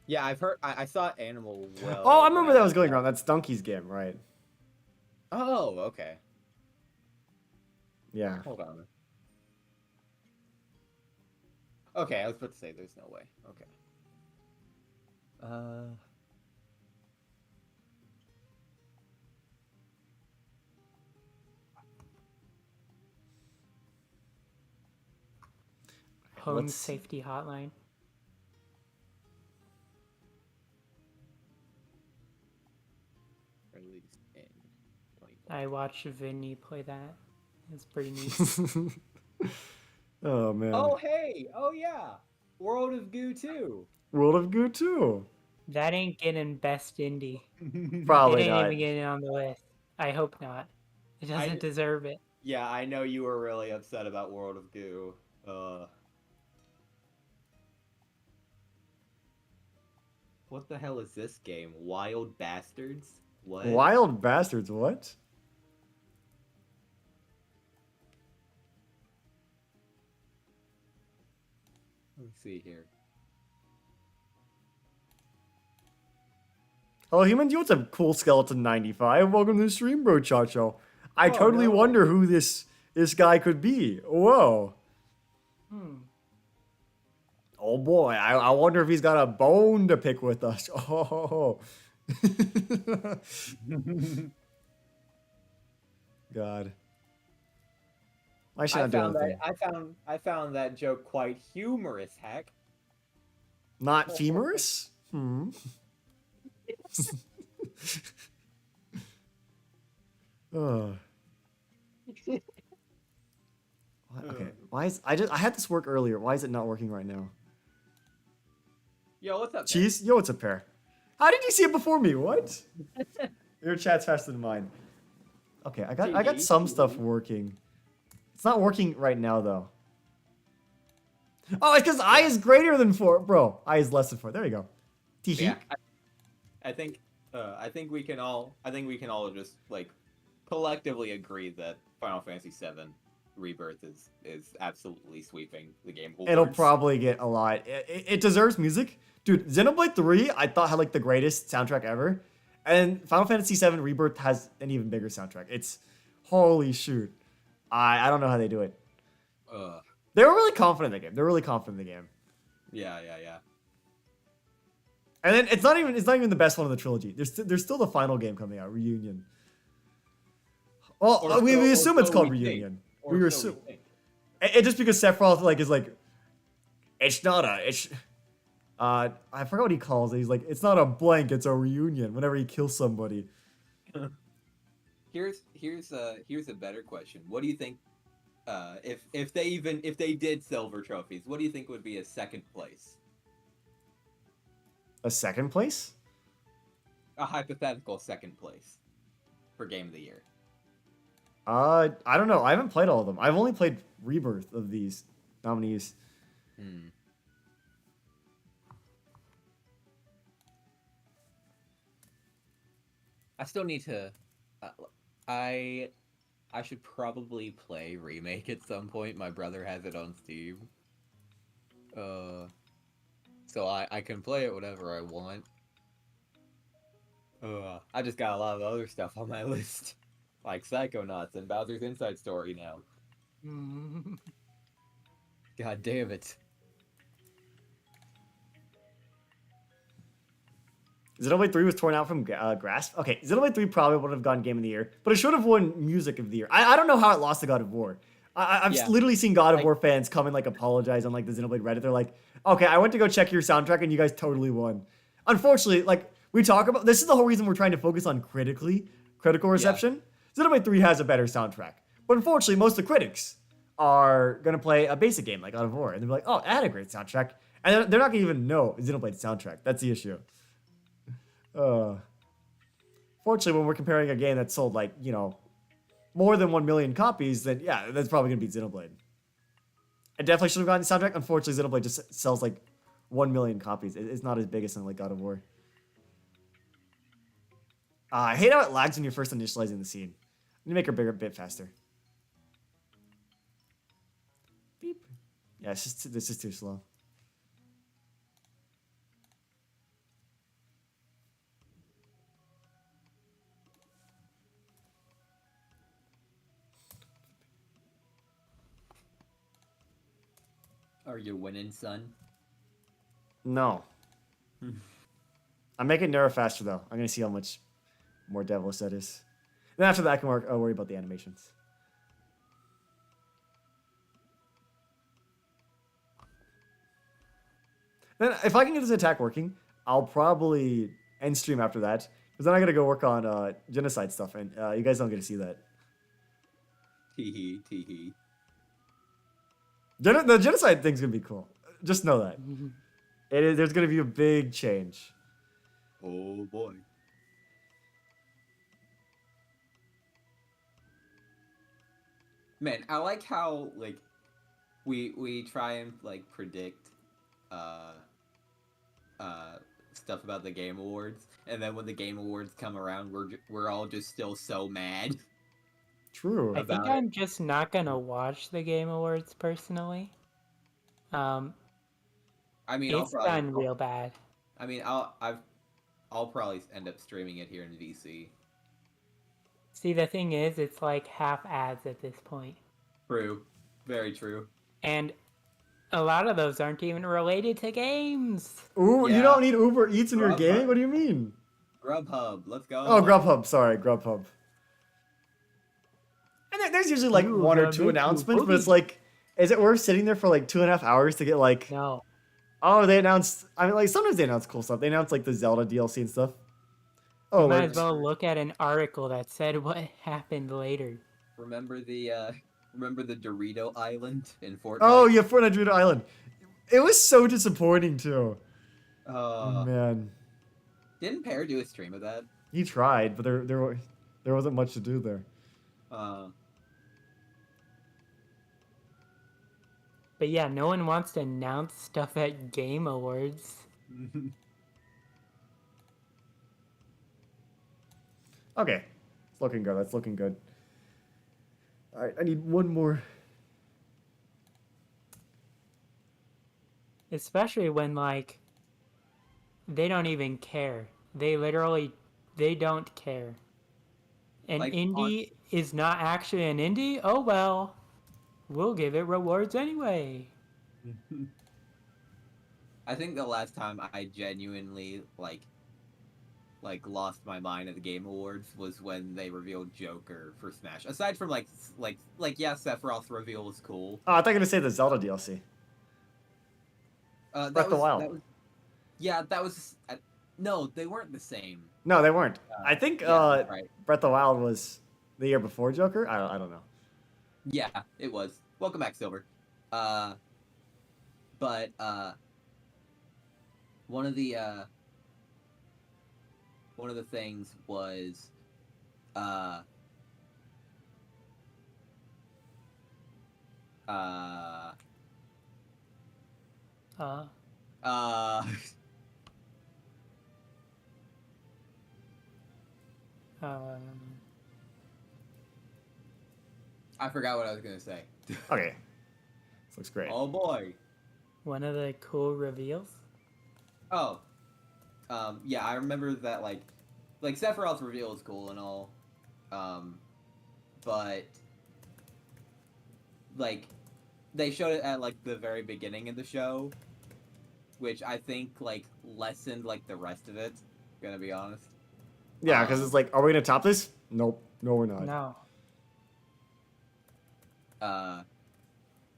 Yeah, I've heard. I saw Animal Well. oh, I remember that was going around. That's Donkey's game, right? Oh, okay. Yeah. Hold on. Okay, I was about to say there's no way. Okay. Home Let's- Safety Hotline. Released in 2020. I watched Vinny play that. It's pretty neat. oh man. Oh hey! Oh yeah! World of Goo 2. World of Goo 2. That ain't getting best indie. Probably it ain't not. even getting on the list. I hope not. It doesn't deserve it. Yeah, I know you were really upset about World of Goo. What the hell is this game? Wild Bastards? What? Wild Bastards, what? Let's see here. Hello, humans. You want some cool skeleton 95? Welcome to the stream, bro, Chacho. I Oh, totally no. wonder who this guy could be. Whoa. Oh boy, I wonder if he's got a bone to pick with us. Oh. God. I should not do anything. I found that joke quite humorous, heck. Not femurous? Hmm. Oh. Okay. Why is I had this work earlier. Why is it not working right now? Yo, what's up, man? Cheese? Yo, it's a pair. How did you see it before me? What? Your chat's faster than mine. Okay, I got some stuff working. It's not working right now though. Oh, it's because I is greater than 4, bro. I is less than 4. There you go. Teehee. Yeah, I think we can all just like collectively agree that Final Fantasy VII Rebirth is absolutely sweeping the Game Awards. It'll probably get a lot. It deserves music, dude. Xenoblade 3 I thought had like the greatest soundtrack ever, and Final Fantasy VII Rebirth has an even bigger soundtrack. It's holy shoot. I don't know how they do it. They were really confident in the game. They're really confident in the game. Yeah. And then it's not even the best one of the trilogy. There's still the final game coming out, Reunion. Well, we assume it's called Reunion. We assume it just because Sephiroth like is like, it's not a I forgot what he calls it. He's like, it's not a blank, it's a reunion. Whenever he kills somebody. Here's a better question. What do you think? If they did silver trophies, what do you think would be a second place? A second place? A hypothetical second place for Game of the Year. I don't know. I haven't played all of them. I've only played Rebirth of these nominees. I still need to. I should probably play Remake at some point. My brother has it on Steam. So I can play it whenever I want. I just got a lot of other stuff on my list. Like Psychonauts and Bowser's Inside Story now. God damn it. Xenoblade 3 was torn out from Grasp. Okay, Xenoblade 3 probably would have gotten Game of the Year, but it should have won Music of the Year. I don't know how it lost to God of War. I've literally seen God of War fans come and like apologize on like the Xenoblade Reddit. They're like, okay, I went to go check your soundtrack and you guys totally won. Unfortunately, like we talk about, this is the whole reason we're trying to focus on critical reception. Yeah. Xenoblade 3 has a better soundtrack. But unfortunately, most of the critics are going to play a basic game like God of War. And they're like, oh, it had a great soundtrack. And they're not going to even know Xenoblade's soundtrack. That's the issue. Fortunately, when we're comparing a game that sold like, you know, more than 1 million copies, then yeah, that's probably going to beat Xenoblade. It definitely should have gotten the soundtrack. Unfortunately, Xenoblade just sells like 1 million copies. It's not as big as something like God of War. I hate how it lags when you're first initializing the scene. Let me make her a bit faster. Beep. Yeah, this is too slow. Are you winning, son? No. I'm making Nero faster though. I'm gonna see how much more devilish that is. Then after that, I can worry about the animations. Then if I can get this attack working, I'll probably end stream after that. Because then I gotta go work on genocide stuff, and you guys don't get to see that. Teehee, teehee. The genocide thing's gonna be cool. Just know that. There's gonna be a big change. Oh boy. Man, I like how like we try and like predict stuff about the Game Awards, and then when the Game Awards come around, we're all just still so mad. True. I think I'm just not gonna watch the Game Awards personally. I mean, it's done real bad. I mean, I'll probably end up streaming it here in VC. See, the thing is, it's like half ads at this point. True. Very true. And a lot of those aren't even related to games. Ooh, Yeah. You don't need Uber Eats in your gaming? What do you mean? Grubhub, let's go. Oh, Grubhub. Sorry, Grubhub. And there's usually like one or two announcements, but it's like, is it worth sitting there for like 2.5 hours to get like... No. Oh, they announced... I mean, like, sometimes they announce cool stuff. They announced like the Zelda DLC and stuff. You Oh, might we're- as well look at an article that said what happened later. Remember the Dorito Island in Fortnite? oh yeah, Fortnite Dorito Island. It was so disappointing too. Uh, Man, didn't Pear do a stream of that? he tried, but there wasn't much to do there. Uh, But yeah, no one wants to announce stuff at Game Awards. Okay, it's looking good. That's looking good. All right, I need one more. Especially when, like, they don't even care. They don't care. An Like, indie is not actually an indie? Oh well. We'll give it rewards anyway. I think the last time I genuinely lost my mind at the Game Awards was when they revealed Joker for Smash. Aside from yeah, Sephiroth's reveal was cool. Oh, I thought you were gonna say the Zelda DLC. That Breath of the was Wild. that was yeah, that was no, they weren't the same. No, they weren't. I think Yeah, right. Breath of the Wild was the year before Joker. I don't know. Yeah, it was. Welcome back, Silver. But one of the things was uh uh Uh, uh um, I forgot what I was gonna say. Okay, this looks great. Oh boy. one of the cool reveals. Oh. Yeah, I remember that like Sephiroth's reveal is cool and all. But like they showed it at like the very beginning of the show, which I think like lessened like the rest of it, gonna be honest. Yeah, because it's like, are we gonna top this? Nope. No, we're not. No.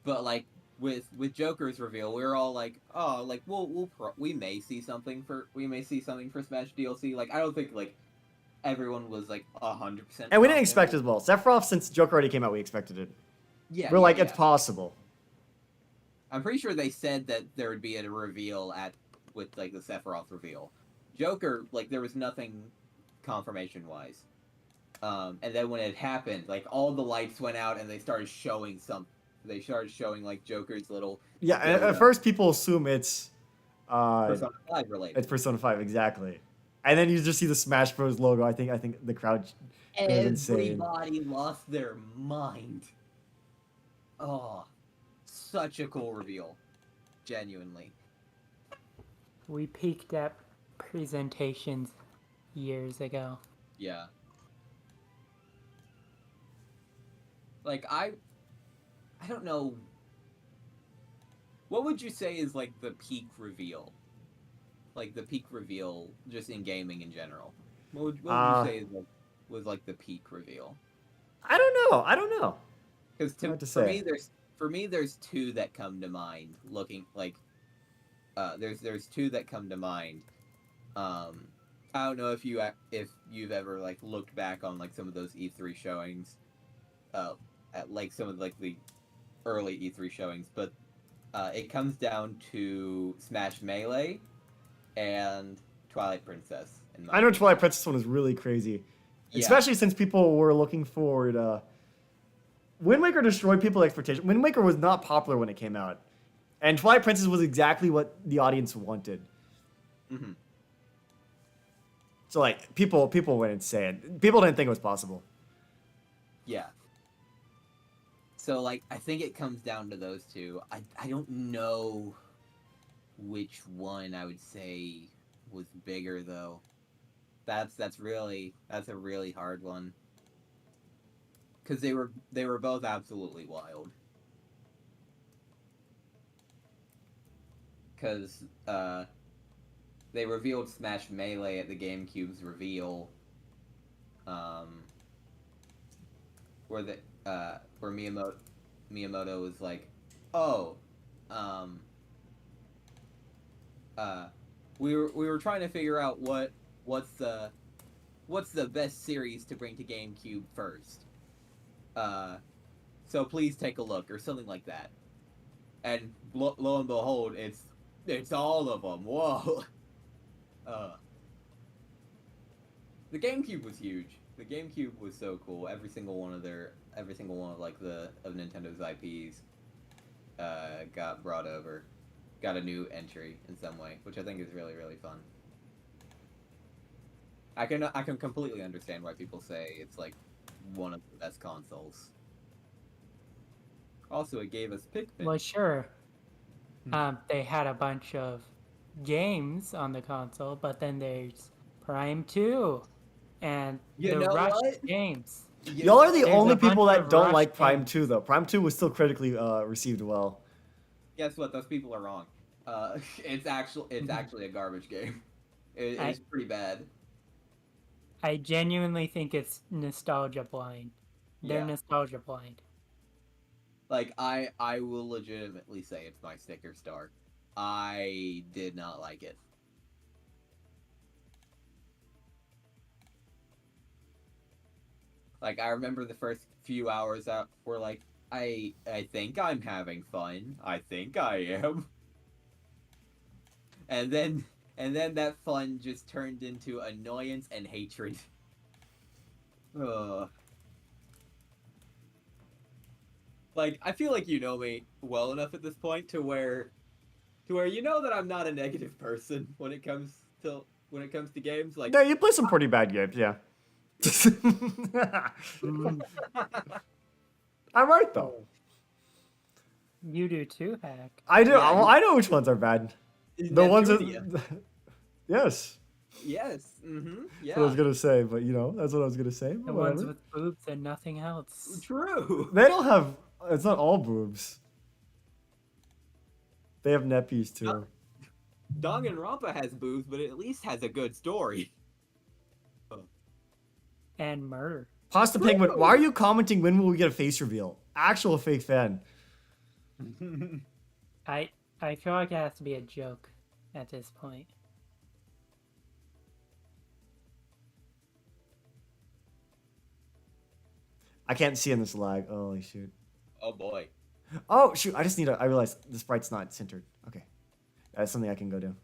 But like with Joker's reveal, we were all like, oh, like we may see something for Smash DLC. Like I don't think like everyone was like 100%. And we didn't expect as well. Sephiroth, since Joker already came out, we expected it. Yeah, We're like, yeah. it's possible. I'm pretty sure they said that there would be a reveal with like the Sephiroth reveal. Joker, like there was nothing confirmation wise. And then when it happened, like all the lights went out and they started showing like Joker's little Yeah, at first people assume it's Persona 5 related. It's Persona 5, exactly. And then you just see the Smash Bros logo. I think the crowd goes insane. Everybody lost their mind. Oh, such a cool reveal. Genuinely. We peaked at presentations years ago. Yeah. Like I don't know. What would you say is like the peak reveal? Like the peak reveal just in gaming in general. What would you say is was like the peak reveal? I don't know. Because for me there's two that come to mind. Looking like there's two that come to mind. I don't know if you've ever like looked back on like some of those E3 showings, at like some of like the early E3 showings, but it comes down to Smash Melee and Twilight Princess. I know Twilight Princess one is really crazy, Yeah. especially since people were looking forward. Wind Waker destroyed people's expectations. Wind Waker was not popular when it came out, and Twilight Princess was exactly what the audience wanted. Mm-hmm. So like people went insane. People didn't think it was possible. Yeah. So like I think it comes down to those two. I don't know which one I would say was bigger though. That's a really hard one. Cuz they were both absolutely wild. Cuz they revealed Smash Melee at the GameCube's reveal. Where Miyamoto was like, "Oh, we were trying to figure out what's the what's the best series to bring to GameCube first? So please take a look, or something like that. And lo and behold, it's all of them. Whoa. Uh, the GameCube was huge. The GameCube was so cool. Every single one of like of Nintendo's IPs got brought over, got a new entry in some way, which I think is really, really fun. I can completely understand why people say it's like one of the best consoles. Also, it gave us Pikmin. Well, sure. They had a bunch of games on the console, but then there's Prime 2 and You the know Rush what? games. Y'all are the There's only a bunch people that of don't Rush like Prime games. 2, though. Prime 2 was still critically received well. Guess what? Those people are wrong. It's actually a garbage game. It's pretty bad. I genuinely think it's nostalgia blind. They're Yeah. nostalgia blind. Like I will legitimately say it's my sticker star. I did not like it. Like I remember the first few hours out were like I think I'm having fun. I think I am. And then that fun just turned into annoyance and hatred. Ugh. Like I feel like you know me well enough at this point to where you know that I'm not a negative person when it comes to games. Like Yeah, you play some pretty bad games, yeah. I'm right, though. You do too, Hack. I do. Yeah, I know which ones are bad. The ones that... Neptunia. Yes. Yes. Mm-hmm. That's what I was Yeah. going to say, but, you know, that's what I was going to say. The But ones whatever. with boobs and nothing else. True. They don't have... It's not all boobs. They have neppies, too. Danganronpa has boobs, but it at least has a good story. And murder. Pasta Penguin, why are you commenting when will we get a face reveal? Actual fake fan. I feel like it has to be a joke at this point. I can't see in this lag. Holy shoot. Oh boy. Oh, shoot. I just need I realized the sprite's not centered. Okay. That's something I can go do.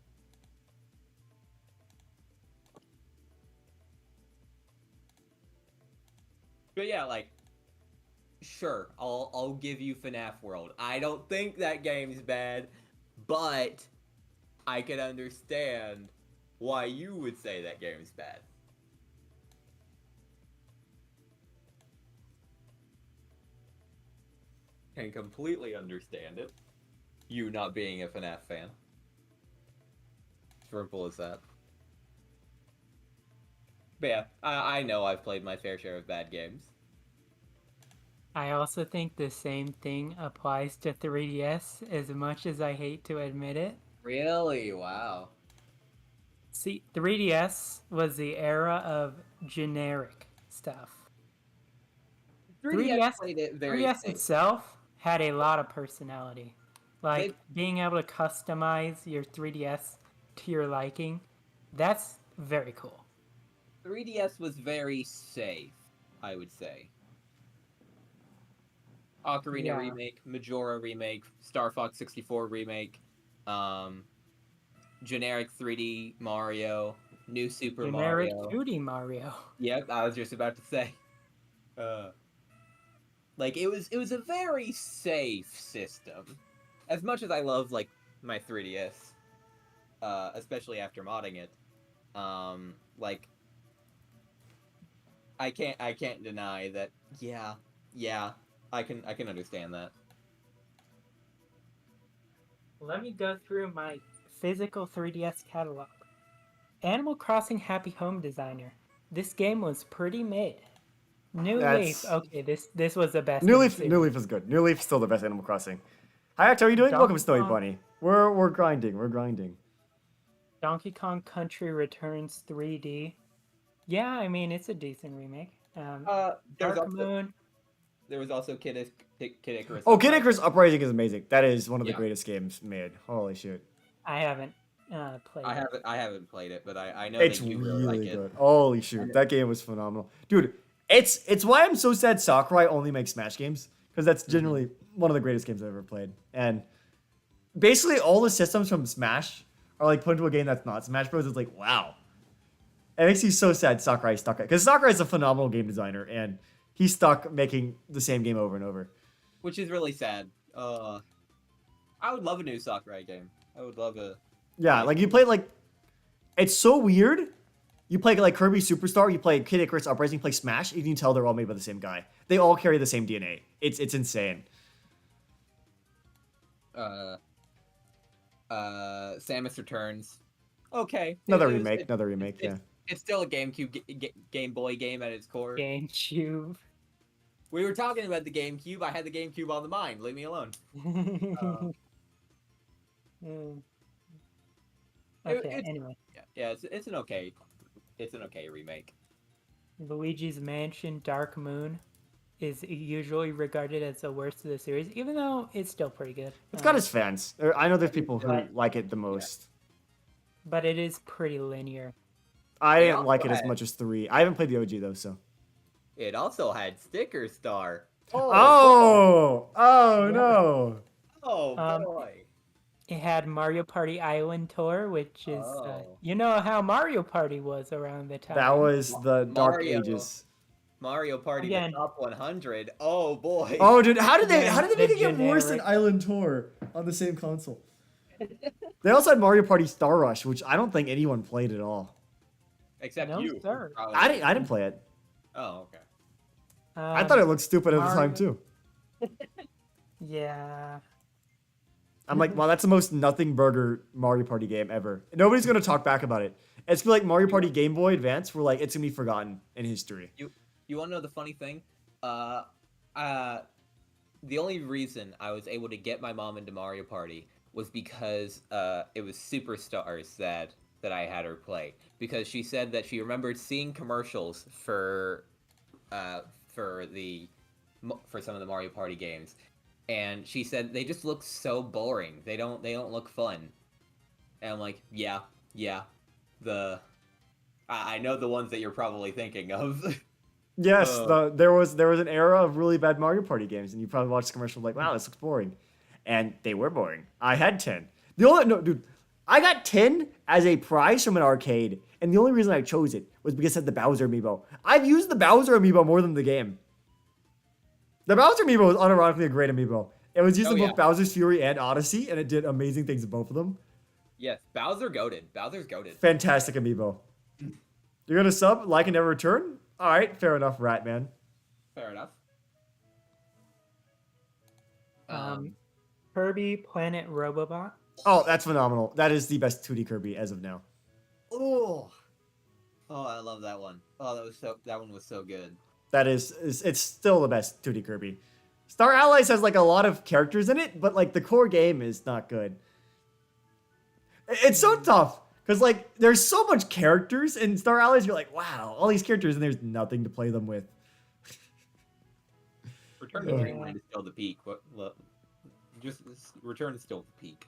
But yeah, like, sure, I'll give you FNAF World. I don't think that game's bad, but I can understand why you would say that game's bad. Can completely understand it. You not being a FNAF fan. It's simple as that. But yeah, I know I've played my fair share of bad games. I also think the same thing applies to 3DS, as much as I hate to admit it. Really? Wow. See, 3DS was the era of generic stuff. 3DS played it very 3DS safe. itself had a lot of personality. Like, being able to customize your 3DS to your liking, that's very cool. 3DS was very safe, I would say. Ocarina Yeah. remake, Majora remake, Star Fox 64 remake, generic 3D Mario, new Super Generic Mario. 2D Mario. Yep, I was just about to say. Like it was a very safe system. As much as I love like my 3DS, especially after modding it, like I can't deny that. Yeah, I can understand that. Let me go through my physical 3DS catalog. Animal Crossing Happy Home Designer. This game was pretty mid. New Leaf. Okay, this was the best. New Leaf is good. New Leaf's still the best Animal Crossing. Hi, Act, how are you doing? Welcome, Snowy Bunny. We're grinding. We're grinding. Donkey Kong Country Returns 3D. Yeah, I mean it's a decent remake. Dark Moon. There was also Kid Icarus. Oh, Kid Icarus Uprising is amazing. That is one of the greatest games made. Holy shit. I haven't played I it. haven't played it, but I know It's that you really like really it. good. Holy shoot, that game was phenomenal, dude. It's why I'm so sad Sakurai only makes Smash games because that's Mhm. generally one of the greatest games I've ever played. And basically, all the systems from Smash are like put into a game that's not Smash Bros. It's like wow, it makes you so sad Sakurai stuck because Sakurai is a phenomenal game designer and he's stuck making the same game over and over. Which is really sad. I would love a new Sakurai game. I would love a Yeah, like like you play like it's so weird. You play like Kirby Superstar, you play Kid Icarus Uprising, you play Smash, and you can tell they're all made by the same guy. They all carry the same DNA. It's insane. uh Samus Returns. Okay, Another it was remake, another remake. Yeah. it's still a Game Boy game at its core. GameCube. We were talking about the GameCube. I had the GameCube on the mind. Leave me alone. Uh, Mm. it, Okay, it's anyway. yeah, it's an okay remake. Luigi's Mansion Dark Moon is usually regarded as the worst of the series, even though it's still pretty good. It's got its fans. I know there's people who But, like it the most. but it is pretty linear. I It didn't also like it as had much as 3. I haven't played the OG though, so. it also had Sticker Star. Oh Yeah. no. Oh Um, boy. It had Mario Party Island Tour, which is, Oh. you know how Mario Party was around the time. That was the Dark Mario. Ages. Mario Party Again. the Top 100. Oh boy. Oh dude, how did Again, they the make it get worse than generic- Island Tour on the same console? They also had Mario Party Star Rush, which I don't think anyone played at all. Except No, you. sir. probably. I didn't play it. Oh, okay. I thought it looked stupid at the time Mario- too. Yeah. I'm like, wow, that's the most nothing burger Mario Party game ever. Nobody's gonna talk back about it. It's gonna be like Mario Party Game Boy Advance, where like it's gonna be forgotten in history. You want to know the funny thing? The only reason I was able to get my mom into Mario Party was because it was Superstars that I had her play, because she said that she remembered seeing commercials for the for some of the Mario Party games, and she said they just look so boring. They don't look fun. And I'm like, yeah. I know the ones that you're probably thinking of. Yes, there was an era of really bad Mario Party games, and you probably watched the commercial like, wow, this looks boring, and they were boring. I had 10. The only no, dude, I got 10 as a prize from an arcade, and the only reason I chose it was because it had the Bowser amiibo. I've used the Bowser amiibo more than the game. The Bowser amiibo was unironically a great amiibo. It was used in both Bowser's Fury and Odyssey, and it did amazing things in both of them. Yes, Bowser's goated. Fantastic amiibo. You're gonna sub, like, and never return? All right, fair enough, Ratman. Fair enough. Kirby Planet Robobot. Oh, that's phenomenal. That is the best 2D Kirby as of now. Oh, I love that one. Oh, that one was so good. That it's still the best 2D Kirby. Star Allies has like a lot of characters in it, but like the core game is not good. It's so tough because like there's so much characters in Star Allies. You're like, wow, all these characters, and there's nothing to play them with. Return to Dreamland is still the peak. Just Return is still the peak.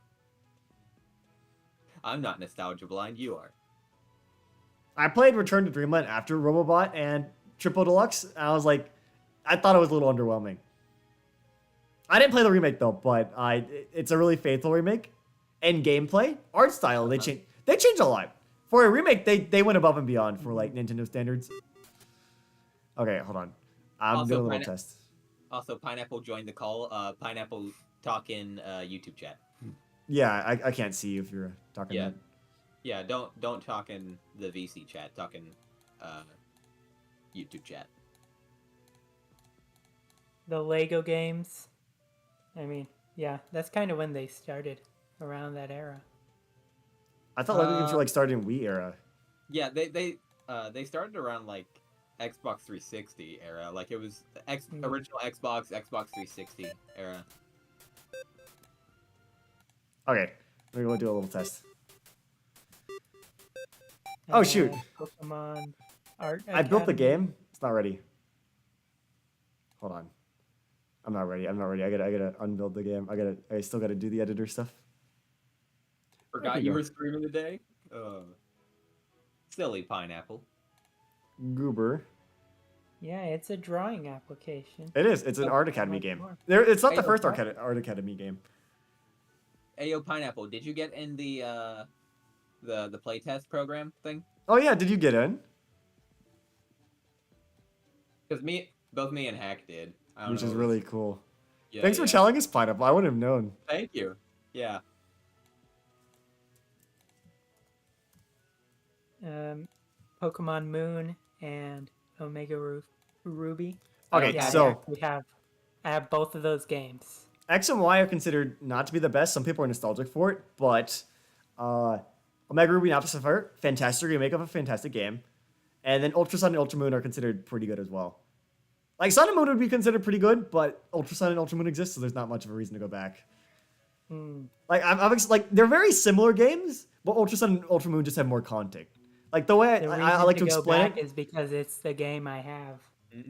I'm not nostalgia blind. You are. I played Return to Dreamland after Robobot and Triple Deluxe, and I was like, I thought it was a little underwhelming. I didn't play the remake though, but it's a really faithful remake. And gameplay, art style, they changed a lot. For a remake, they went above and beyond for like Nintendo standards. Okay, hold on. I'm Also, doing a little test. Also, Pineapple joined the call. Pineapple talk in YouTube chat. Yeah, I can't see you if you're talking. Yeah. Yeah, don't talk in the VC chat. Talk in YouTube chat. The Lego games. I mean, yeah, that's kind of when they started, around that era. I thought Lego games were like started in Wii era. Yeah, they started around like Xbox 360 era. Like it was original Xbox 360 era. Okay, we're gonna do a little test. Oh shoot! Pokemon Art I built the Academy. game. It's not ready. Hold on. I'm not ready. I gotta unbuild the game. I still gotta do the editor stuff. Forgot you were streaming today? Silly pineapple. Goober. Yeah, it's a drawing application. It is. It's an Oh, Art Academy much game. more. It's not Hey, the first okay. Art Academy game. Ayo, pineapple. Did you get in the playtest program thing? Oh yeah, did you get in? Because both me and Hack did. I don't Which know. is really cool. Yeah, Thanks for telling us, Pineapple. I wouldn't have known. Thank you. Yeah. Pokemon Moon and Omega Ruby. Okay, Yeah, so I have both of those games. X and Y are considered not to be the best. Some people are nostalgic for it, but Omega Ruby and Alpha Sapphire, fantastic remake of a fantastic game. And then Ultra Sun and Ultra Moon are considered pretty good as well. Like Sun and Moon would be considered pretty good, but Ultra Sun and Ultra Moon exist, so there's not much of a reason to go back. Like like they're very similar games, but Ultra Sun and Ultra Moon just have more content. Like the way I like to explain it is because it's the game I have.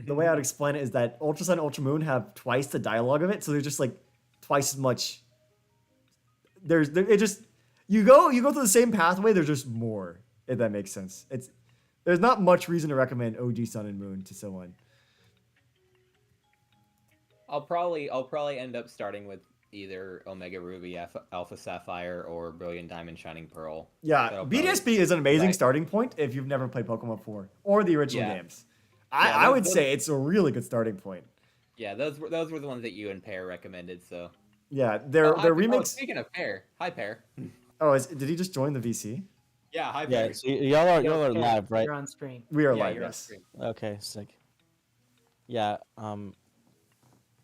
The way I'd explain it is that Ultra Sun and Ultra Moon have twice the dialogue of it, so they're just like twice as much. You go through the same pathway. There's just more, if that makes sense. There's not much reason to recommend OG Sun and Moon to someone. I'll probably end up starting with either Omega Ruby, Alpha Sapphire, or Brilliant Diamond Shining Pearl. Yeah, BDSP is an amazing starting point if you've never played Pokemon 4 or the original games. I would say it's a really good starting point. Yeah, those were the ones that you and Pear recommended. So yeah, they're remakes. Speaking of Pear, hi Pear. Oh, did he just join the VC? Yeah, hi Yeah, Pear. so y'all are live, right? You're on stream. We are Yeah, live, you're on yes. stream. Okay, sick. Yeah,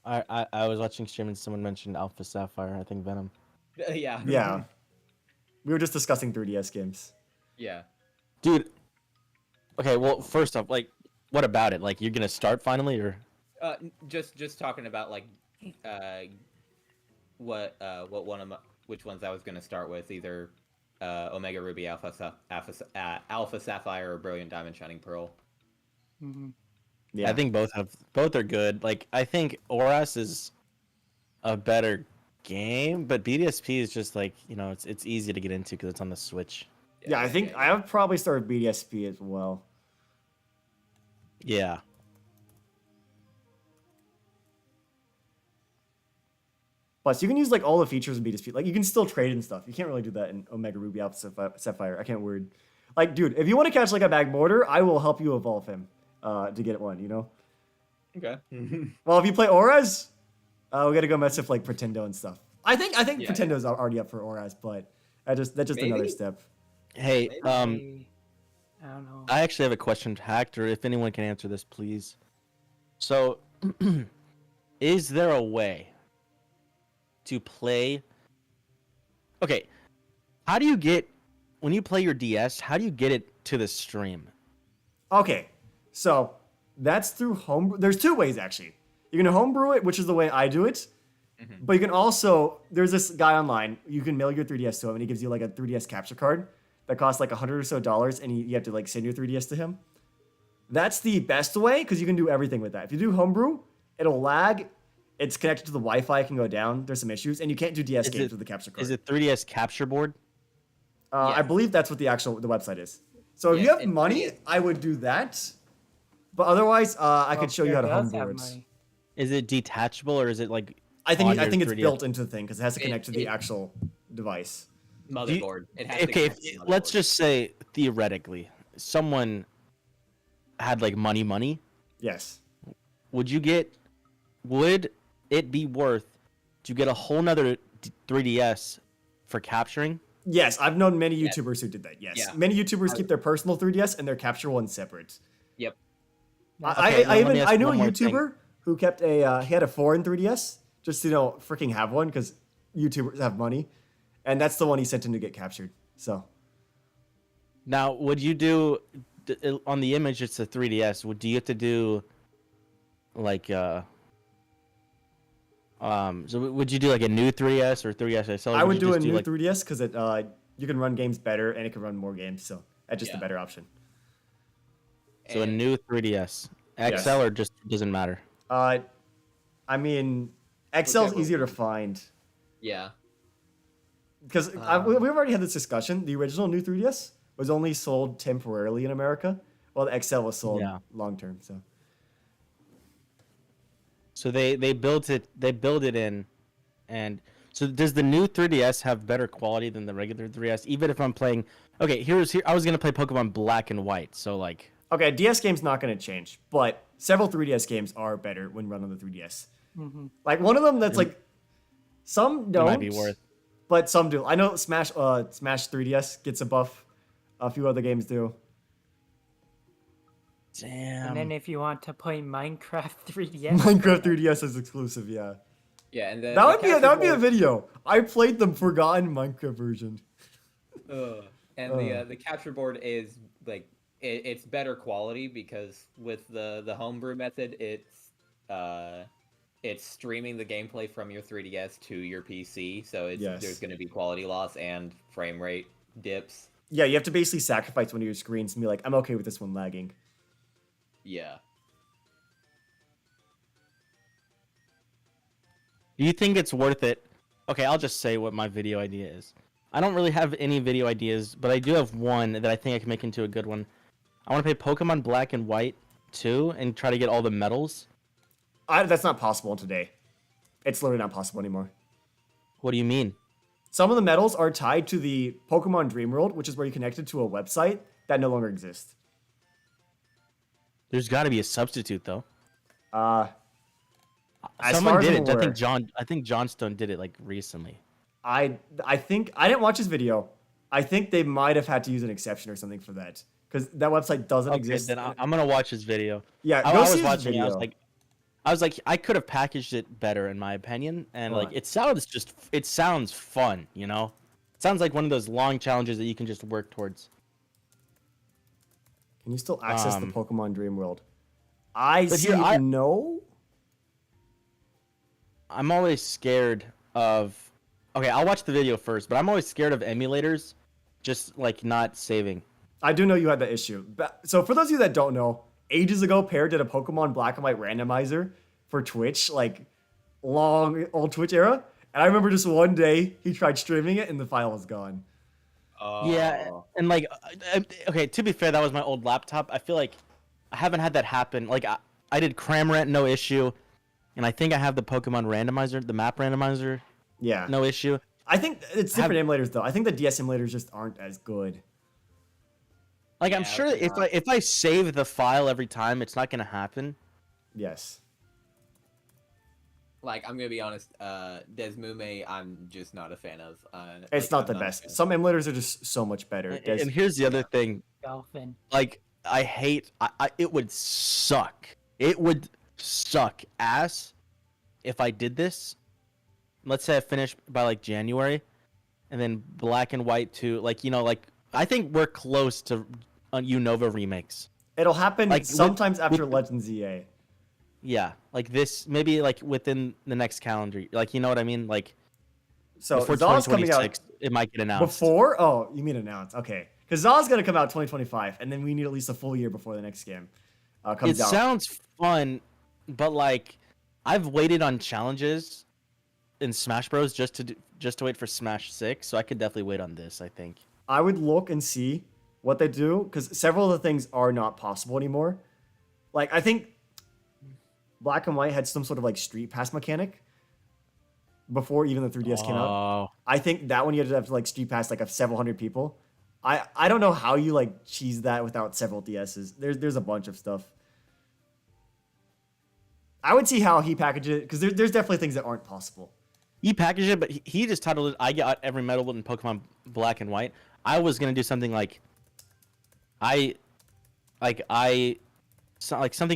I was watching stream and someone mentioned Alpha Sapphire. I think Venom. Yeah. Yeah. We were just discussing 3DS games. Yeah. Dude. Okay, well, first off, like, what about it? Like, you're gonna start finally, or? Just talking about like, which ones I was gonna start with, either Omega Ruby, Alpha Sapphire, or Brilliant Diamond Shining Pearl. Yeah. I think both are good. Like, I think Oras is a better game, but BDSP is just like, it's easy to get into because it's on the Switch. Yeah, I think I would probably start with BDSP as well. Yeah. Plus, you can use like all the features of BDSP. Like, you can still trade and stuff. You can't really do that in Omega Ruby Alpha Sapphire. I can't word. Like, dude, if you want to catch like a Magmortar, I will help you evolve him to get one. You know. Okay. Well, if you play Auras, we gotta go mess with like Pretendo and stuff. I think Pretendo's already up for Auras, but that's just another step. Hey, I don't know. I actually have a question, Hacked, or if anyone can answer this, please. So, is there a way to play? Okay, how do you get when you play your DS? How do you get it to the stream? Okay, so that's through homebrew. There's two ways actually. You can homebrew it, which is the way I do it. But you can also, there's this guy online. You can mail your 3DS to him, and he gives you like a 3DS capture card that costs like $100 or so, and you have to like send your 3DS to him. That's the best way because you can do everything with that. If you do homebrew, it'll lag. It's connected to the Wi-Fi, it can go down. There's some issues, and you can't do DS games with the capture card. Is it 3DS capture board? I believe that's what the website is. So if you have money, I would do that. But otherwise, I could show you how to homebrew it. Is it detachable or is it like? I think it's 3DS? built into the thing because it has to connect to the actual device. Motherboard. Okay, let's just say theoretically, someone had like money. Yes. Would it be worth to get a whole nother 3DS for capturing? Yes, I've known many YouTubers who did that. Yes, Yeah. many YouTubers keep their personal 3DS and their capture one separate. Yep. I knew a YouTuber who kept he had a foreign 3DS just to freaking have one because YouTubers have money, and that's the one he sent in to get captured. So now, would you do on the image? It's a 3DS. Do you have to do like so would you do like a new 3DS or 3DS XL? I would do a new 3DS because you can run games better and it can run more games. So that's just a better option. So a new 3DS XL or just doesn't matter. I mean, XL is easier to find. Yeah. because we've already had this discussion. The original new 3DS was only sold temporarily in America, while the XL was sold Yeah. long term. So So they built it in, and so does the new 3DS have better quality than the regular 3DS? Even if I'm playing, okay, I was gonna play Pokemon Black and White, so like, okay, DS game's not going to change, but several 3DS games are better when run on the 3DS. Like one of them that's like some it don't, might be worth. but some do. I know Smash 3DS gets a buff. A few other games do. Damn. And then if you want to play Minecraft 3DS, Minecraft 3DS is exclusive, yeah. Yeah, and That would be a video. I played the forgotten Minecraft version. And the capture board is like it's better quality because with the homebrew method, it's streaming the gameplay from your 3DS to your PC, so there's going to be quality loss and frame rate dips. Yeah, you have to basically sacrifice one of your screens and be like, I'm okay with this one lagging. Yeah. Do you think it's worth it? Okay, I'll just say what my video idea is. I don't really have any video ideas, but I do have one that I think I can make into a good one. I want to play Pokemon Black and White 2 and try to get all the medals. That's not possible today. It's literally not possible anymore. What do you mean? Some of the medals are tied to the Pokemon Dream World, which is where you connected to a website that no longer exists. There's got to be a substitute though. As Someone far as did I'm it. aware, I think Johnstone did it like recently. I think I didn't watch his video. I think they might have had to use an exception or something for that because that website doesn't exist. Then I'm gonna watch his video. Yeah, I go was see his watching. video. I was like, I could have packaged it better in my opinion, and like it sounds fun, you know. It sounds like one of those long challenges that you can just work towards. Can you still access the Pokemon Dream World? No. I'm always scared of. Okay, I'll watch the video first, but I'm always scared of emulators, just like not saving. I do know you had that issue. So for those of you that don't know, ages ago, Pear did a Pokemon Black and White randomizer for Twitch, like long old Twitch era. And I remember just one day he tried streaming it and the file was gone. Yeah, and like, okay, to be fair, that was my old laptop. I feel like I haven't had that happen. Like, I did Cramorant, no issue, and I think I have the Pokemon randomizer, the map randomizer, Yeah. no issue. I think it's different emulators though. I think the DS emulators just aren't as good. Like, I'm sure if I save the file every time, it's not gonna happen. Yes. Like, I'm gonna be honest, Desmume, I'm just not a fan of. It's not the best. Some emulators are just so much better. And here's the other thing. Dolphin. Like, I hate. It would suck. It would suck ass if I did this. Let's say I finish by like January, and then Black and White 2. Like, you know, like I think we're close to Unova remakes. It'll happen Like, sometimes after Legends EA. Yeah, like this, maybe like within the next calendar. Like, you know what I mean? Like, So before Zaw's coming 2026, out it might get announced. before. Oh, you mean announced? Okay, because Zaw's gonna come out 2025, and then we need at least a full year before the next game comes It out. sounds fun, but like, I've waited on challenges in Smash Bros. just to wait for Smash 6, so I could definitely wait on this. I think. I would look and see what they do because several of the things are not possible anymore. Like I think Black and White had some sort of like street pass mechanic before even the 3DS came out. Oh, I think that one you had to have like street pass like of several hundred people. I don't know how you like cheese that without several DSs. There's a bunch of stuff. I would see how he packaged it because there's definitely things that aren't possible. he packaged it, but he just titled it. I got every medal in Pokemon Black and White. I was gonna do something like, something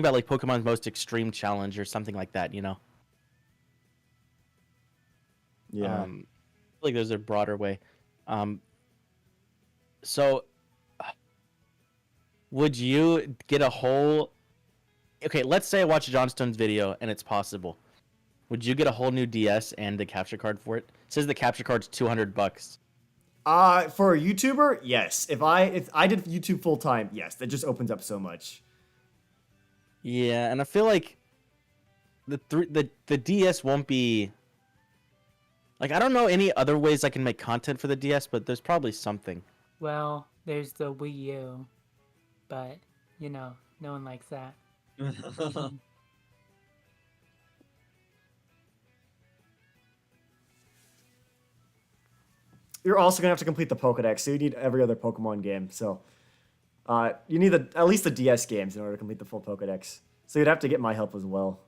about like Pokemon's most extreme challenge or something like that. You know. Yeah. Like there's a broader way. So would you get a whole okay, let's say I watch Johnstone's video and it's possible. Would you get a whole new DS and the capture card for it? It says the capture card's $200. For a YouTuber, yes. If I did YouTube full time, yes. That just opens up so much. Yeah, and I feel like the DS won't be Like, I don't know any other ways I can make content for the DS, but there's probably something. Well, there's the Wii U, but no one likes that. You're also gonna have to complete the Pokédex, so you need every other Pokemon game. So, you need at least the DS games in order to complete the full Pokédex. So you'd have to get my help as well.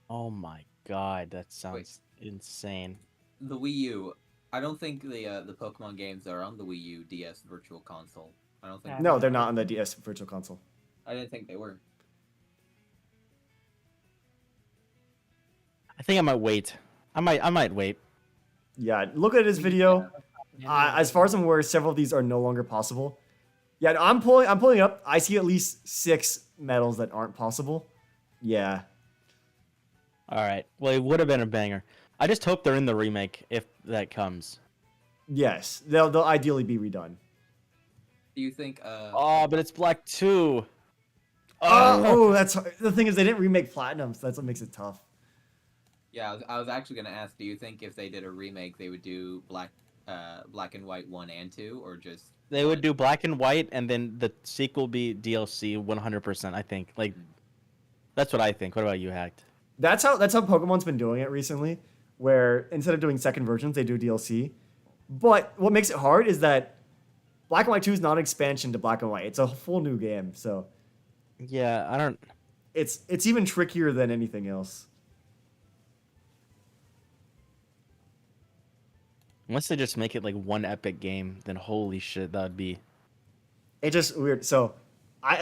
Oh my god, that sounds insane. The Wii U. I don't think the Pokemon games are on the Wii U DS Virtual Console. I don't think. No, they're not on the DS Virtual Console. I didn't think they were. I think I might wait. I might wait. Yeah, look at his video. As far as I'm aware, several of these are no longer possible. Yeah, no, I'm pulling it up. I see at least 6 medals that aren't possible. Yeah. All right. Well, it would have been a banger. I just hope they're in the remake if that comes. Yes, they'll ideally be redone. Do you think? Oh, but it's Black 2. Oh, that's the thing is they didn't remake Platinum, so that's what makes it tough. Yeah, I was actually gonna ask. Do you think if they did a remake, they would do Black and White 1 and 2, or just? They would do Black and White, and then the sequel be DLC 100%. I think. Like, that's what I think. What about you, Hacked? That's how Pokemon's been doing it recently, where instead of doing second versions, they do DLC. But what makes it hard is that Black and White 2 is not an expansion to Black and White. It's a full new game, so Yeah, I don't. it's even trickier than anything else. Unless they just make it like one epic game, then holy shit, that would be. It's just weird. So,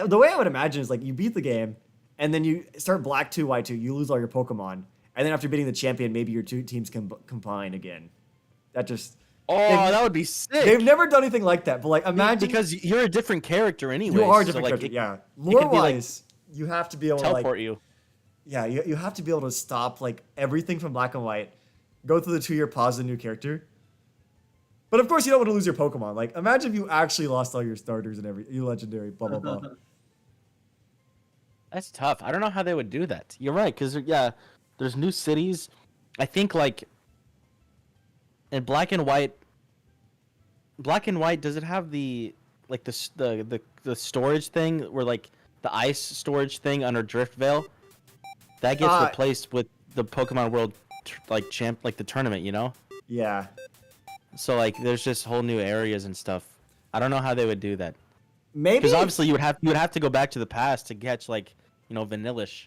the way I would imagine is like you beat the game, and then you start Black 2, White 2, you lose all your Pokemon, and then after beating the champion, maybe your two teams can combine again. That just Oh, they've- that would be sick. They've never done anything like that, but like imagine Because you're a different character anyway. you are a so, different like, character. Yeah, could be, like, lore-wise, you have to be able to teleport like you. yeah, you have to be able to stop like everything from Black and White, go through the 2-year pause of the new character. But of course, you don't want to lose your Pokemon. Like, imagine if you actually lost all your starters and your legendary, blah blah blah. That's tough. I don't know how they would do that. You're right, because yeah, there's new cities. I think like in Black and White. Black and White, does it have the like the storage thing where like the ice storage thing under Drift Veil? That gets replaced with the Pokemon World like the tournament, you know? Yeah, So like there's just whole new areas and stuff. I don't know how they would do that. maybe Because obviously you would have to go back to the past to catch like, Vanillish.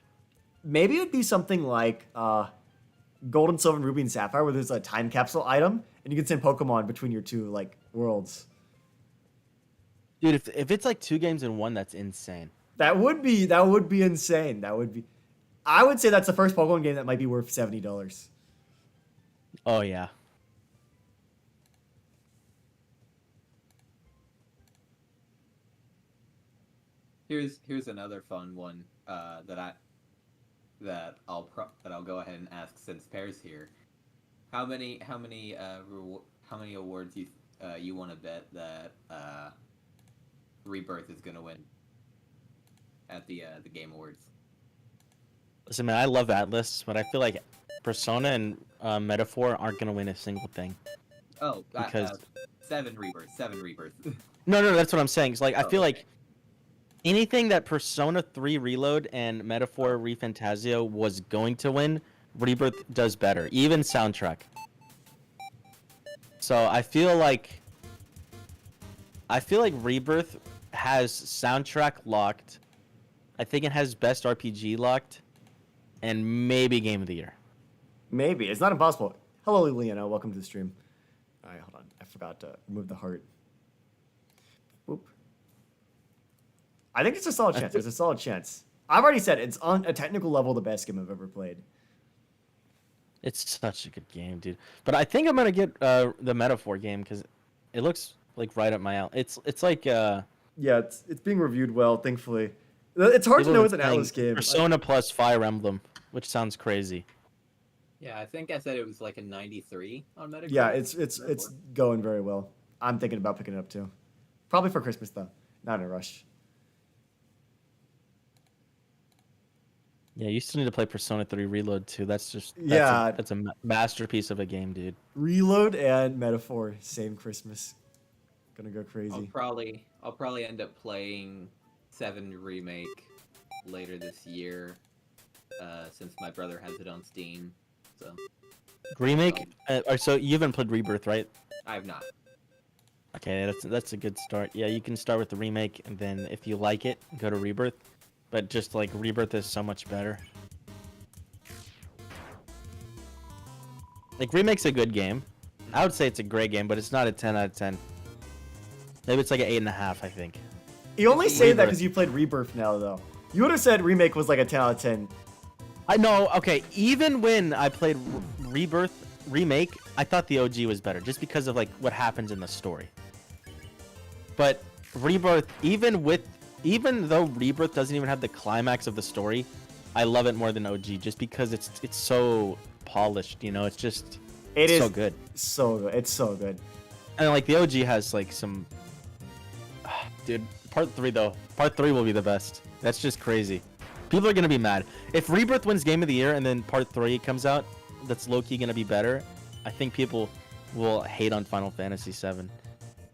maybe it'd be something like Gold and Silver and Ruby and Sapphire, where there's a time capsule item, and you can send Pokemon between your two like worlds. Dude, if it's like 2 games in one, that's insane. That would be insane. That would be. I would say that's the first Pokemon game that might be worth $70. Oh yeah. Here's another fun one that I'll go ahead and ask since Pear's here. How many awards you want to bet that Rebirth is gonna win at the Game Awards? Listen, man, I love Atlas, but I feel like Persona and Metaphor aren't gonna win a single thing. Oh, Because- 7 Rebirth. No, that's what I'm saying. It's like I Oh, feel okay. like anything that Persona 3 Reload and Metaphor ReFantazio was going to win, Rebirth does better. Even soundtrack. So I feel like Rebirth has soundtrack locked. I think it has best RPG locked, and maybe Game of the Year. Maybe it's not impossible. Hello, Liliana. Welcome to the stream. All right, hold on. I forgot to remove the heart. Boop. I think it's a solid chance. There's a solid chance. I've already said it's on a technical level the best game I've ever played. It's such a good game, dude. But I think I'm gonna get the Metaphor game because it looks like right up my alley. It's like Yeah, it's being reviewed well, thankfully. It's hard to people know have it's an been playing Atlas game. Persona plus Fire Emblem, which sounds crazy. Yeah, I think I said it was like a 93 on Metacritic. Yeah, it's going very well. I'm thinking about picking it up too. Probably for Christmas though. Not in a rush. Yeah, you still need to play Persona 3 Reload too. Yeah. That's a masterpiece of a game, dude. Reload and Metaphor, same Christmas. Gonna go I'll crazy. probably end up playing 7 Remake later this year, since my brother has it on Steam. So Remake. So you haven't played Rebirth, right? I have not. Okay, that's a good start. Yeah, you can start with the remake, and then if you like it, go to Rebirth. But just like Rebirth is so much better. Like Remake's a good game. I would say it's a great game, but it's not a 10 out of 10. Maybe it's like an 8.5, I think. You only say that Rebirth. because you played Rebirth now, though. You would have said Remake was like a 10 out of 10. I know. Okay, even when I played Rebirth Remake, I thought the OG was better, just because of like what happens in the story. But Rebirth, even though Rebirth doesn't even have the climax of the story, I love it more than OG, just because it's so polished. You know, it's just so good. So good. It's so good. And like the OG has like some, dude. Part 3 though. Part 3 will be the best. That's just crazy. People are gonna be mad if Rebirth wins Game of the Year and then Part 3 comes out. That's low-key gonna be better. I think people will hate on Final Fantasy 7.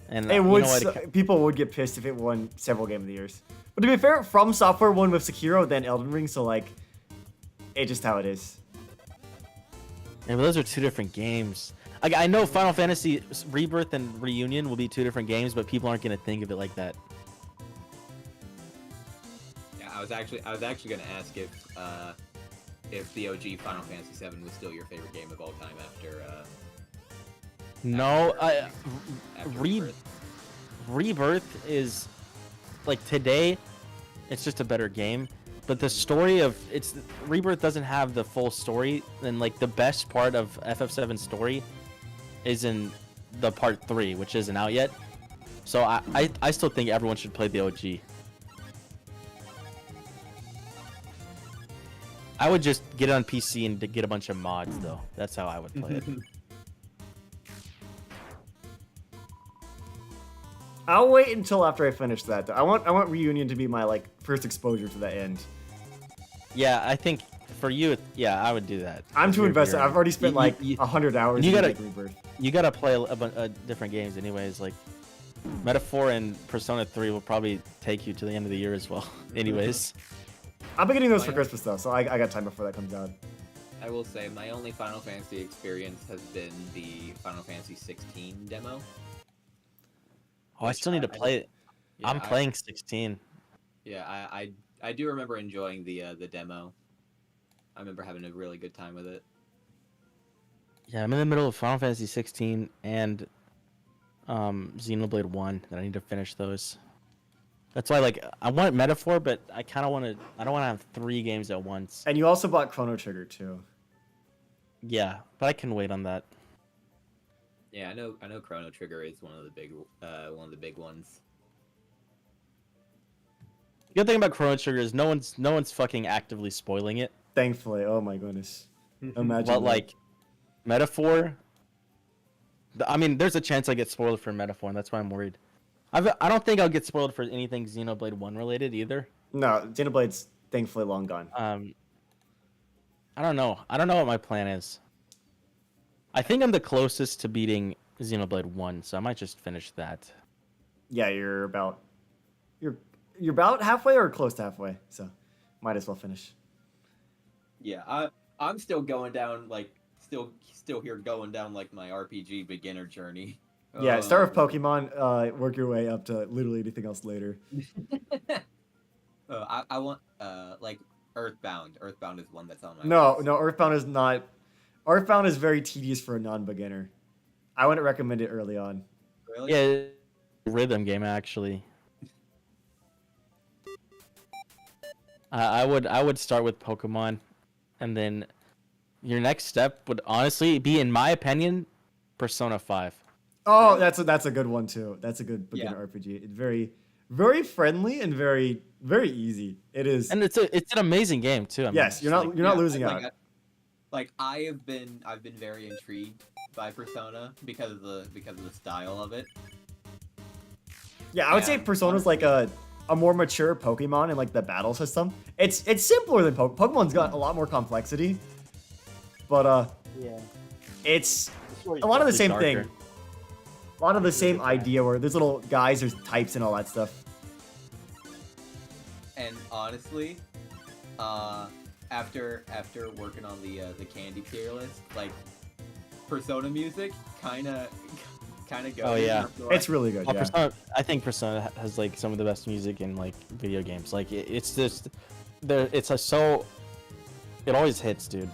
And It you would. know what? People would get pissed if it won several Game of the Years. But to be fair, From Software won with Sekiro, then Elden Ring, so like, it's just how it is. Yeah, but those are 2 different games. I know Final Fantasy Rebirth and Reunion will be 2 different games, but people aren't gonna think of it like that. Yeah, I was actually gonna ask if the OG Final Fantasy 7 was still your favorite game of all time after. No, after Rebirth is like today. It's just a better game, but the story of Rebirth doesn't have the full story. And like the best part of FF7 story is in the Part 3, which isn't out yet. So I still think everyone should play the OG. I would just get it on PC and get a bunch of mods though. That's how I would play it. I'll wait until after I finish that. I want Reunion to be my like first exposure to the end. Yeah, I think for you, yeah, I would do that. I'm too invested. I've already spent like you- 100 hours you in gotta- like, Rebirth. You gotta play different games, anyways. Like Metaphor and Persona 3 will probably take you to the end of the year as well. Anyways, I'll be getting those for yeah. Christmas though, so I got time before that comes out. I will say my only Final Fantasy experience has been the Final Fantasy 16 demo. oh, I still need to play it. Yeah, I'm playing 16. Yeah, I do remember enjoying the demo. I remember having a really good time with it. Yeah, I'm in the middle of Final Fantasy 16 and Xenoblade 1. That I need to finish those. That's why, like, I want Metaphor, but I kind of want to. I don't want to have 3 games at once. And you also bought Chrono Trigger too. Yeah, but I can wait on that. Yeah, I know Chrono Trigger is one of the big ones. The good thing about Chrono Trigger is no one's fucking actively spoiling it. Thankfully, oh my goodness. Imagine. But that. like, Metaphor. I mean, there's a chance I get spoiled for Metaphor, and that's why I'm worried. I don't think I'll get spoiled for anything Xenoblade 1 related either. No, Xenoblade's thankfully long gone. I don't know. I don't know what my plan is. I think I'm the closest to beating Xenoblade 1, so I might just finish that. Yeah, you're about halfway or close to halfway, so might as well finish. Yeah, I'm still going down still here going down like my RPG beginner journey. Yeah, start with Pokemon, work your way up to literally anything else later. I want like Earthbound. Earthbound is one that's on my No, list. no, Earthbound is not. Earthbound is very tedious for a non-beginner. I wouldn't recommend it early on. Really? Yeah, rhythm game actually. I would start with Pokemon, and then your next step would honestly be, in my opinion, Persona 5. Oh, that's a good one too. That's a good beginner RPG. It's very friendly and very easy. It is. And it's an amazing game too. I mean, Yes, you're not losing out. I've been very intrigued by Persona because of the style of it. Yeah, I would say Yeah, Persona's like a a more mature Pokemon in like the battle system. It's simpler than Pokemon's got a lot more complexity, but Yeah. it's a lot of the same thing. A lot of the same idea where there's little guys, there's types and all that stuff. And honestly, after working on the candy tier list, like Persona music kind of goes. Oh, yeah. It's really good. Well, Yeah. Persona, I think Persona has like some of the best music in like video games. Like it's just there. It's a so. It always hits, dude.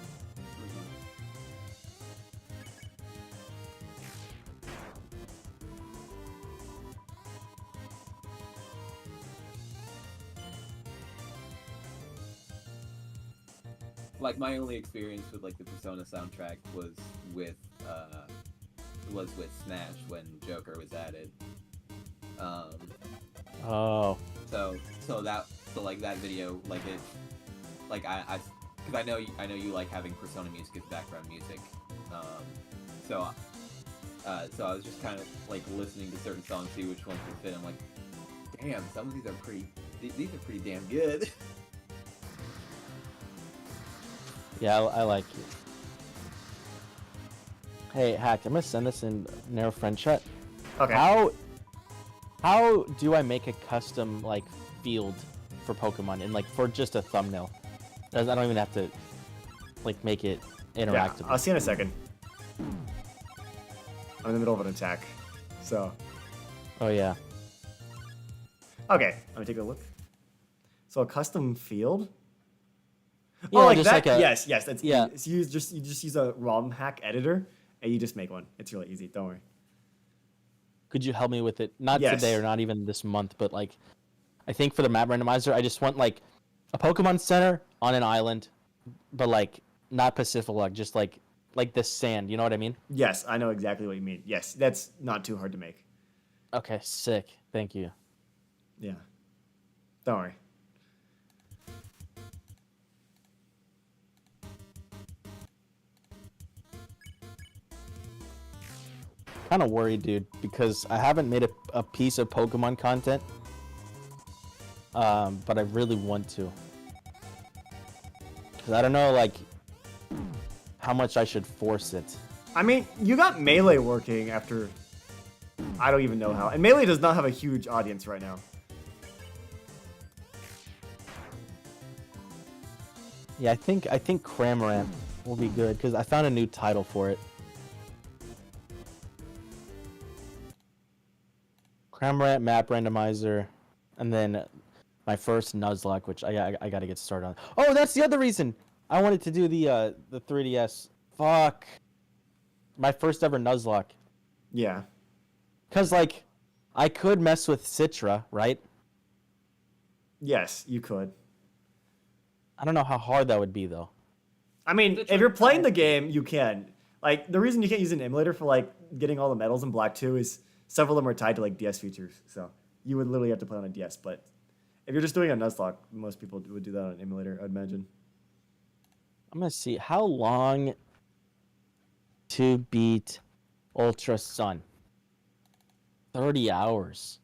Like my only experience with like the Persona soundtrack was with Smash when Joker was added. Oh. So like that video, like it, like because I know you like having Persona music as background music. So I was just kind of like listening to certain songs, see which ones would fit. I'm like, damn, some of these are these are pretty damn good. Yeah, I like it. Hey, Hack, I'm gonna send this in narrow friend chat. Okay. How do I make a custom like field for Pokemon and like for just a thumbnail? I don't even have to like make it Yeah, interactive. I'll see you in a second. I'm in the middle of an attack, so Oh yeah. okay. Let me take a look. So a custom field. Yeah, Oh, like just that? like a- Yes, that's yeah. So you just use a ROM hack editor and you just make one. It's really easy. Don't worry. Could you help me with it? Not Yes. today or not even this month, but like, I think for the map randomizer, I just want like a Pokemon Center on an island, but like not Pacific Log, just like the sand. You know what I mean? Yes, I know exactly what you mean. Yes, that's not too hard to make. Okay, sick. Thank you. Yeah. Don't worry. Kind of worried, dude, because I haven't made a piece of Pokemon content, but I really want to. Because I don't know, like, how much I should force it. I mean, you got Melee working after... I don't even know how. And Melee does not have a huge audience right now. Yeah, I think Cramorant will be good, because I found a new title for it. Cramorant map randomizer, and then my first Nuzlocke, which I gotta get started on. Oh, that's the other reason I wanted to do the 3DS. Fuck. My first ever Nuzlocke. Yeah. Cause like, I could mess with Citra, right? Yes, you could. I don't know how hard that would be though. I mean, if you're playing the game, you can. Like, the reason you can't use an emulator for, like, getting all the medals in Black 2 is several of them are tied to, like, DS features. So you would literally have to play on a DS. But if you're just doing a Nuzlocke, most people would do that on an emulator, I'd imagine. I'm gonna see how long to beat Ultra Sun. 30 hours.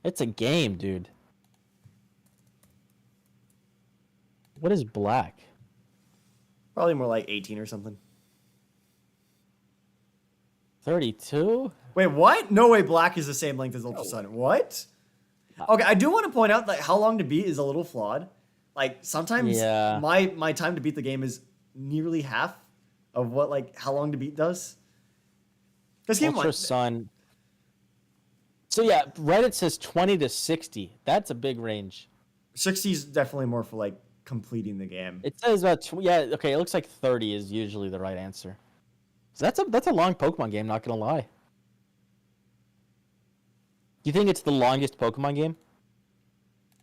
It's a game, dude. What is black? Probably more like 18 or something. 32? Wait, what? No way Black is the same length as Ultra Sun. What? Okay, I do want to point out that how long to beat is a little flawed. Like, sometimes Yeah. my time to beat the game is nearly half of what, like, how long to beat does. Because keep in Ultra mind, Sun. So yeah, Reddit says 20 to 60. That's a big range. 60 is definitely more for, like, completing the game. It says about yeah, okay, it looks like 30 is usually the right answer. So that's a long Pokemon game, not gonna lie. Do you think it's the longest Pokemon game?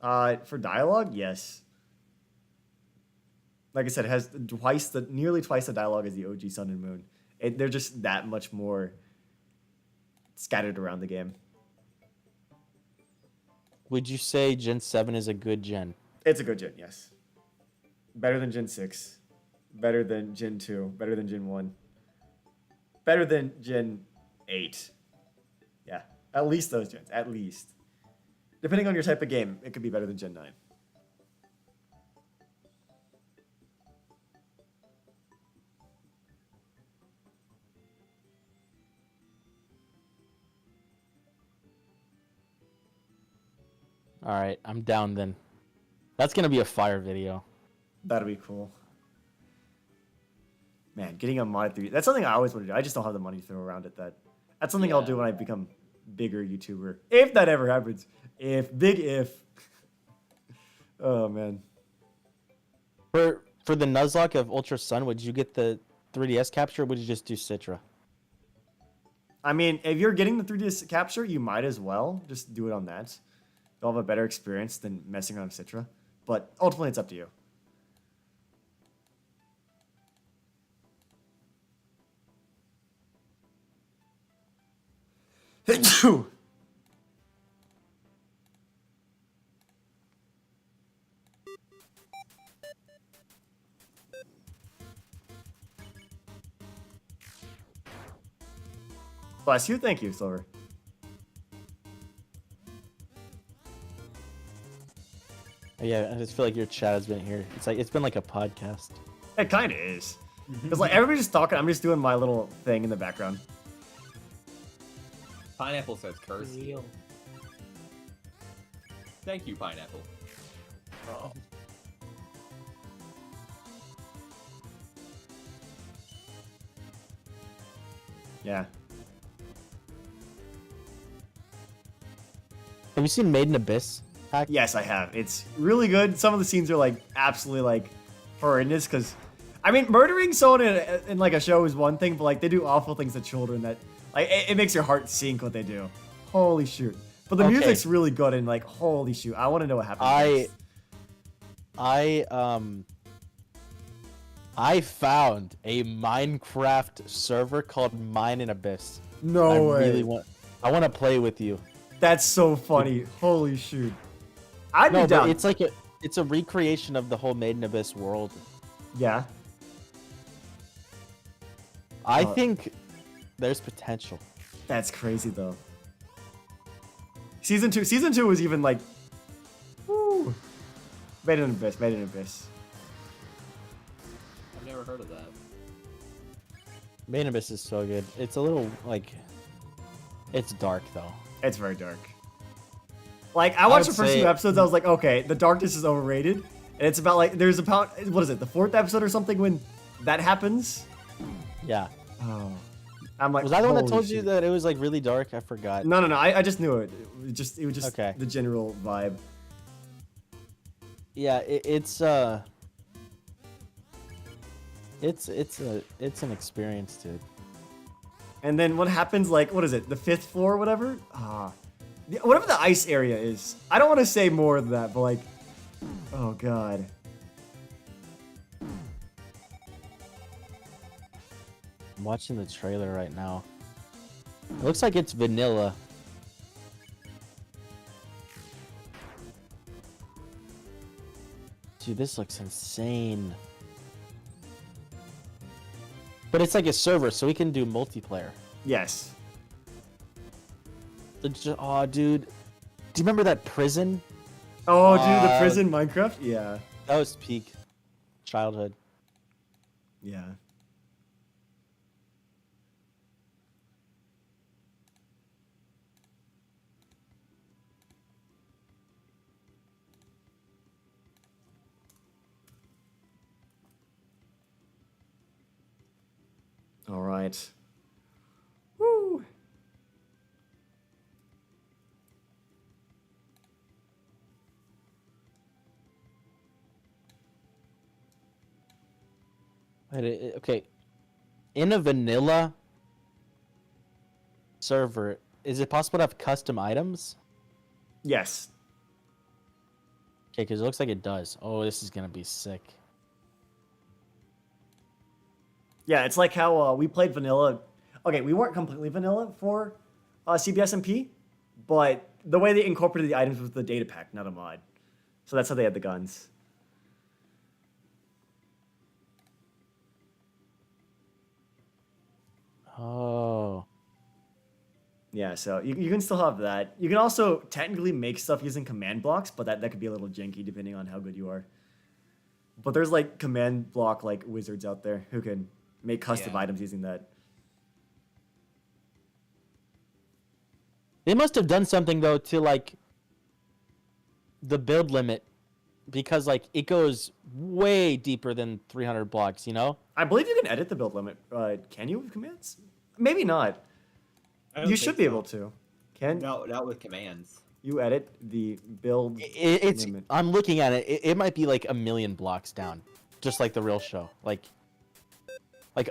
For dialogue, yes. Like I said, it has nearly twice the dialogue as the OG Sun and Moon. They're just that much more scattered around the game. Would you say Gen 7 is a good gen? It's a good gen, yes. Better than Gen 6. Better than Gen 2. Better than Gen 1. Better than Gen 8. Yeah. At least those gens. At least. Depending on your type of game, it could be better than Gen 9. All right, I'm down then. That's gonna be a fire video. That'd be cool. Man, getting a mod 3. That's something I always want to do. I just don't have the money to throw around at that. That's something I'll do when I become bigger YouTuber. If that ever happens. If. Oh, man. For the Nuzlocke of Ultra Sun, would you get the 3DS capture or would you just do Citra? I mean, if you're getting the 3DS capture, you might as well just do it on that. You'll have a better experience than messing around with Citra. But ultimately, it's up to you. Bless you. Thank you, Silver. Yeah, I just feel like your chat has been here. It's been like a podcast. It kind of is. Because like everybody's just talking. I'm just doing my little thing in the background. Pineapple says curse. Real. Thank you, Pineapple. Yeah. Have you seen Made in Abyss? Hack? Yes, I have. It's really good. Some of the scenes are like absolutely like horrendous because, I mean, murdering someone in like a show is one thing, but like they do awful things to children that like it makes your heart sink what they do. Holy shoot! But the Okay. music's really good and like holy shoot, I want to know what happens. I found a Minecraft server called Mine in Abyss. No I way. really want to play with you. That's so funny. Holy shoot! I'd No, be down. but it's a recreation of the whole Made in Abyss world. Yeah. I think there's potential. That's crazy though. Season two was even like, woo. Made in Abyss. I've never heard of that. Made in Abyss is so good. It's a little like, it's dark though. It's very dark. Like, I watched the would first say- few episodes, I was like, okay, the darkness is overrated. And it's about, like, there's about, what is it, the 4th episode or something when that happens? Yeah. Oh. I'm like, Was I the one that holy told you shit. that it was like really dark? I forgot. No, I just knew it. It was just Okay. the general vibe. Yeah, it's an experience, dude. And then what happens, like, what is it, the 5th floor or whatever? Whatever the ice area is. I don't want to say more than that, but, like, oh, God. I'm watching the trailer right now. It looks like it's vanilla. Dude, this looks insane. But it's like a server, so we can do multiplayer. Yes. Oh, dude. Do you remember that prison? Oh, dude, the prison Minecraft? Yeah. That was peak childhood. Yeah. All right. Woo. Okay. In a vanilla server, is it possible to have custom items? Yes. Okay, because it looks like it does. Oh, this is going to be sick. Yeah, it's like how we played vanilla. Okay, we weren't completely vanilla for CBSMP, but the way they incorporated the items was the data pack, not a mod. So that's how they had the guns. Oh. Yeah, so you can still have that. You can also technically make stuff using command blocks, but that could be a little janky depending on how good you are. But there's like command block like wizards out there who can make custom Yeah. items using that. They must have done something though to like the build limit, because like it goes way deeper than 300 blocks. You know? I believe you can edit the build limit. Can you with commands? Maybe not. I don't You think should be so. able to. Can No, not with commands. you edit the build It's. limit? I'm looking at it. It might be like 1,000,000 blocks down, just like the real show. Like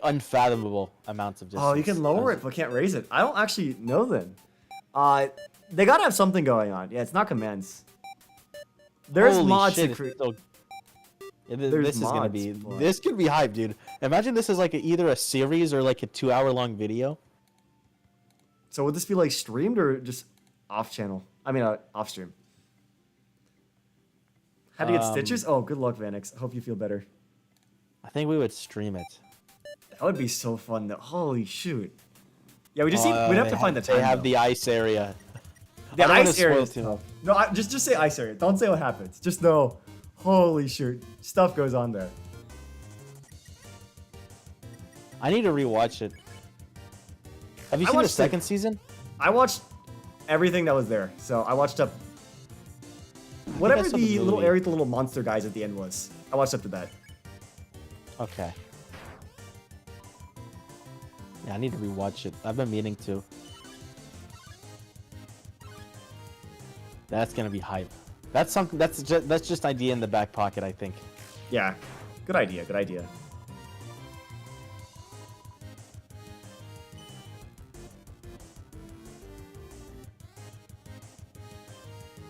unfathomable amounts of distance. Oh, you can lower it, but can't raise it. I don't actually know then. They gotta have something going on. Yeah, it's not commands. There's Holy mods shit, to it's create. so- Yeah, There's this is gonna mods be. for it. This could be hype, dude. Imagine this is like either a series or like a 2-hour-long video. So would this be like streamed or just off channel? I mean, off stream. How to get stitches? Oh, good luck, Vanix. Hope you feel better. I think we would stream it. That would be so fun. Though. Holy shoot. Yeah, we just need, we'd have to find the time. They have though. the ice area. The I don't wanna ice area. spoil is too tough. No, just say ice area. Don't say what happens. Just know, holy shoot, stuff goes on there. I need to rewatch it. Have you I seen the watched it. second season? I watched everything that was there. So I watched up whatever saw the the little movie. area with the little monster guys at the end was. I watched up to that. Okay. Yeah, I need to rewatch it. I've been meaning to. That's gonna be hype. That's something. That's just idea in the back pocket, I think. Yeah, good idea. Good idea.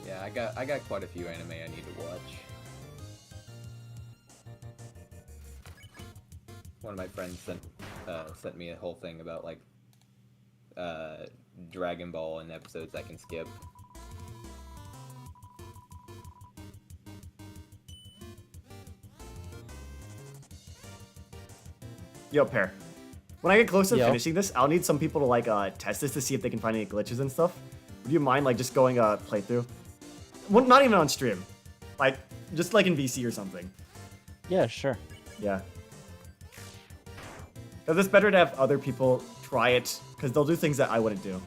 Yeah, I got quite a few anime I need to watch. One of my friends sent me a whole thing about like Dragon Ball and episodes I can skip. Yo, Pear. When I get close to Yo. finishing this, I'll need some people to like test this to see if they can find any glitches and stuff. Would you mind like just going playthrough? Well, not even on stream, like just like in VC or something. Yeah, sure. Yeah. Because it's better to have other people try it, because they'll do things that I wouldn't do.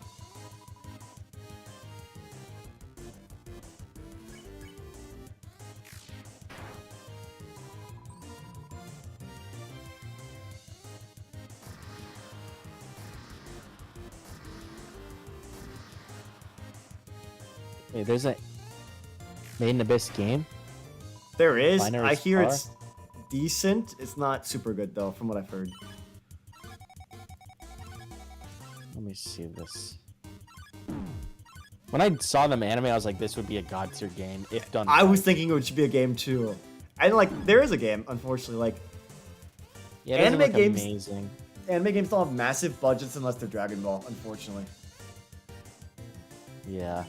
Hey, there's a Made in Abyss game. There is. Binary I hear Star? it's decent. It's not super good though, from what I've heard. Let me see this. When I saw them anime, I was like, this would be a god tier game if done. I was right. thinking it should be a game too. And like, there is a game, unfortunately. Like, Yeah, it doesn't anime look games- amazing. anime games don't have massive budgets unless they're Dragon Ball, unfortunately. Yeah.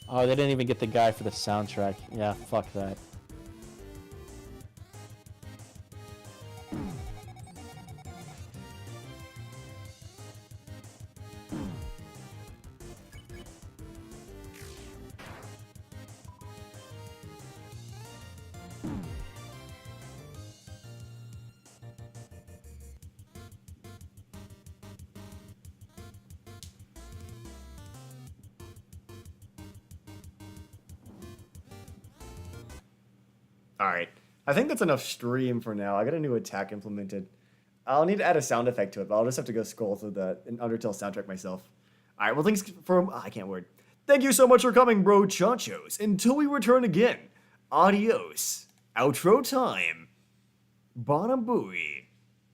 Oh, they didn't even get the guy for the soundtrack. Yeah, fuck that. Alright. I think that's enough stream for now. I got a new attack implemented. I'll need to add a sound effect to it, but I'll just have to go scroll through the Undertale soundtrack myself. Alright, well, thanks for... I can't word. Thank you so much for coming, bro chachos. Until we return again, adios. Outro time. Bottom buoy.